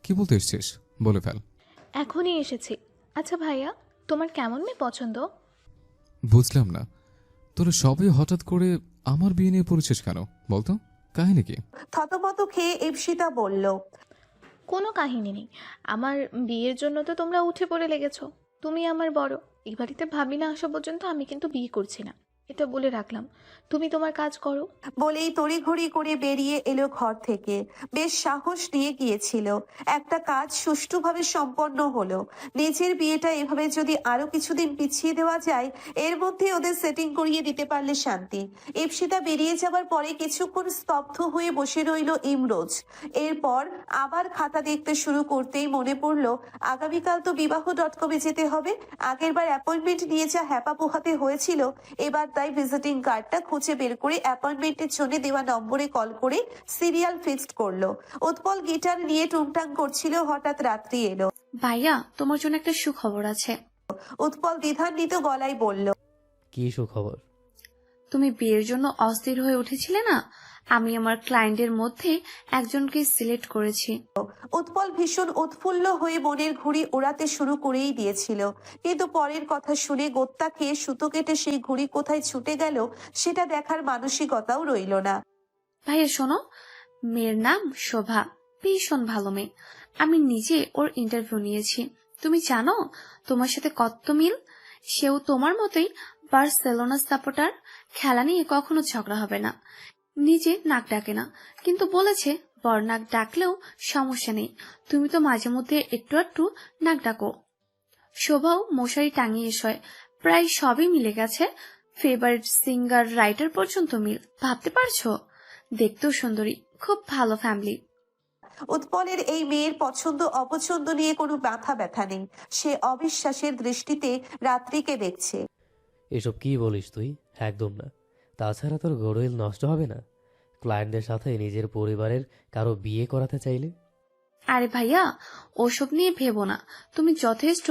কি বলতে এসছিস? বলে ফেল। এখনই এসেছি। আচ্ছা ভাইয়া, তোমার কেমন মেয়ে পছন্দ? বুঝলাম না, তোরা সবাই হঠাৎ করে আমার বিয়ে নিয়ে পড়েছিস কেন বলতো? কাহিনী কি? থতমত খেয়ে ইপসিতা বলল, কোনো কাহিনী নেই। আমার বিয়ের জন্য তো তোমরা উঠে পড়ে লেগেছো। তুমি আমার বড়, এই বাড়িতে ভাবি না আসা পর্যন্ত আমি কিন্তু বিয়ে করছি না। এটা বলে রাখলাম, তুমি তোমার কাজ করো। বলেই তড়িঘড়ি করে বেরিয়ে এলো ঘর থেকে। বেশ সাহস নিয়ে গিয়েছিল। একটা কাজ সুষ্ঠুভাবে সম্পন্ন হলো। নিজের বিয়েটা এভাবে যদি আরো কিছুদিন পিছিয়ে দেওয়া যায়, এর মধ্যে ওদের সেটিং করিয়ে দিতে পারলে শান্তি। ইপসিতা বেরিয়ে যাবার পরে কিছুক্ষণ স্তব্ধ হয়ে বসে রইল ইমরোজ। এরপর আবার খাতা দেখতে শুরু করতেই মনে পড়লো আগামীকাল তো বিবাহ.com-এ যেতে হবে। আগেরবার অ্যাপয়েন্টমেন্ট নিয়ে যা হ্যাপা পোহাতে হয়েছিল, এবার তাই ভিজিটিং কার্ডটা খুঁজে বের করে অ্যাপয়েন্টমেন্টের জন্য দেওয়া নম্বরে কল করে সিরিয়াল ফিক্সড করলো। উৎপল গিটার নিয়ে টুংটাং করছিল, হঠাৎ রাত্রি এলো। ভাইয়া, তোমার জন্য একটা সুখবর আছে। উৎপল দ্বিধান্বিত গলায় বলল, কি সুখবর? তুমি বিয়ের জন্য অস্থির হয়ে উঠেছিলে না, আমি আমার ক্লায়েন্টের মধ্যে একজনকে সিলেক্ট করেছি। উৎপল ভীষণ উৎফুল্ল হয়ে মনের ঘুড়ি ওড়াতে শুরু করেই দিয়েছিল, কিন্তু পরের কথা শুনে গোত্তা খেয়ে সুতো কেটে সেই ঘুড়ি কোথায় ছুটে গেল সেটা দেখার মানসিকতাও রইল না। ভাইয়া শোনো, মেয়ের নাম শোভা, ভীষণ ভালো মেয়ে। আমি নিজে ওর ইন্টারভিউ নিয়েছি। তুমি জানো তোমার সাথে কত মিল। সেও তোমার মতোই বার্সেলোনা সাপোর্টার। খেলা নিয়ে কখনো ঝগড়া হবে না। নিজে নাক ডাকে না, কিন্তু বলেছে বর নাক ডাকলেও সমস্যা নেই, তুমি তো মাঝে মধ্যে একটু একটু নাক ডাকো। শোভাও মশারি টাঙিয়ে শয়। প্রায় সবই মিলে গেছে, ফেভারিট সিঙ্গার রাইটার পর্যন্ত মিল। ভাবতে পারছো? দেখতেও সুন্দরী, খুব ভালো ফ্যামিলি। উৎপলের এই মেয়ের পছন্দ অপছন্দ নিয়ে কোনো মাথা ব্যথা নেই। সে অবিশ্বাসের দৃষ্টিতে রাত্রিকে দেখছে। এসব কি বলিস তুই? একদম না। তাছাড়া তোর গড়ইল নষ্ট হবে না ক্লায়েন্টদের সাথে নিজের পরিবারের কারো বিয়ে করাতে চাইলে? আরে ভাইয়া, ওসব নিয়ে ভেবো না, তুমি যথেষ্ট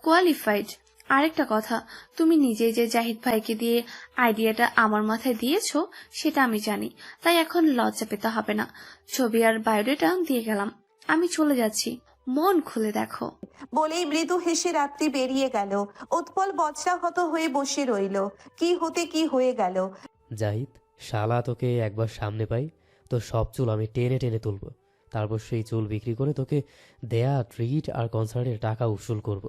কোয়ালিফাইড। আরেকটা কথা, তুমি নিজেই যে জাহিদ ভাইকে দিয়ে আইডিয়াটা আমার মাথায় দিয়েছো সেটা আমি জানি, তাই এখন লজ্জা পেতে হবে না। ছবি আর বায়োডাটা দিয়ে গেলাম, আমি চলে যাচ্ছি, মন খুলে দেখো। বলেই মৃদু হেসে রাত্রি বেরিয়ে গেল। উৎপল বজ্রাহত হয়ে বসে রইল। কি হতে কি হয়ে গেল। জাহিদ, শালা তোকে একবার সামনে পাই তো সব চুল আমি টেনে টেনে তুলব। তারপর সেই চুল বিক্রি করে তোকে দেয়া ট্রিট আর কনসার্টের টাকা উসুল করব।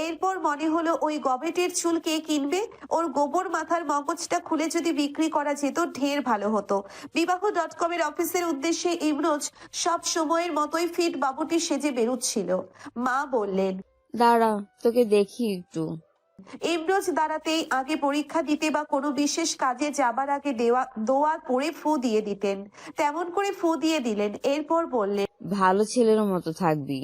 এরপর মনে হলো ওই গবেটের চুল কে কিনবে। ওর গোবর মাথার মগজটা খুলে যদি বিক্রি করা যেত ঢের ভালো হতো। বিবাহ.com-এর অফিসের উদ্দেশ্যে ইমরোজ সব সময়ের মতোই ফিট বাবুটি সেজে বেরুচ্ছিল। মা বললেন, দাঁড়া, তোকে দেখি একটু। ইমরোজ দাঁড়াতেই আগে পরীক্ষা দিতে বা কোনো বিশেষ কাজে যাবার আগে দোয়া পড়ে ফু দিয়ে দিতেন। তেমন করে ফু দিয়ে দিলেন। এরপর বললেন, ভালো ছেলের মতো থাকবি।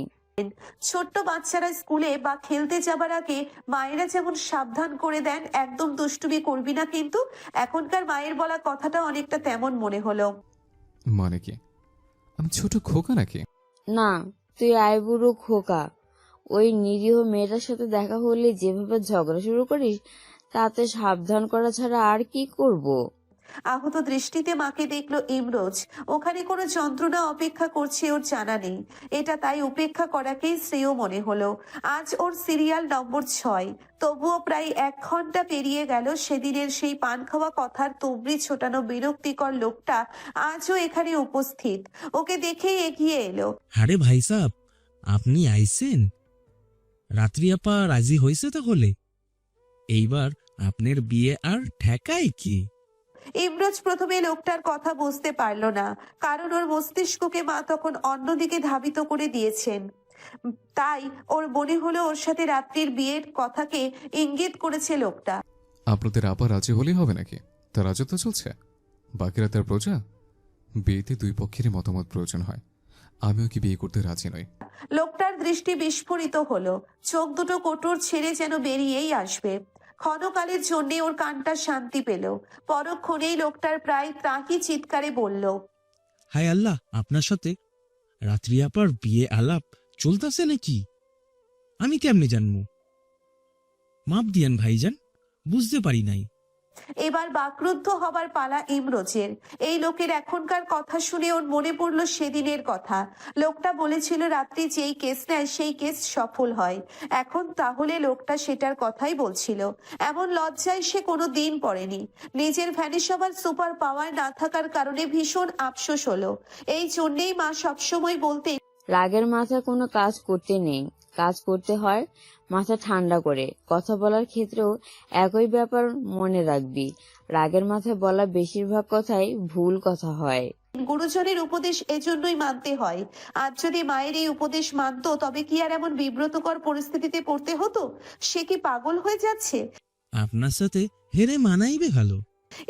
ছোট্ট বাচ্চারা স্কুলে বা খেলতে যাবার আগে মায়েরা যেমন সাবধান করে দেন, একদম দুষ্টুমি করবি না কিন্তু। এখনকার মায়ের বলা কথাটা অনেকটা তেমন মনে হলো। মানে কি আমি ছোট খোকা নাকি? না, তুই আইবুড়ো খোকা। ওই নিরীহ মেয়েটার সাথে দেখা হলে যেভাবে ঝগড়া শুরু করিস, তাতে সাবধান করা ছাড়া আর কি করব। আহত দৃষ্টিতে মাকে দেখলো ইমরোজ। ওখানে কোনো যন্ত্রণা অপেক্ষা করছে ওর জানা নেই। এটা তাই উপেক্ষা করাকেই শ্রেয় মনে হলো। আজ ওর সিরিয়াল নম্বর 6। তবুও প্রায় 1 ঘন্টা পেরিয়ে গেল সেদিনের সেই পান খাওয়া কথার তুবড়ি ছোটানো বিরক্তিকর লোকটা আজও এখানে উপস্থিত। ওকে দেখেই এগিয়ে এলো। আরে ভাই সাহ, আপনি আইছেন? রাত্রি আপা রাজি হয়েছে তাহলে? এইবার আপনার বিয়ে আর ঠেকায় কি? ইমরোজ প্রথমে লোকটার কথা বুঝতে পারল না, কারণ ওর মস্তিষ্ককে মা তখন অন্যদিকে ধাবিত করে দিয়েছেন। তাই ওর মনে হলো ওর সাথে রাত্রির বিয়ের কথাকে ইঙ্গিত করেছে লোকটা। আপনাদের আপা রাজি হলেই হবে নাকি? তার রাজত্ব চলছে, বাকিরা তার প্রজা। বিয়েতে 2 পক্ষেরই মতামত প্রয়োজন হয়। আমিও কি বিয়ে করতে রাজি নই। লোকটার দৃষ্টি বিস্ফোরিত হলো। চোখ দুটো কোটর ছেড়ে যেন বেরিয়েই আসবে। ক্ষণকালের জন্যে ওর কানটা শান্তি পেল। পরক্ষণেই লোকটার প্রায় ত্রাহি চিৎকারে বলল, হায় আল্লাহ, আপনার সাথে রাত্রি আপার বিয়ে আলাপ চলতেছে নাকি? আমি কেমনে জানবো? মাপ দিয়েন ভাইজান, বুঝতে পারি নাই। এবার বাকরুদ্ধ হবার পালা ইমরোজের। এই লোকের এখনকার কথা শুনে ওর মনে পড়লো সেদিনের কথা। লোকটা বলেছিল রাত্রি যেই কেস নেয় সেই কেস সফল হয়। এখন তাহলে লোকটা সেটার কথাই বলছিল। এমন লজ্জায় সে কোনো দিন পড়েনি। নিজের ভ্যানিশ হবার সুপার পাওয়ার না থাকার কারণে ভীষণ আফসোস হলো। এই জন্যেই মা সবসময় বলতেন, রাগের মাথায় কোনো কাজ করতে নেই। কাজ করতে হয় মাথা ঠান্ডা করে। কথা বলার ক্ষেত্রেও একই ব্যাপার মনে রাখবি, রাগের মাথায় বলা বেশিরভাগ কথাই ভুল কথা হয়। গুরুজনের উপদেশ এজন্যই মানতে হয়। আজ যদি মায়ের এই উপদেশ মানতো তবে কি আর এমন বিব্রতকর পরিস্থিতিতে পড়তে হতো? সে কি পাগল হয়ে যাচ্ছে? আপনার সাথে হেরে মানাইবে ভালো।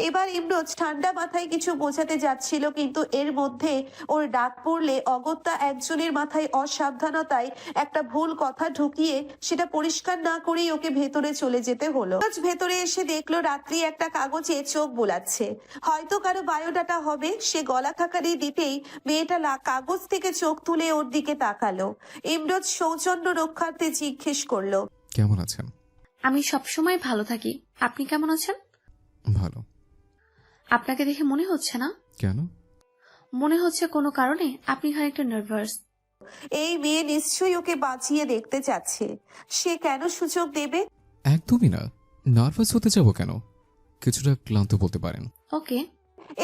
এবার ইমরোজ ঠান্ডা মাথায় কিছু বোঝাতে যাচ্ছিল, কিন্তু এর মধ্যে ওর ডাক পড়লে অগত্যা একজনের মাথায় অসাবধানতায় একটা ভুল কথা ঢুকিয়ে সেটা পরিষ্কার না করেই ওকে ভেতরে চলে যেতে হলো। ইমরোজ ভেতরে এসে দেখলো রাত্রি একটা কাগজে চোখ বোলাচ্ছে। হয়তো কারো বায়োডাটা হবে। সে গলা খাকারি দিতেই মেয়েটা কাগজ থেকে চোখ তুলে ওর দিকে তাকালো। ইমরোজ সৌজন্য রক্ষার্থে জিজ্ঞেস করলো, কেমন আছেন? আমি সবসময় ভালো থাকি। আপনি কেমন আছেন? ভালো। আপনাকে দেখে মনে হচ্ছে না? কেন? মনে হচ্ছে কোনো কারণে আপনি খানিকটা নার্ভাস। এই মেয়ে নিশ্চয়ই ওকে বাঁচিয়ে দেখতে চাচ্ছে। সে কেন সুযোগ দেবে? একদমই না। নার্ভাস হতে যাব কেন? কিছুটা ক্লান্ত বলতে পারেন। ওকে।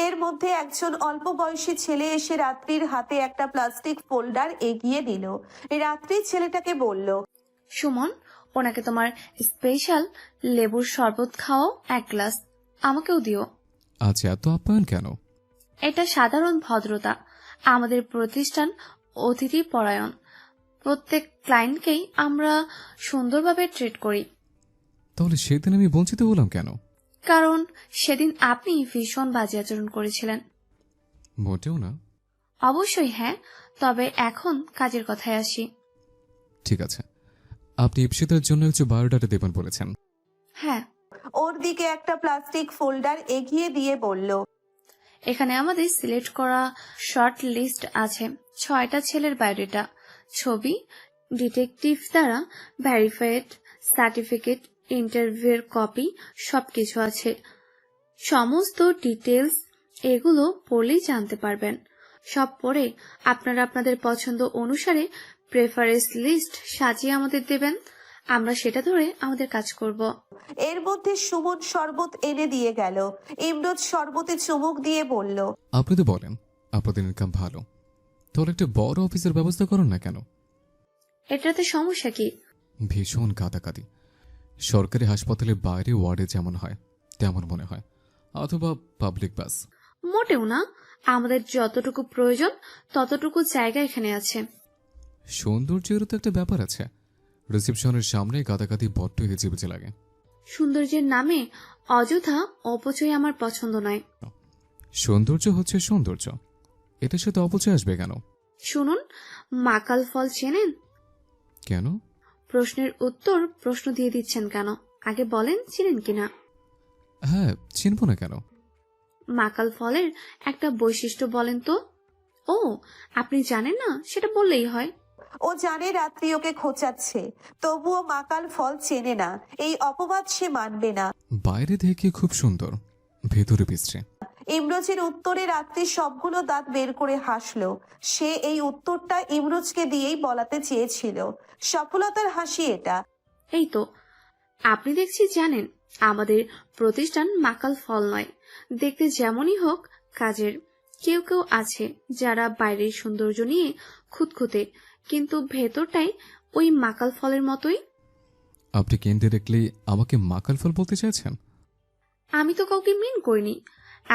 এর মধ্যে একজন অল্প বয়সী ছেলে এসে রাত্রির হাতে একটা প্লাস্টিক ফোল্ডার এগিয়ে দিল। রাত্রি ছেলেটাকে বলল, সুমন, ওনাকে তোমার স্পেশাল লেবুর শরবত খাওয়াও 1 গ্লাস। আমাকেও দিও। আজ এত আপ্যায়ন কেন? এটা সাধারণ ভদ্রতা। আমাদের প্রতিষ্ঠান অতিথি পরায়ণ। প্রত্যেক ক্লায়েন্টকেই আমরা সুন্দরভাবে ট্রিট করি। তাহলে সেদিন আমি বঞ্চিত হলাম কেন? কারণ সেদিন আপনি ভীষণ বাজে আচরণ করেছিলেন। মোটেও না। অবশ্যই হ্যাঁ, তবে এখন কাজের কথায় আসি। ঠিক আছে, আপনি ইপসিতের জন্য কিছু বায়োডাটা দেবেন বলেছেন। হ্যাঁ। ওর দিকে একটা প্লাস্টিক ফোল্ডার এগিয়ে দিয়ে বলল, এখানে আমাদের সিলেক্ট করা শর্ট লিস্ট আছে। 6টা ছেলের বায়োডাটা, ছবি, ডিটেকটিভ দ্বারা ভেরিফাইড সার্টিফিকেট, ইন্টারভিউয়ের কপি সবকিছু আছে। সমস্ত ডিটেলস এগুলো পড়লেই জানতে পারবেন। সব পড়ে আপনারা আপনাদের পছন্দ অনুসারে প্রেফারেন্স লিস্ট সাজিয়ে আমাদের দেবেন। আমরা সেটা ধরে আমাদের কাজ করব। এর মধ্যে সুমন শরবত এনে দিয়ে গেল। ইমরোজ শরবতে চুমুক দিয়ে বলল, আপনি তো বলেন আপনাদের ইনকাম ভালো, তাহলে একটা বড় অফিসের ব্যবস্থা করুন না কেন? এটাতে সমস্যা কি? ভীষণ গাদাগাদি। সরকারি হাসপাতালের বাইরে ওয়ার্ডে যেমন হয় তেমন মনে হয়, অথবা পাবলিক বাস। মোটেও না, আমাদের যতটুকু প্রয়োজন ততটুকু জায়গা এখানে আছে। সৌন্দর্যেরও তো একটা ব্যাপার আছে। রিসেপশনের সামনে গাদাগাদি বড্ড হেজেবেজে লাগে। সৌন্দর্যের নামে অযথা অপচয় আমার পছন্দ নয়। সৌন্দর্য হচ্ছে সৌন্দর্য, এটার সাথে অপচয় আসবে কেন? শুনুন, মাকাল ফল চেনেন? কেন? প্রশ্নের উত্তর প্রশ্ন দিয়ে দিচ্ছেন কেন? আগে বলেন চিনেন কিনা। হ্যাঁ, চিনব না কেন? মাকাল ফলের একটা বৈশিষ্ট্য বলেন তো। ও, আপনি জানেন না? সেটা বললেই হয়। ও জানে রাত্রি ওকে খোঁচাচ্ছে, তবুও মাকাল ফল চেনে না। এই অপবাদ সে মানবে না। বাইরে দেখে খুব সুন্দর, ভেতরে বিশ্রে। ইমরোজের উত্তরে রাত্রি সবগুলো দাঁত বের করে হাসলো। সে এই উত্তরটা ইমরোজকে দিয়েই বলাতে চেয়েছিল। সফলতার হাসি এটা। এই তো, আপনি দেখছি জানেন আমাদের প্রতিষ্ঠান মাকাল ফল নয়। দেখতে যেমনই হোক কাজের। কেউ কেউ আছে যারা বাইরের সৌন্দর্য নিয়ে খুঁতখুঁতে, কিন্তু ভেতরটাই ওই মাকাল ফলের মতোই। আপনি কেন্দ্রে দেখলে আমাকে মাকাল ফল বলতে চাইছেন? আমি তো কাউকে মিন করিনি।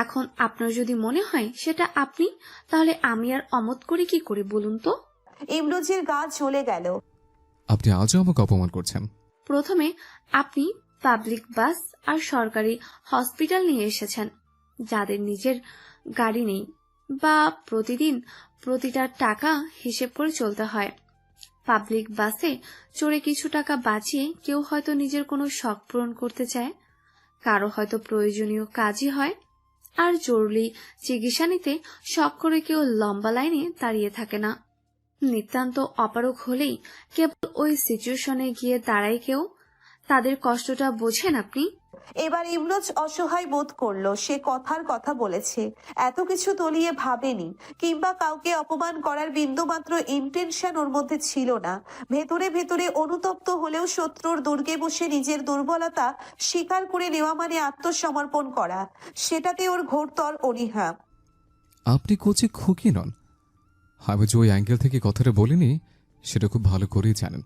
এখন আপনার যদি মনে হয় সেটা আপনি, তাহলে আমি আর অমত করে কি করে বলুন তো? ইমরোজের গা জ্বলে গেল। আপনি আজও আমাকে অপমান করছেন। প্রথমে আপনি পাবলিক বাস আর সরকারি হসপিটাল নিয়ে এসেছেন, যাদের নিজের গাড়ি নেই বা প্রতিদিন প্রতিটা টাকা হিসেব করে চলতে হয়। পাবলিক বাসে চড়ে কিছু টাকা বাঁচিয়ে কেউ হয়তো নিজের কোনো শখ পূরণ করতে চায়, কারো হয়তো প্রয়োজনীয় কাজই হয়। আর জরুরি চিকিৎসা নিতে শখ করে কেউ লম্বা লাইনে দাঁড়িয়ে থাকে না। নিতান্ত অপারগ হলেই কেবল ওই সিচুয়েশনে গিয়ে দাঁড়ায় কেউ। তাদের কষ্টটা বোঝেন আপনি? এবার ইমরোজ অসহায় বোধ করলো। সে কথার কথা বলেছে, এত কিছু তলিয়ে ভাবেনি, কিংবা কাউকে অপমান করার বিন্দুমাত্র ইন্টেনশন ওর মধ্যে ছিল না। ভেতরে ভেতরে অনুতপ্ত হলেও শত্রুর দুর্গে বসে নিজের দুর্বলতা স্বীকার করে নেওয়া মানে আত্মসমর্পণ করা। সেটাতে ওর ঘোরতর অনীহা। আপনি কোচে খুকি নন। আমি যে ওই অ্যাঙ্গেল থেকে কথাটা বলিনি সেটা খুব ভালো করেই জানেন।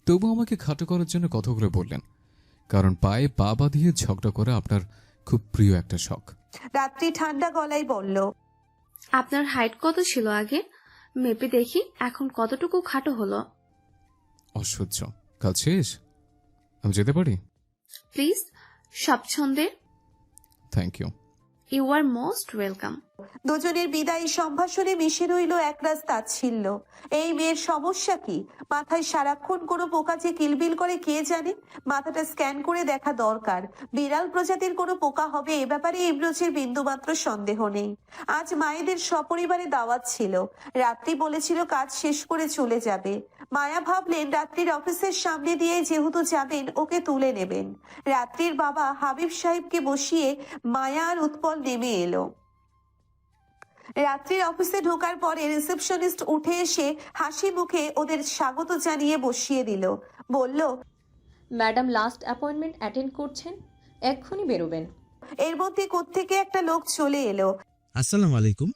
তবু আমাকে খাটো করার জন্য কথাগুলো বললেন, কারণ পায়ে পা বাঁধিয়ে ঝগড়া করা আপনার খুব প্রিয় একটা শখ। রাত্রি ঠান্ডা গলায় বলল, আপনার হাইট কত ছিল আগে? মেপে দেখি এখন কতটুকু খাটো হলো। অসহ্য। কাজ শেষ, আমি যেতে পারি? প্লিজ, স্বচ্ছন্দে। Thank you. You are most welcome. দুজনের বিদায়ী সম্ভাষণে মিশে রইল একরাশ তাচ্ছিল্য। এই মেয়ের সমস্যা কি? মাথায় সারাক্ষণ কোনো পোকা যে কিলবিল করে কে জানে। মাথাটা স্ক্যান করে দেখা দরকার। বিড়াল প্রজাতির কোনো পোকা হবে এ ব্যাপারে ইমরোজের বিন্দুমাত্র সন্দেহ নেই। আজ মায়েদের সপরিবারে দাওয়াত ছিল। রাত্রি বলেছিল কাজ শেষ করে চলে যাবে। মায়া ভাবলেন রাত্রির অফিসের সামনে দিয়ে যেহেতু যাবেন ওকে তুলে নেবেন। রাত্রির বাবা হাবিব সাহেবকে বসিয়ে মায়া আর উৎপল নেমে এলো। রাত্রির অফিসে ঢোকার পরে রিসেপশনিস্ট উঠে এসে হাসি মুখে ওদের স্বাগত জানিয়ে বসিয়ে দিল। বলল, ম্যাডাম লাস্ট অ্যাপয়েন্টমেন্ট অ্যাটেন্ড করছেন, এক্ষুনি বেরোবেন। এর মধ্যে কোত্থেকে একটা লোক চলে এলো। আসসালামু আলাইকুম।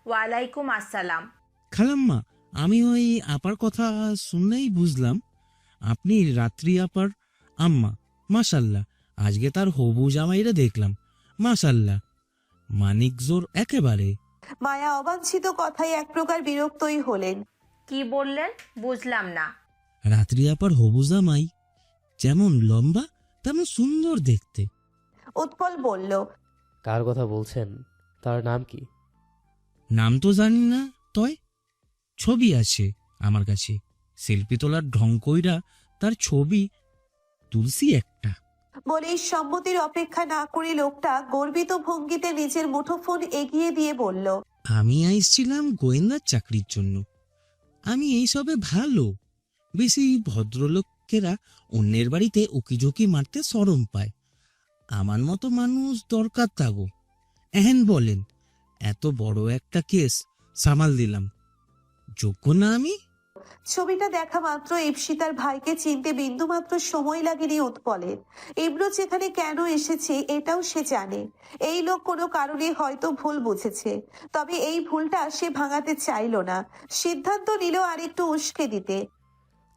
ওয়ালাইকুম আসসালাম। খালাম্মা, আমি ওই আপার কথা শুনলেই বুঝলাম আপনি রাত্রি আপার আম্মা। মাশাল্লাহ, আজকে তার হবু জামাইরা দেখলাম। মাশাল্লাহ, মানিক জোর একেবারে। মায়া অবাঞ্ছিত কথায় এক প্রকার বিরক্তই হলেন। কি বললেন বুঝলাম না। রাত্রি আপার হবু জামাই যেমন লম্বা তেমন সুন্দর দেখতে। উৎপল বলল, কার কথা বলছেন? তার নাম কি? নাম তো জানি না, তয় ছবি আছে আমার কাছে। সেলফি তোলার ঢং কইরা তার ছবি তুলসি একটা। বলেই সম্মতির অপেক্ষা না করে লোকটা গর্বিত ভঙ্গিতে নিজের মুঠোফোন এগিয়ে দিয়ে বলল, আমি আইসছিলাম গোয়েন্দার চাকরির জন্য। আমি এইসবে ভালো। বেশি ভদ্রলোকেরা অন্যের বাড়িতে উকিঝুঁকি মারতে শরম পায়। আমার মতো মানুষ দরকার থাকো। এহেন বলেন, এত বড় একটা কেস সামাল দিলাম, যোগ্য না আমি? ছবিটা দেখা মাত্র ইপসিতার ভাইকে চিনতে বিন্দুমাত্র সময় লাগেনি উৎপলের। ইমরোজ যেখানে কেন এসেছে এটাও সে জানে। এই লোক কোনো কারণে হয়তো ভুল বুঝেছে, তবে এই ভুলটা সে ভাঙাতে চাইল না। সিদ্ধান্ত নিল আর একটু উস্কে দিতে।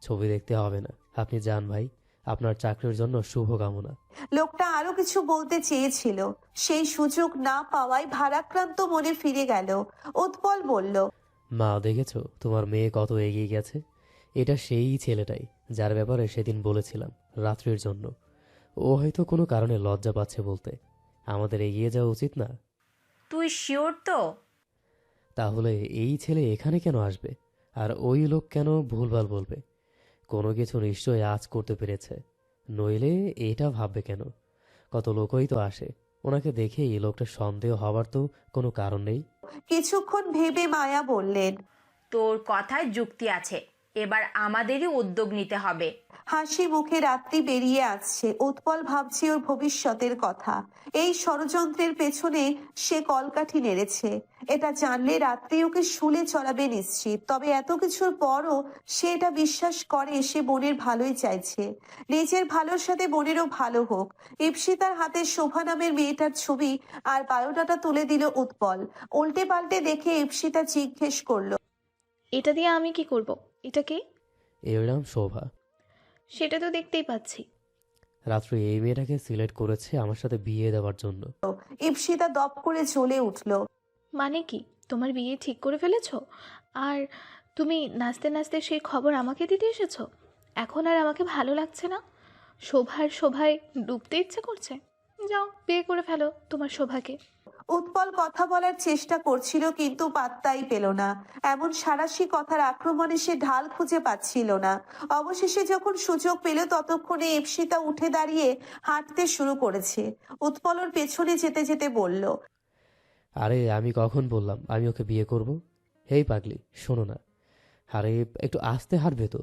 ছবি দেখতে হবে না, আপনি যান ভাই। আপনার চাকরির জন্য শুভকামনা। লোকটা আরো কিছু বলতে চেয়েছিল, সেই সুযোগ না পাওয়ায় ভারাক্রান্ত মনে ফিরে গেল। উৎপল বলল, মা, দেখেছো তোমার মেয়ে কত এগিয়ে গেছে? এটা সেই ছেলেটাই যার ব্যাপারে সেদিন বলেছিলাম রাত্রির জন্য। ও হয়তো কোনো কারণে লজ্জা পাচ্ছে বলতে। আমাদের এগিয়ে যাওয়া উচিত না? তুই শিওর তো? তাহলে এই ছেলে এখানে কেন আসবে আর ওই লোক কেন ভুলভাল বলবে? কোনো কিছু নিশ্চয়ই আজ করতে পেরেছে, নইলে এটা ভাববে কেন? কত লোকই তো আসে, ওনাকে দেখে এই লোকটা সন্দেহ হবার তো কোনো কারণ নেই। কিছুক্ষণ ভেবে মায়া বললেন, তোর কথায় যুক্তি আছে, এবার আমাদেরই উদ্যোগ নিতে হবে। হাসি মুখে রাত্রি বেরিয়ে আসছে। উৎপল ভাবছে ওর ভবিষ্যতের কথা। এই ষড়যন্ত্রের পেছনে সে কলকাঠি নেড়েছে, এটা জানলে রাত্রি ওকে শুলে চড়াবে নিশ্চিত। তবে এত কিছুর পরও সে এটা বিশ্বাস করে সে বোনের ভালোই চাইছে। নিজের ভালোর সাথে বোনেরও ভালো হোক। ইপসিতার হাতে শোভা নামের মেয়েটার ছবি আর বায়োডাটা তুলে দিল উৎপল। উল্টে পাল্টে দেখে ইপসিতা জিজ্ঞেস করলো, এটা দিয়ে আমি কি করব? এটা কে? এর নাম শোভা। সেটা তো দেখতেই পাচ্ছি। রাত্রি এই মেয়েটাকে সিলেক্ট করেছে আমার সাথে বিয়ে দেওয়ার জন্য। ইপসিতা দপ করে জ্বলে উঠল। মানে কি, তোমার বিয়ে ঠিক করে ফেলেছো? আর তুমি নাচতে নাচতে সেই খবর আমাকে দিতে এসেছো? এখন আর আমাকে ভালো লাগছে না, শোভায় ডুবতে ইচ্ছে করছে। যাও, বিয়ে করে ফেলো তোমার শোভাকে। উৎপল কথা বলার চেষ্টা করছিল কিন্তু পাত্তাই পেল না। এমন সারাশি কথার আক্রমণে সে ঢাল খুঁজে পাচ্ছিল না। অবশেষে যখন সুযোগ পেল ততক্ষণে ইপসিতা উঠে দাঁড়িয়ে হাঁটতে শুরু করেছে। উৎপলর পেছনে যেতে যেতে বলল, আরে আমি কখন বললাম আমি ওকে বিয়ে করব? হেই পাগলি, শোনো না। আরে একটু আস্তে হাঁটবে তো।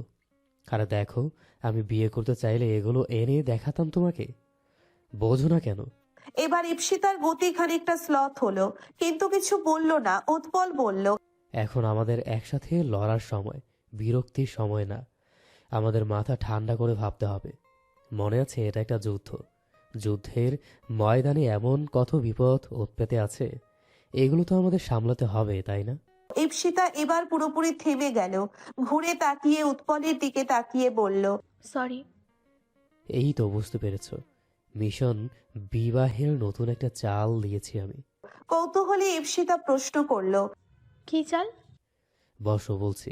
আরে দেখো, আমি বিয়ে করতে চাইলে এগুলো এনে দেখাতাম তোমাকে, বোঝো না কেন? এবার ইপসিতার গতি খানিকটা স্লথ হলো, কিন্তু কিছু বলল না। উৎপল বলল, এখন আমাদের একসাথে লড়ার সময়, বিরক্তির সময় না। আমাদের মাথা ঠান্ডা করে ভাবতে হবে। মনে আছে এটা একটা যুদ্ধ, যুদ্ধের ময়দানে এমন কত বিপদ উৎপেতে আছে, এগুলো তো আমাদের সামলাতে হবে, তাই না? ইপসিতা এবার পুরোপুরি থেমে গেল। ঘুরে তাকিয়ে উৎপলের দিকে তাকিয়ে বলল, সরি। এই তো বুঝতে পেরেছ, মিশন বিবাহের নতুন একটা চাল দিয়েছি আমি। কৌতূহলী ইপসিতা প্রশ্ন করল। কি চাল? বসো বলছি।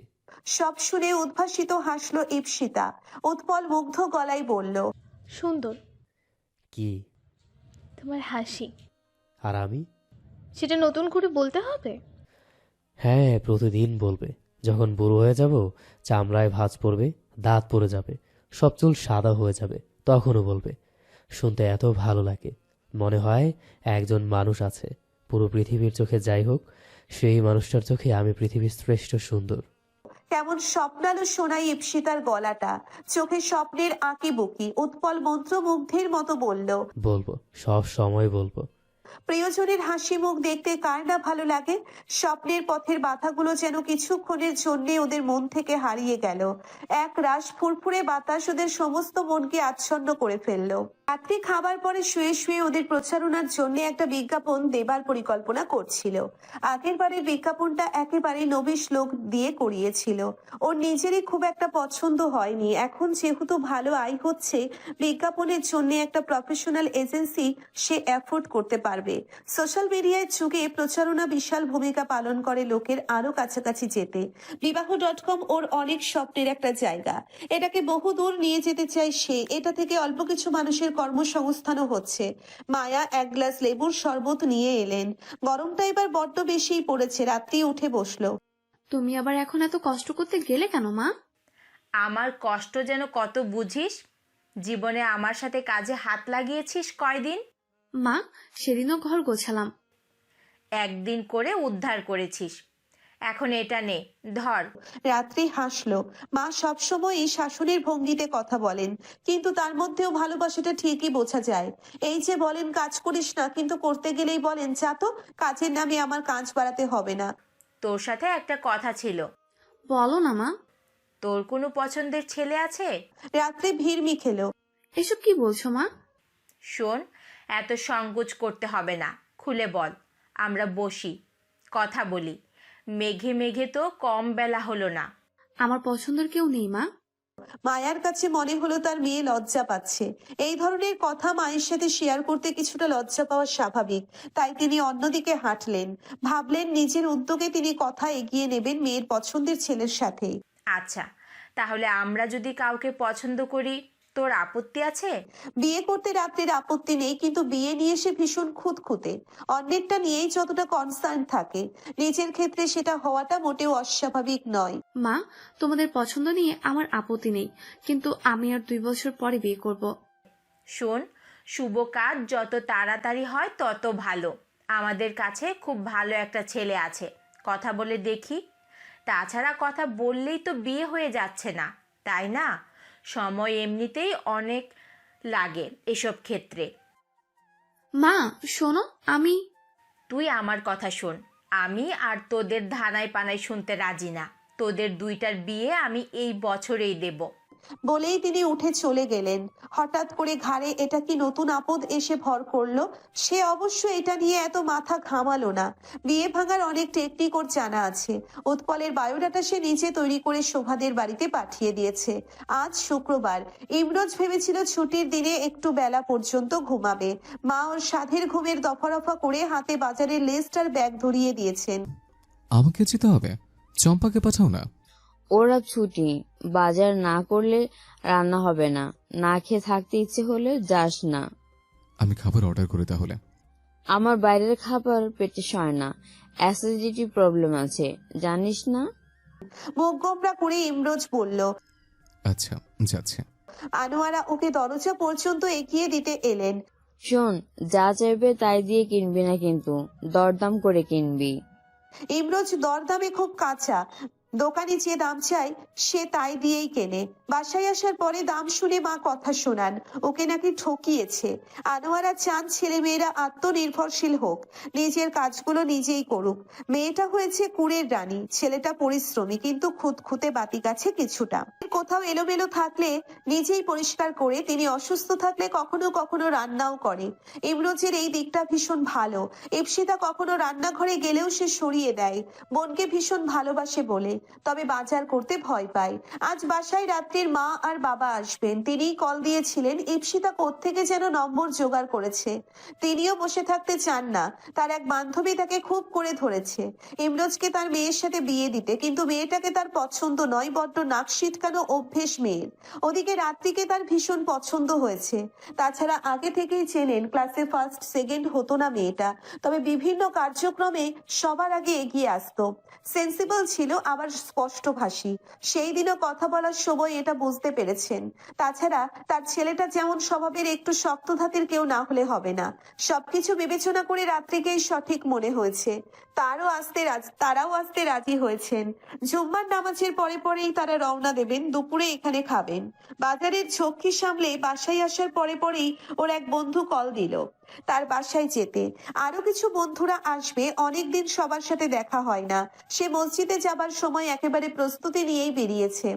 সব শুনে উদ্ভাসিত হাসলো ইপসিতা। উৎপল মুগ্ধ গলায় বলল, সুন্দর। কি? তোমার হাসি। আর আমি? সেটা নতুন করে বলতে হবে? হ্যাঁ, প্রতিদিন বলবে। যখন বুড়ো হয়ে যাব, চামড়ায় ভাঁজ পড়বে, দাঁত পড়ে যাবে, সব চুল সাদা হয়ে যাবে, তখনও বলবে। শুনতে এত ভালো লাগে, মনে হয় একজন মানুষ আছে, পুরো পৃথিবীর চোখে যাই হোক, সেই মানুষটার চোখে আমি পৃথিবীর শ্রেষ্ঠ সুন্দর। কেমন স্বপ্নালু শোনাই ইপসিতার গলাটা, চোখে স্বপ্নের আঁকি বুকি। উৎপল মন্ত্রমুগ্ধের মতো বলল, বলবো, সব সময় বলবো। প্রিয়জনের হাসি মুখ দেখতে কার না ভালো লাগে। স্বপ্নের পথের বাধাগুলো যেন কিছুক্ষণের জন্য ওদের মন থেকে হারিয়ে গেল। এক রাশ ফুরফুরে বাতাস ওদের সমস্ত মনকে আচ্ছন্ন করে ফেললো। রাত্রি খাবার পরে শুয়ে শুয়ে ওদের প্রচারণার জন্য একটা বিজ্ঞাপন দেবার পরিকল্পনা করছিল। আগের বারের বিজ্ঞাপনটা একেবারে নবিশ লোক দিয়ে করিয়েছিল, ওর নিজেরই খুব একটা পছন্দ হয়নি। এখন যেহেতু ভালো আয় হচ্ছে, বিজ্ঞাপনের জন্য একটা প্রফেশনাল এজেন্সি সে অ্যাফোর্ড করতে পারবে। সোশ্যাল মিডিয়ার যুগে প্রচারণা বিশাল ভূমিকা পালন করে লোকের আরো কাছাকাছি যেতে। বিবাহ.com ওর অনেক স্বপ্নের একটা জায়গা, এটাকে বহু দূর নিয়ে যেতে চায় সে। এটা থেকে অল্প কিছু মানুষের কর্মসংস্থানও হচ্ছে। মায়া এক গ্লাস লেবুর শরবত নিয়ে এলেন। গরমটা এবার বড্ড বেশিই পড়েছে। রাত্রি উঠে বসলো। তুমি আবার এখন এত কষ্ট করতে গেলে কেন মা? আমার কষ্ট যেন কত বুঝিস। জীবনে আমার সাথে কাজে হাত লাগিয়েছিস কয়দিন? মা, সেদিনও ঘর গোছালাম। একদিন করে উদ্ধার করেছিস, এখন এটা নে, ধর। রাত্রি হাসলো। মা সবসময়ই শাসনের ভঙ্গিতে কথা বলেন, কিন্তু তার মধ্যেও ভালোবাসাটা ঠিকই বোঝা যায়। এই যে বলেন কাজ করিস না, কিন্তু করতে গেলেই বলেন যা তো, কাজের নামে আমার কাজ বাড়াতে হবে না। তোর সাথে একটা কথা ছিল। বলো না মা। তোর কোনো পছন্দের ছেলে আছে? রাত্রি ভিড়মি খেলো। এসব কি বলছো মা? শোন, এত সংকোচ করতে হবে না, খুলে বল। আমরা বসি, কথা বলি। মেঘে মেঘে তো কম বেলা হলো না। আমার পছন্দের কেউ নেই মা। মায়ার কাছে মনে হলো তার মেয়ে লজ্জা পাচ্ছে। এই ধরনের কথা মায়ের সাথে শেয়ার করতে কিছুটা লজ্জা পাওয়া স্বাভাবিক, তাই তিনি অন্যদিকে হাঁটলেন। ভাবলেন নিজের উদ্যোগে তিনি কথা এগিয়ে নেবেন মেয়ের পছন্দের ছেলের সাথে। আচ্ছা, তাহলে আমরা যদি কাউকে পছন্দ করি, তোর আপত্তি আছে? বিয়ে করতে রাত্রির আপত্তি নেই, কিন্তু বিয়ে নিয়ে সে ভীষণ খুঁতখুঁতে। অন্যেরটা নিয়েই যতটা কনসার্ন থাকে, নিজের ক্ষেত্রে সেটা হওয়াটা মোটেও অস্বাভাবিক নয়। মা, তোমাদের পছন্দ নিয়ে আমার আপত্তি নেই, কিন্তু আমি আর 2 বছর পরে বিয়ে করব। শোন, শুভ কাজ যত তাড়াতাড়ি হয় তত ভালো। আমাদের কাছে খুব ভালো একটা ছেলে আছে, কথা বলে দেখি। তাছাড়া কথা বললেই তো বিয়ে হয়ে যাচ্ছে না, তাই না? সময় এমনিতেই অনেক লাগে এসব ক্ষেত্রে। মা শোনো, তুই আমার কথা শোন। আমি আর তোদের ধানায় পানায় শুনতে রাজি না। তোদের দুইটার বিয়ে আমি এই বছরেই দেব। বলেই তিনি উঠে চলে গেলেন। হঠাৎ করে ঘাড়ে এটা কি নতুন আপদ এসে ভর করলো। সে অবশ্য এটা নিয়ে এত মাথা ঘামালো না। বিয়ে ভাঙার অনেক টেকনিক ওর জানা আছে। উৎপলের বায়োডাটা সে নিজে তৈরি করে শোভাদের বাড়িতে পাঠিয়ে দিয়েছে। আজ শুক্রবার। ইমরোজ ভেবেছিল ছুটির দিনে একটু বেলা পর্যন্ত ঘুমাবে। মা ওর সাধের ঘুমের দফারফা করে হাতে বাজারের লিস্ট আর ব্যাগ ধরিয়ে দিয়েছেন। আমাকে যেতে হবে, চম্পাকে পাঠাও না। ওরা ছুটি, বাজার না করলে রান্না হবে না। না খেয়ে থাকতে ইচ্ছে হলে যাস না। আমি খাবার অর্ডার করি তাহলে। আমার বাইরের খাবার পেটে সয় না, অ্যাসিডিটি প্রবলেম আছে, জানিস না? মুখ গোমরা করে ইমরোজ বলল। আচ্ছা, যাচ্ছে। আনোয়ারা ওকে দরজা পর্যন্ত এগিয়ে দিতে এলেন। শোন, যা চাইবে তাই দিয়ে কিনবি না, কিন্তু দরদাম করে কিনবি। ইমরোজ দরদামে খুব কাঁচা। দোকানে যে দাম চায় সে তাই দিয়েই কেনে। বাসায় আসার পরে দাম শুনে মা কথা শোনান ওকে নাকি ঠকিয়েছে। আনোয়ারা চান ছেলে মেয়েরা আত্মনির্ভরশীল হোক, নিজের কাজগুলো নিজেই করুক। মেয়েটা হয়েছে কুড়ের রানী, ছেলেটা পরিশ্রমী কিন্তু খুঁতখুঁতে বাতি কাছে কিছুটা। কোথাও এলোমেলো থাকলে নিজেই পরিষ্কার করে, তিনি অসুস্থ থাকলে কখনো কখনো রান্নাও করে। ইমরোজের এই দিকটা ভীষণ ভালো। ইপসিতা কখনো রান্নাঘরে গেলেও সে সরিয়ে দেয়, বোনকে ভীষণ ভালোবাসে বলে। তবে বাজার করতে ভয় পায়। আজ বাসায় রাত্রির মা আর বাবা আসবেন, তিনিই কল দিয়েছিলেন। ইপসিতা কোত্থেকে যেন নম্বর জোগাড় করেছে। তিনিও বসে থাকতে চান না, তার এক বান্ধবী তাকে খুব করে ধরেছে ইমরোজকে তার মেয়ের সাথে বিয়ে দিতে, কিন্তু মেয়েটাকে তার পছন্দ নয়, বড্ড নাক সিটকানো অভ্যেস মেয়ের। ওদিকে রাত্রিকে তার ভীষণ পছন্দ হয়েছে। তাছাড়া আগে থেকেই চেনেন, ক্লাসে ফার্স্ট সেকেন্ড হতো না মেয়েটা, তবে বিভিন্ন কার্যক্রমে সবার আগে এগিয়ে আসতো। সেন্সিবল ছিল, আবার স্পষ্টভাষী। সেই দিনও কথা বলার সময় এটা বুঝতে পেরেছেন। তাছাড়া তার ছেলেটা যেমন স্বভাবের, একটু শক্ত ধাতের কেউ না হলে হবে না। সবকিছু বিবেচনা করে রাত্রিকেই সঠিক মনে হয়েছে। তারাও আসতে রাজি হয়েছেন। জুম্মার নামাজের পরে পরেই তারা রওনা দেবেন, দুপুরে এখানে খাবেন। বাজারের ঝক্কি সামলে বাসায় আসার পরে পরেই ওর এক বন্ধু কল দিল তার বাসায় যেতে। আরো কিছু বন্ধুরা আসবে, অনেকদিন সবার সাথে দেখা হয় না। সে মসজিদে যাবার সময় একেবারে প্রস্তুতি নিয়েই বেরিয়েছে।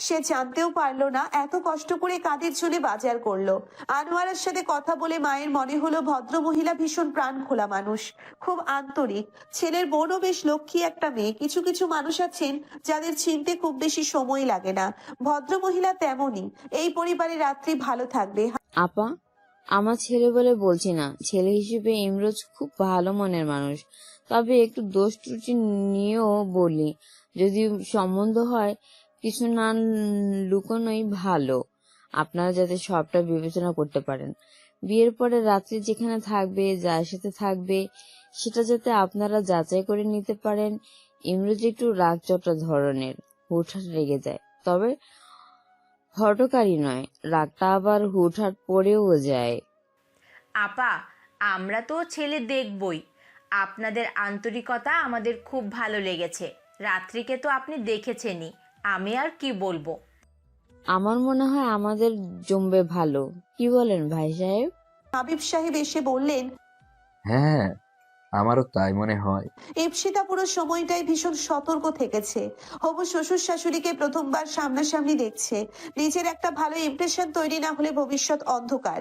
সে জানতেও পারলো না এত কষ্ট করে কাদের জন্য বাজার করলো। আনোয়ারের সাথে কথা বলে মায়ের মনে হলো ভদ্র মহিলা ভীষণ প্রাণ খোলা মানুষ, খুব আন্তরিক। ছেলের বোনও বেশ লক্ষ্মী একটা মেয়ে। কিছু কিছু মানুষ আছেন যাদের চিনতে খুব বেশি সময় লাগে না, ভদ্র মহিলা তেমনই। এই পরিবারে রাত্রি ভালো থাকবে। আপা, আমার ছেলে বলে বলছি না, ছেলে হিসেবে ইমরোজ খুব ভালো মনের মানুষ। তবে একটু দোষ ত্রুটি নিয়েও বলি, যদি সম্বন্ধ হয় কিছু না লুকোনোই ভালো। আপনারা যাতে সবটা বিবেচনা করতে পারেন। বিয়ের পরে রাত্রি যেখানে থাকবে, যার সাথে থাকবে, সেটা যাতে আপনারা যাচাই করে নিতে পারেন। ইমরোজ একটু রাগচটা ধরনের, হুটহাট রেগে যায়, তবে হঠকারী নয়। রাগটা আবার হুটহাট পড়েও যায়। আপা, আমরা তো ছেলে দেখবই। আপনাদের আন্তরিকতা আমাদের খুব ভালো লেগেছে। রাত্রিকে তো আপনি দেখেছেনই, আমি আর কি বলবো। আমার মনে হয় আমাদের জমবে ভালো। কি বলেন ভাই সাহেব? হাবিব সাহেব এসে বললেন, হ্যাঁ, আমারও তাই মনে হয়। ইপসিতা পুরো সময়টাই ভীষণ সতর্ক থেকেছে। হবু শ্বশুর শাশুড়িকে প্রথমবার সামনাসামনি দেখছে। নিজের একটা ভালো ইমপ্রেশন তৈরি না হলে ভবিষ্যৎ অন্ধকার।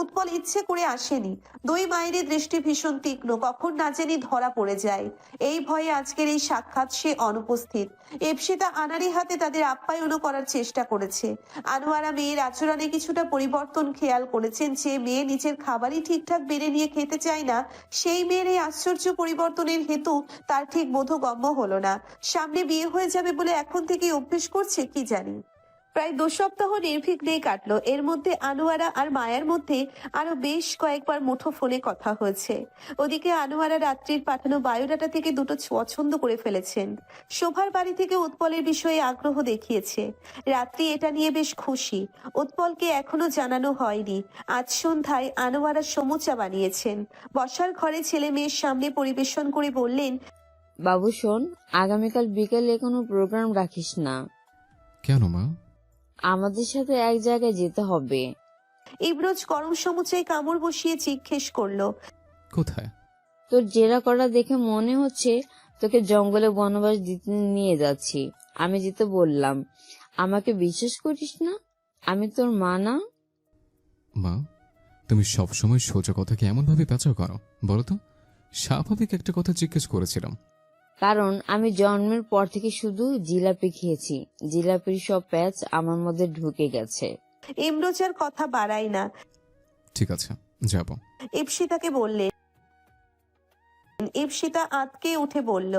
উৎপল ইচ্ছে করে আসেনি। দুই মায়েরই দৃষ্টি ভীষণ তীক্ষ্ণ, কখন না জানি ধরা পড়ে যায়। এই ভয়ে আজকের এই সাক্ষাৎ সে অনুপস্থিত। ইপসিতা আনাড়ি হাতে তাদের আপ্যায়নও করার চেষ্টা করেছে। আনোয়ারা মেয়ের আচরণে কিছুটা পরিবর্তন খেয়াল করেছেন। যে মেয়ে নিজের খাবারই ঠিকঠাক বেড়ে নিয়ে খেতে চায় না, সেই মেয়ের এই আশ্চর্য পরিবর্তনের হেতু তার ঠিক বোধগম্য হলো না। সামনে বিয়ে হয়ে যাবে বলে এখন থেকে অভ্যেস করছে কি জানি। প্রায় 2 সপ্তাহ নির্বিঘ্নেই কাটলো। এর মধ্যে আনোয়ারা আর মায়ের মধ্যে আরো বেশ কয়েকবার মুঠো ফোনে কথা হয়েছে। ওদিকে আনোয়ারা রাত্রির পাঠানো বায়োডাটা থেকে দুটো পছন্দ করে ফেলেছেন। শোভার বাড়ি থেকে উৎপলের বিষয়ে আগ্রহ দেখিয়েছে। রাত্রি এটা নিয়ে বেশ খুশি। উৎপলকে এখনো জানানো হয়নি। আজ সন্ধ্যায় আনোয়ারা সমুচা বানিয়েছেন। বসার ঘরে ছেলে মেয়ের সামনে পরিবেশন করে বললেন, বাবু শোন, আগামীকাল বিকেলে কোনো প্রোগ্রাম রাখিস না। কেন মা? আমাদের সাথে এক জায়গায় যেতে হবে। ইমরোজ গরম সমুচায় কামড় বসিয়ে জিজ্ঞেস করলো, কোথায়? তোর জেরা করা দেখে মনে হচ্ছে তোকে জঙ্গলে বনবাস দিতে নিয়ে যাচ্ছি। আমি যেতে বললাম। আমাকে বিশ্বাস করিস না? আমি তোর মা না? মা, তুমি সবসময় সোজা কথাকে এমন ভাবে পেঁচাও করো বলো তো? স্বাভাবিক একটা কথা জিজ্ঞেস করেছিলাম। কারণ আমি জন্মের পর থেকে শুধু জিলাপি খেয়েছি। জিলাপির সব প্যাচ আমার মধ্যে ঢুকে গেছে। ইমরোজ আর কথা বাড়ায় না। ঠিক আছে, যাব। ইপসিতাকে বললেন। ইপসিতা আঁতকে উঠে বলল,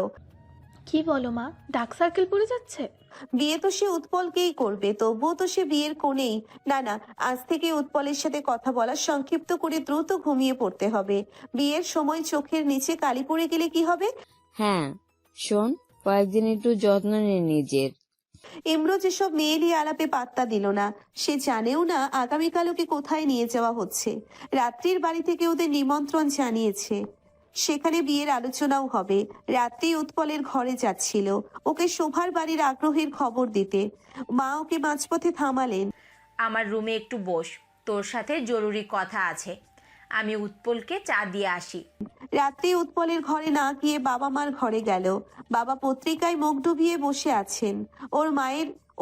কি বলো মা, ডার্ক সার্কেল পড়ে যাচ্ছে? বিয়ে তো সে উৎপলকেই করবে, তবুও তো সে বিয়ের কোণেই। না না, আজ থেকে উৎপলের সাথে কথা বলা সংক্ষিপ্ত করে দ্রুত ঘুমিয়ে পড়তে হবে। বিয়ের সময় চোখের নিচে কালি পড়ে গেলে কি হবে? হ্যাঁ শোন, কয়েকদিন একটু যত্ন নে নিজের। ইমরোজ এসব মেয়েলি আলাপে পাত্তা দিল না। সে জানেও না আগামীকাল ওকে কোথায় নিয়ে যাওয়া হচ্ছে। রাত্রির বাড়ি থেকে ওদের নিমন্ত্রণ জানিয়েছে। সেখানে বিয়ের আলোচনাও হবে। রাত্রি উৎপলের ঘরে যাচ্ছিল ওকে শোভার বাড়ির আগ্রহের খবর দিতে। মা ওকে মাঝপথে থামালেন। আমার রুমে একটু বস, তোর সাথে জরুরি কথা আছে। আমি উৎপলকে চা দিয়ে আসি। রাত্রি উৎপলের ঘরে না গিয়ে বাবা মার ঘরে গেল। বাবা পত্রিকায় মুখ ডুবিয়ে বসে আছেন।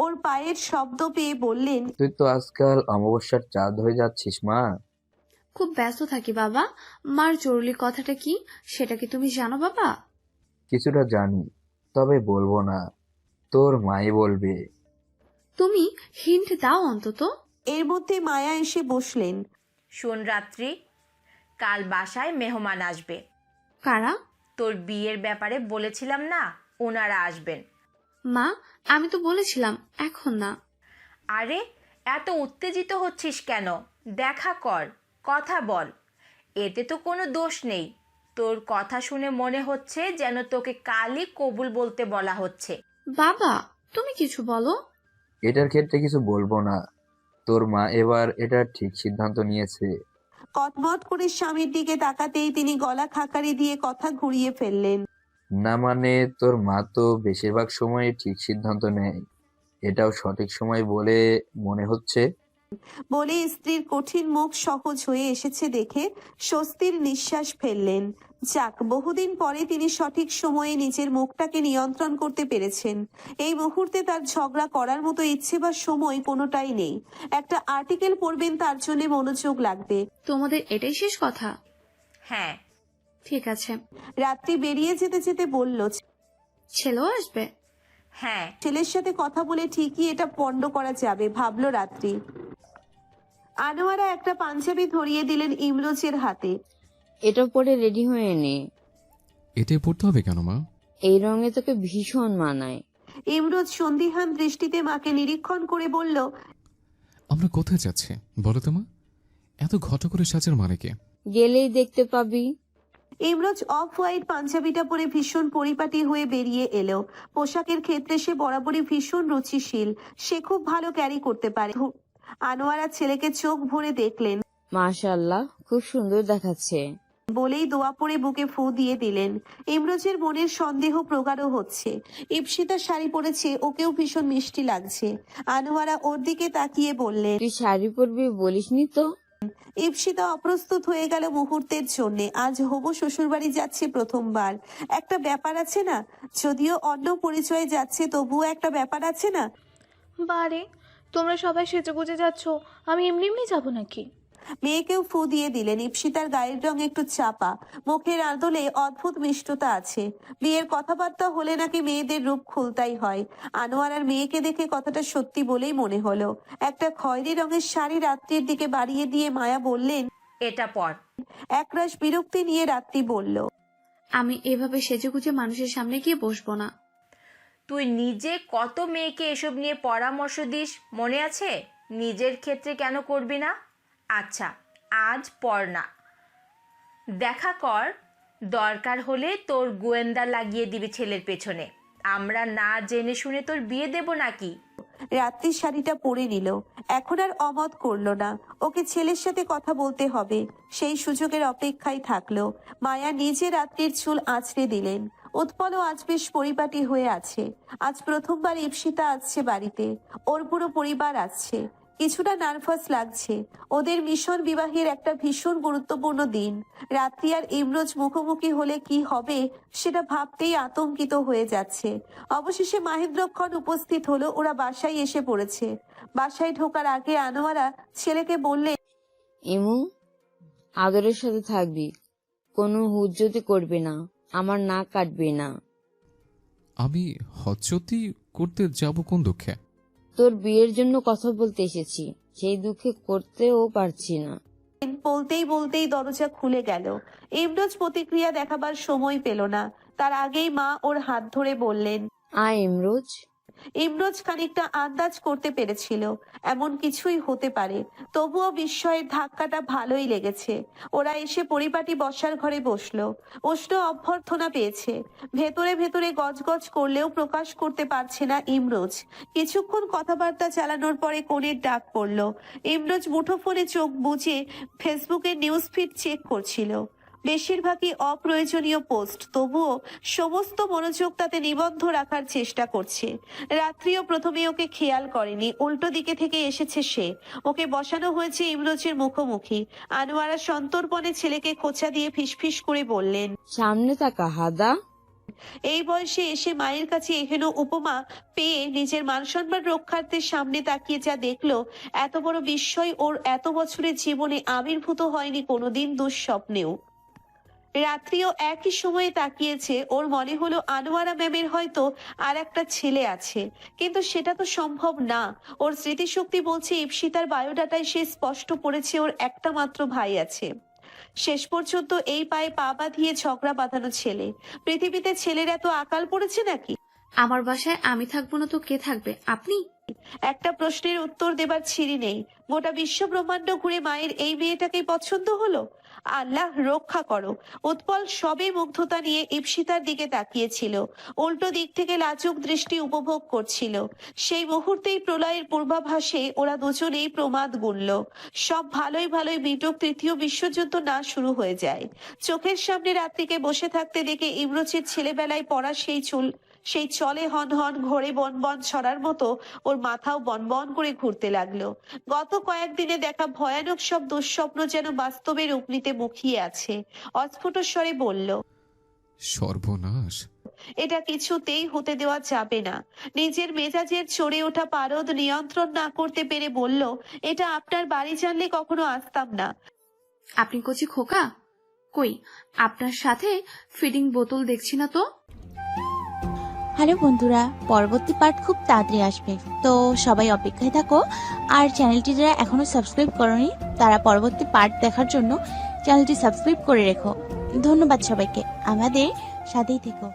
ওর পায়ের শব্দ পেয়ে বললেন, তুই তো আজকাল অমাবস্যার চাঁদ হয়ে যাচ্ছিস মা। খুব ব্যস্ত থাকি বাবা। মার জরুরি কথাটা কি সেটা কি তুমি জানো বাবা? কিছুটা জানি, তবে বলবো না, তোর মাই বলবে। তুমি হিন্ট দাও অন্তত। এর মধ্যে মায়া এসে বসলেন। শোন রাত্রি, কাল বাসায় মেহমান আসবে। কারা? তোর বিয়ের ব্যাপারে বলেছিলাম না, ওনারা আসবেন। মা, আমি তো বলেছিলাম এখন না। আরে এত উত্তেজিত হচ্ছিস কেন? দেখা কর, কথা বল। এতে তো কোনো দোষ নেই। তোর কথা শুনে মনে হচ্ছে যেন তোকে কালই কবুল বলতে বলা হচ্ছে। বাবা, তুমি কিছু বলো। এটার ক্ষেত্রে কিছু বলবো না, তোর মা এবার এটা ঠিক সিদ্ধান্ত নিয়েছে। কটমট করে স্বামীর দিকে তাকাতেই তিনি গলা খাকারি দিয়ে কথা ঘুরিয়ে ফেললেন। না মানে তোর মা তো বেশিরভাগ সময় ঠিক সিদ্ধান্ত নেয়, এটাও সঠিক সময় বলে মনে হচ্ছে। বলে স্ত্রীর কঠিন মুখ সহজ হয়ে এসেছে দেখে স্বস্তির নিঃশ্বাস ফেললেন। যাক, বহুদিন পরে তিনি সঠিক সময়ে নিজের মুখটাকে নিয়ন্ত্রণ করতে পেরেছেন। এই মুহূর্তে তার ঝগড়া করার মতো ইচ্ছে বা সময় কোনোটাই নেই। একটা আর্টিকেল পড়বেন, তার জন্য মনোযোগ লাগবে। তোমাদের এটাই শেষ কথা? হ্যাঁ। ঠিক আছে। রাত্রি বেরিয়ে যেতে যেতে বলল, ছেলেও আসবে? হ্যাঁ। ছেলের সাথে কথা বলে ঠিকই এটা পণ্ড করা যাবে, ভাবলো রাত্রি। আনোয়ারা একটা পাঞ্জাবি ধরিয়ে দিলেন ইমরোজের হাতে। এটা পরে রেডি হয়ে নে। এটাই পড়তে হবে কেন মা? এই রঙে তোকে ভীষণ মানায়। ইমরোজ সন্দিহান দৃষ্টিতে মাকে নিরীক্ষণ করে বলল, আমরা কোথায় যাচ্ছি বলো তো মা? এত ঘট করে সাজার মানে কি? গেলেই দেখতে পাবি। ইমরোজ অফ হোয়াইট পাঞ্জাবিটা পরে ভীষণ পরিপাটি হয়ে বেরিয়ে এলো। পোশাকের ক্ষেত্রে সে বরাবরই ভীষণ রুচিশীল। সে খুব ভালো ক্যারি করতে পারে। আনোয়ারা ছেলেকে চোখ ভরে দেখলেন। মাশাআল্লাহ, খুব সুন্দর দেখাচ্ছে। বলেই দোয়া পড়ে বুকে ফু দিয়ে দিলেন। ইমরোজের মনের সন্দেহ প্রগাঢ় হচ্ছে। ইপসিতা শাড়ি পরেছে, ওকেও ভীষণ মিষ্টি লাগছে। আনোয়ারা ওর দিকে তাকিয়ে বললেন, তুই শাড়ি পরবি বলিসনি তো? ইপসিতা অপ্রস্তুত হয়ে গেল মুহূর্তের জন্য। আজ হবু শ্বশুরবাড়ি যাচ্ছে প্রথমবার। একটা ব্যাপার আছে না? যদিও অন্য পরিচয়ে যাচ্ছে, তবুও একটা ব্যাপার আছে না? বারে, তোমরা সবাই সেজেগুজে যাচ্ছ, আমি এমনি এমনি যাবো নাকি? মেয়েকেও ফু দিয়ে দিলেন। ইপসিতার গায়ের রং একটু চাপা, মুখের আদলে অদ্ভুত মিষ্টতা আছে। বিয়ের কথাবার্তা হলে নাকি মেয়েদের রূপ খুলতাই হয়। আনোয়ারার মেয়েকে দেখে কথাটা সত্যি বলেই মনে হলো। একটা খয়েরি রঙের শাড়ি রাত্রির দিকে বাড়িয়ে দিয়ে মায়া বললেন, এটা পর। একরাশ বিরক্তি নিয়ে রাত্রি বলল, আমি এভাবে সেজেগুজে মানুষের সামনে গিয়ে বসবো না। তুই নিজে কত মেয়েকে এসব নিয়ে পরামর্শ দিস, মনে আছে? নিজের ক্ষেত্রে কেন করবি না? আচ্ছা, আজ পর না, দেখা কর। দরকার হলে তোর গোয়েন্দা লাগিয়ে দিবি ছেলের পেছনে। আমরা না জেনে শুনে তোর বিয়ে দেব নাকি? রাত্রি শাড়িটা পরে নিল। এখন আর অমত করলো না। ওকে ছেলের সাথে কথা বলতে হবে, সেই সুযোগের অপেক্ষায় থাকলো। মায়া নিজে রাত্রির চুল আঁচড়ে দিলেন। উৎপলও আজ বেশ পরিপাটি হয়ে আছে। আজ প্রথমবার ইপসিতা আসছে বাড়িতে। ওর পুরো পরিবার আসছে। কিছুটা নার্ভাস লাগছে। ওদের মিশন বিবাহের একটা ভীষণ গুরুত্বপূর্ণ দিন। রাত্রি আর ইমরোজ মুখোমুখি হলে কি হবে সেটা ভাবতেই আতঙ্কিত হয়ে যাচ্ছে। অবশেষে মাহেন্দ্রক্ষণ উপস্থিত হলো। ওরা বাসায় এসে পড়েছে। বাসায় ঢোকার আগে আনোয়ারা ছেলেকে বললে, ইমু, আদরের সাথে থাকবি, কোনো হুজ্জতি করবি না, আমার নাক কাটবি না। আমি হজ্জতি করতে যাব কোন দুঃখে? তোর বিয়ের জন্য কথা বলতে এসেছি, সেই দুঃখে করতেও পারছি না। বলতেই বলতেই দরজা খুলে গেল। ইমরোজ প্রতিক্রিয়া দেখাবার সময় পেল না। তার আগেই মা ওর হাত ধরে বললেন, আয় ইমরোজ। ইমরোজ খানিকটা আন্দাজ করতে পেরেছিল এমন কিছুই হতে পারে। তবুও বিস্ময়ের ধাক্কাটা ভালোই লেগেছে। ওরা এসে পরিপাটি বসার ঘরে বসলো। উষ্ণ অভ্যর্থনা পেয়েছে। ভেতরে ভেতরে গজগজ করলেও প্রকাশ করতে পারছে না ইমরোজ। কিছুক্ষণ কথাবার্তা চালানোর পরে কোণের ডাক পড়লো। ইমরোজ মুঠোফোনে চোখ বুজে ফেসবুকের নিউজ ফিড চেক করছিল। বেশিরভাগই অপ্রয়োজনীয় পোস্ট, তবুও সমস্ত মনোযোগ তাতে নিবদ্ধ রাখার চেষ্টা করছে। রাত্রিও প্রথমে ওকে খেয়াল করেনি, উল্টো দিকে থেকে এসেছে সে। ওকে বসানো হয়েছে ইমরোজের মুখোমুখি। আনোয়ারা সন্তর্পণে ছেলেকে খোঁচা দিয়ে ফিসফিস করে বললেন, সামনে তাকা হাদা। এই বয়সে এসে মায়ের কাছে এহেন উপমা পেয়ে নিজের মান সম্মান রক্ষার্থে সামনে তাকিয়ে যা দেখলো, এত বড় বিস্ময় ওর এত বছরের জীবনে আবির্ভূত হয়নি কোনোদিন দুঃস্বপ্নেও। রাত্রিও একই সময়ে তাকিয়েছে। ওর মনে হলো আনোয়ারা ম্যামের হয়তো আর একটা ছেলে আছে, কিন্তু সেটা তো সম্ভব না। ওর স্মৃতিশক্তি বলছে ইপসিতার বায়োডাটায় সে স্পষ্ট পড়েছে ওর একটা মাত্র ভাই আছে। শেষ পর্যন্ত এই পায়ে পা বাঁধিয়ে ঝগড়া বাঁধানো ছেলে। পৃথিবীতে ছেলের এত আকাল পড়েছে নাকি? আমার বাসায় আমি থাকবো না তো কে থাকবে? আপনি? একটা প্রশ্নের উত্তর দেবার ছিরি নেই। গোটা বিশ্ব ব্রহ্মাণ্ড ঘুরে মায়ের এই মেয়েটাকেই পছন্দ হলো। আল্লাহ রক্ষা করো। উৎপল সবে মুগ্ধতা নিয়ে ইপসিতার দিকে তাকিয়েছিল, উল্টো দিক থেকে লাজুক দৃষ্টি উপভোগ করছিল। সেই মুহূর্তেই প্রলয়ের পূর্বাভাসে ওরা দুজনেই প্রমাদ গুনল। সব ভালোই ভালোই মিটুক, তৃতীয় বিশ্বযুদ্ধ না শুরু হয়ে যায়। চোখের সামনে রাত্রিকে বসে থাকতে দেখে ইমরোজের ছেলেবেলায় পড়া সেই চলে হন হন ঘোরে বনবন ছড়ার মতো ওর মাথাও বনবন করে ঘুরতে লাগলো। গত কয়েকদিনে দেখা ভয়ানক সব দুঃস্বপ্ন যেন বাস্তবে রূপ নিতে মুখিয়ে আছে। অস্ফুট স্বরে বলল, সর্বনাশ। এটা কিছুতেই হতে দেওয়া যাবে না। নিজের মেজাজের চড়ে ওঠা পারদ নিয়ন্ত্রণ না করতে পেরে বলল, এটা আপনার বাড়ি জানলে কখনো আসতাম না। আপনি কচি খোকা? কই, আপনার সাথে ফিডিং বোতল দেখছি না তো। হ্যালো বন্ধুরা, পরবর্তী পার্ট খুব তাড়াতাড়ি আসবে, তো সবাই অপেক্ষায় থাকো। আর চ্যানেলটি যারা এখনো সাবস্ক্রাইব করোনি তারা পরবর্তী পার্ট দেখার জন্য চ্যানেলটি সাবস্ক্রাইব করে রেখো। ধন্যবাদ সবাইকে, আমাদের সাথেই থেকো।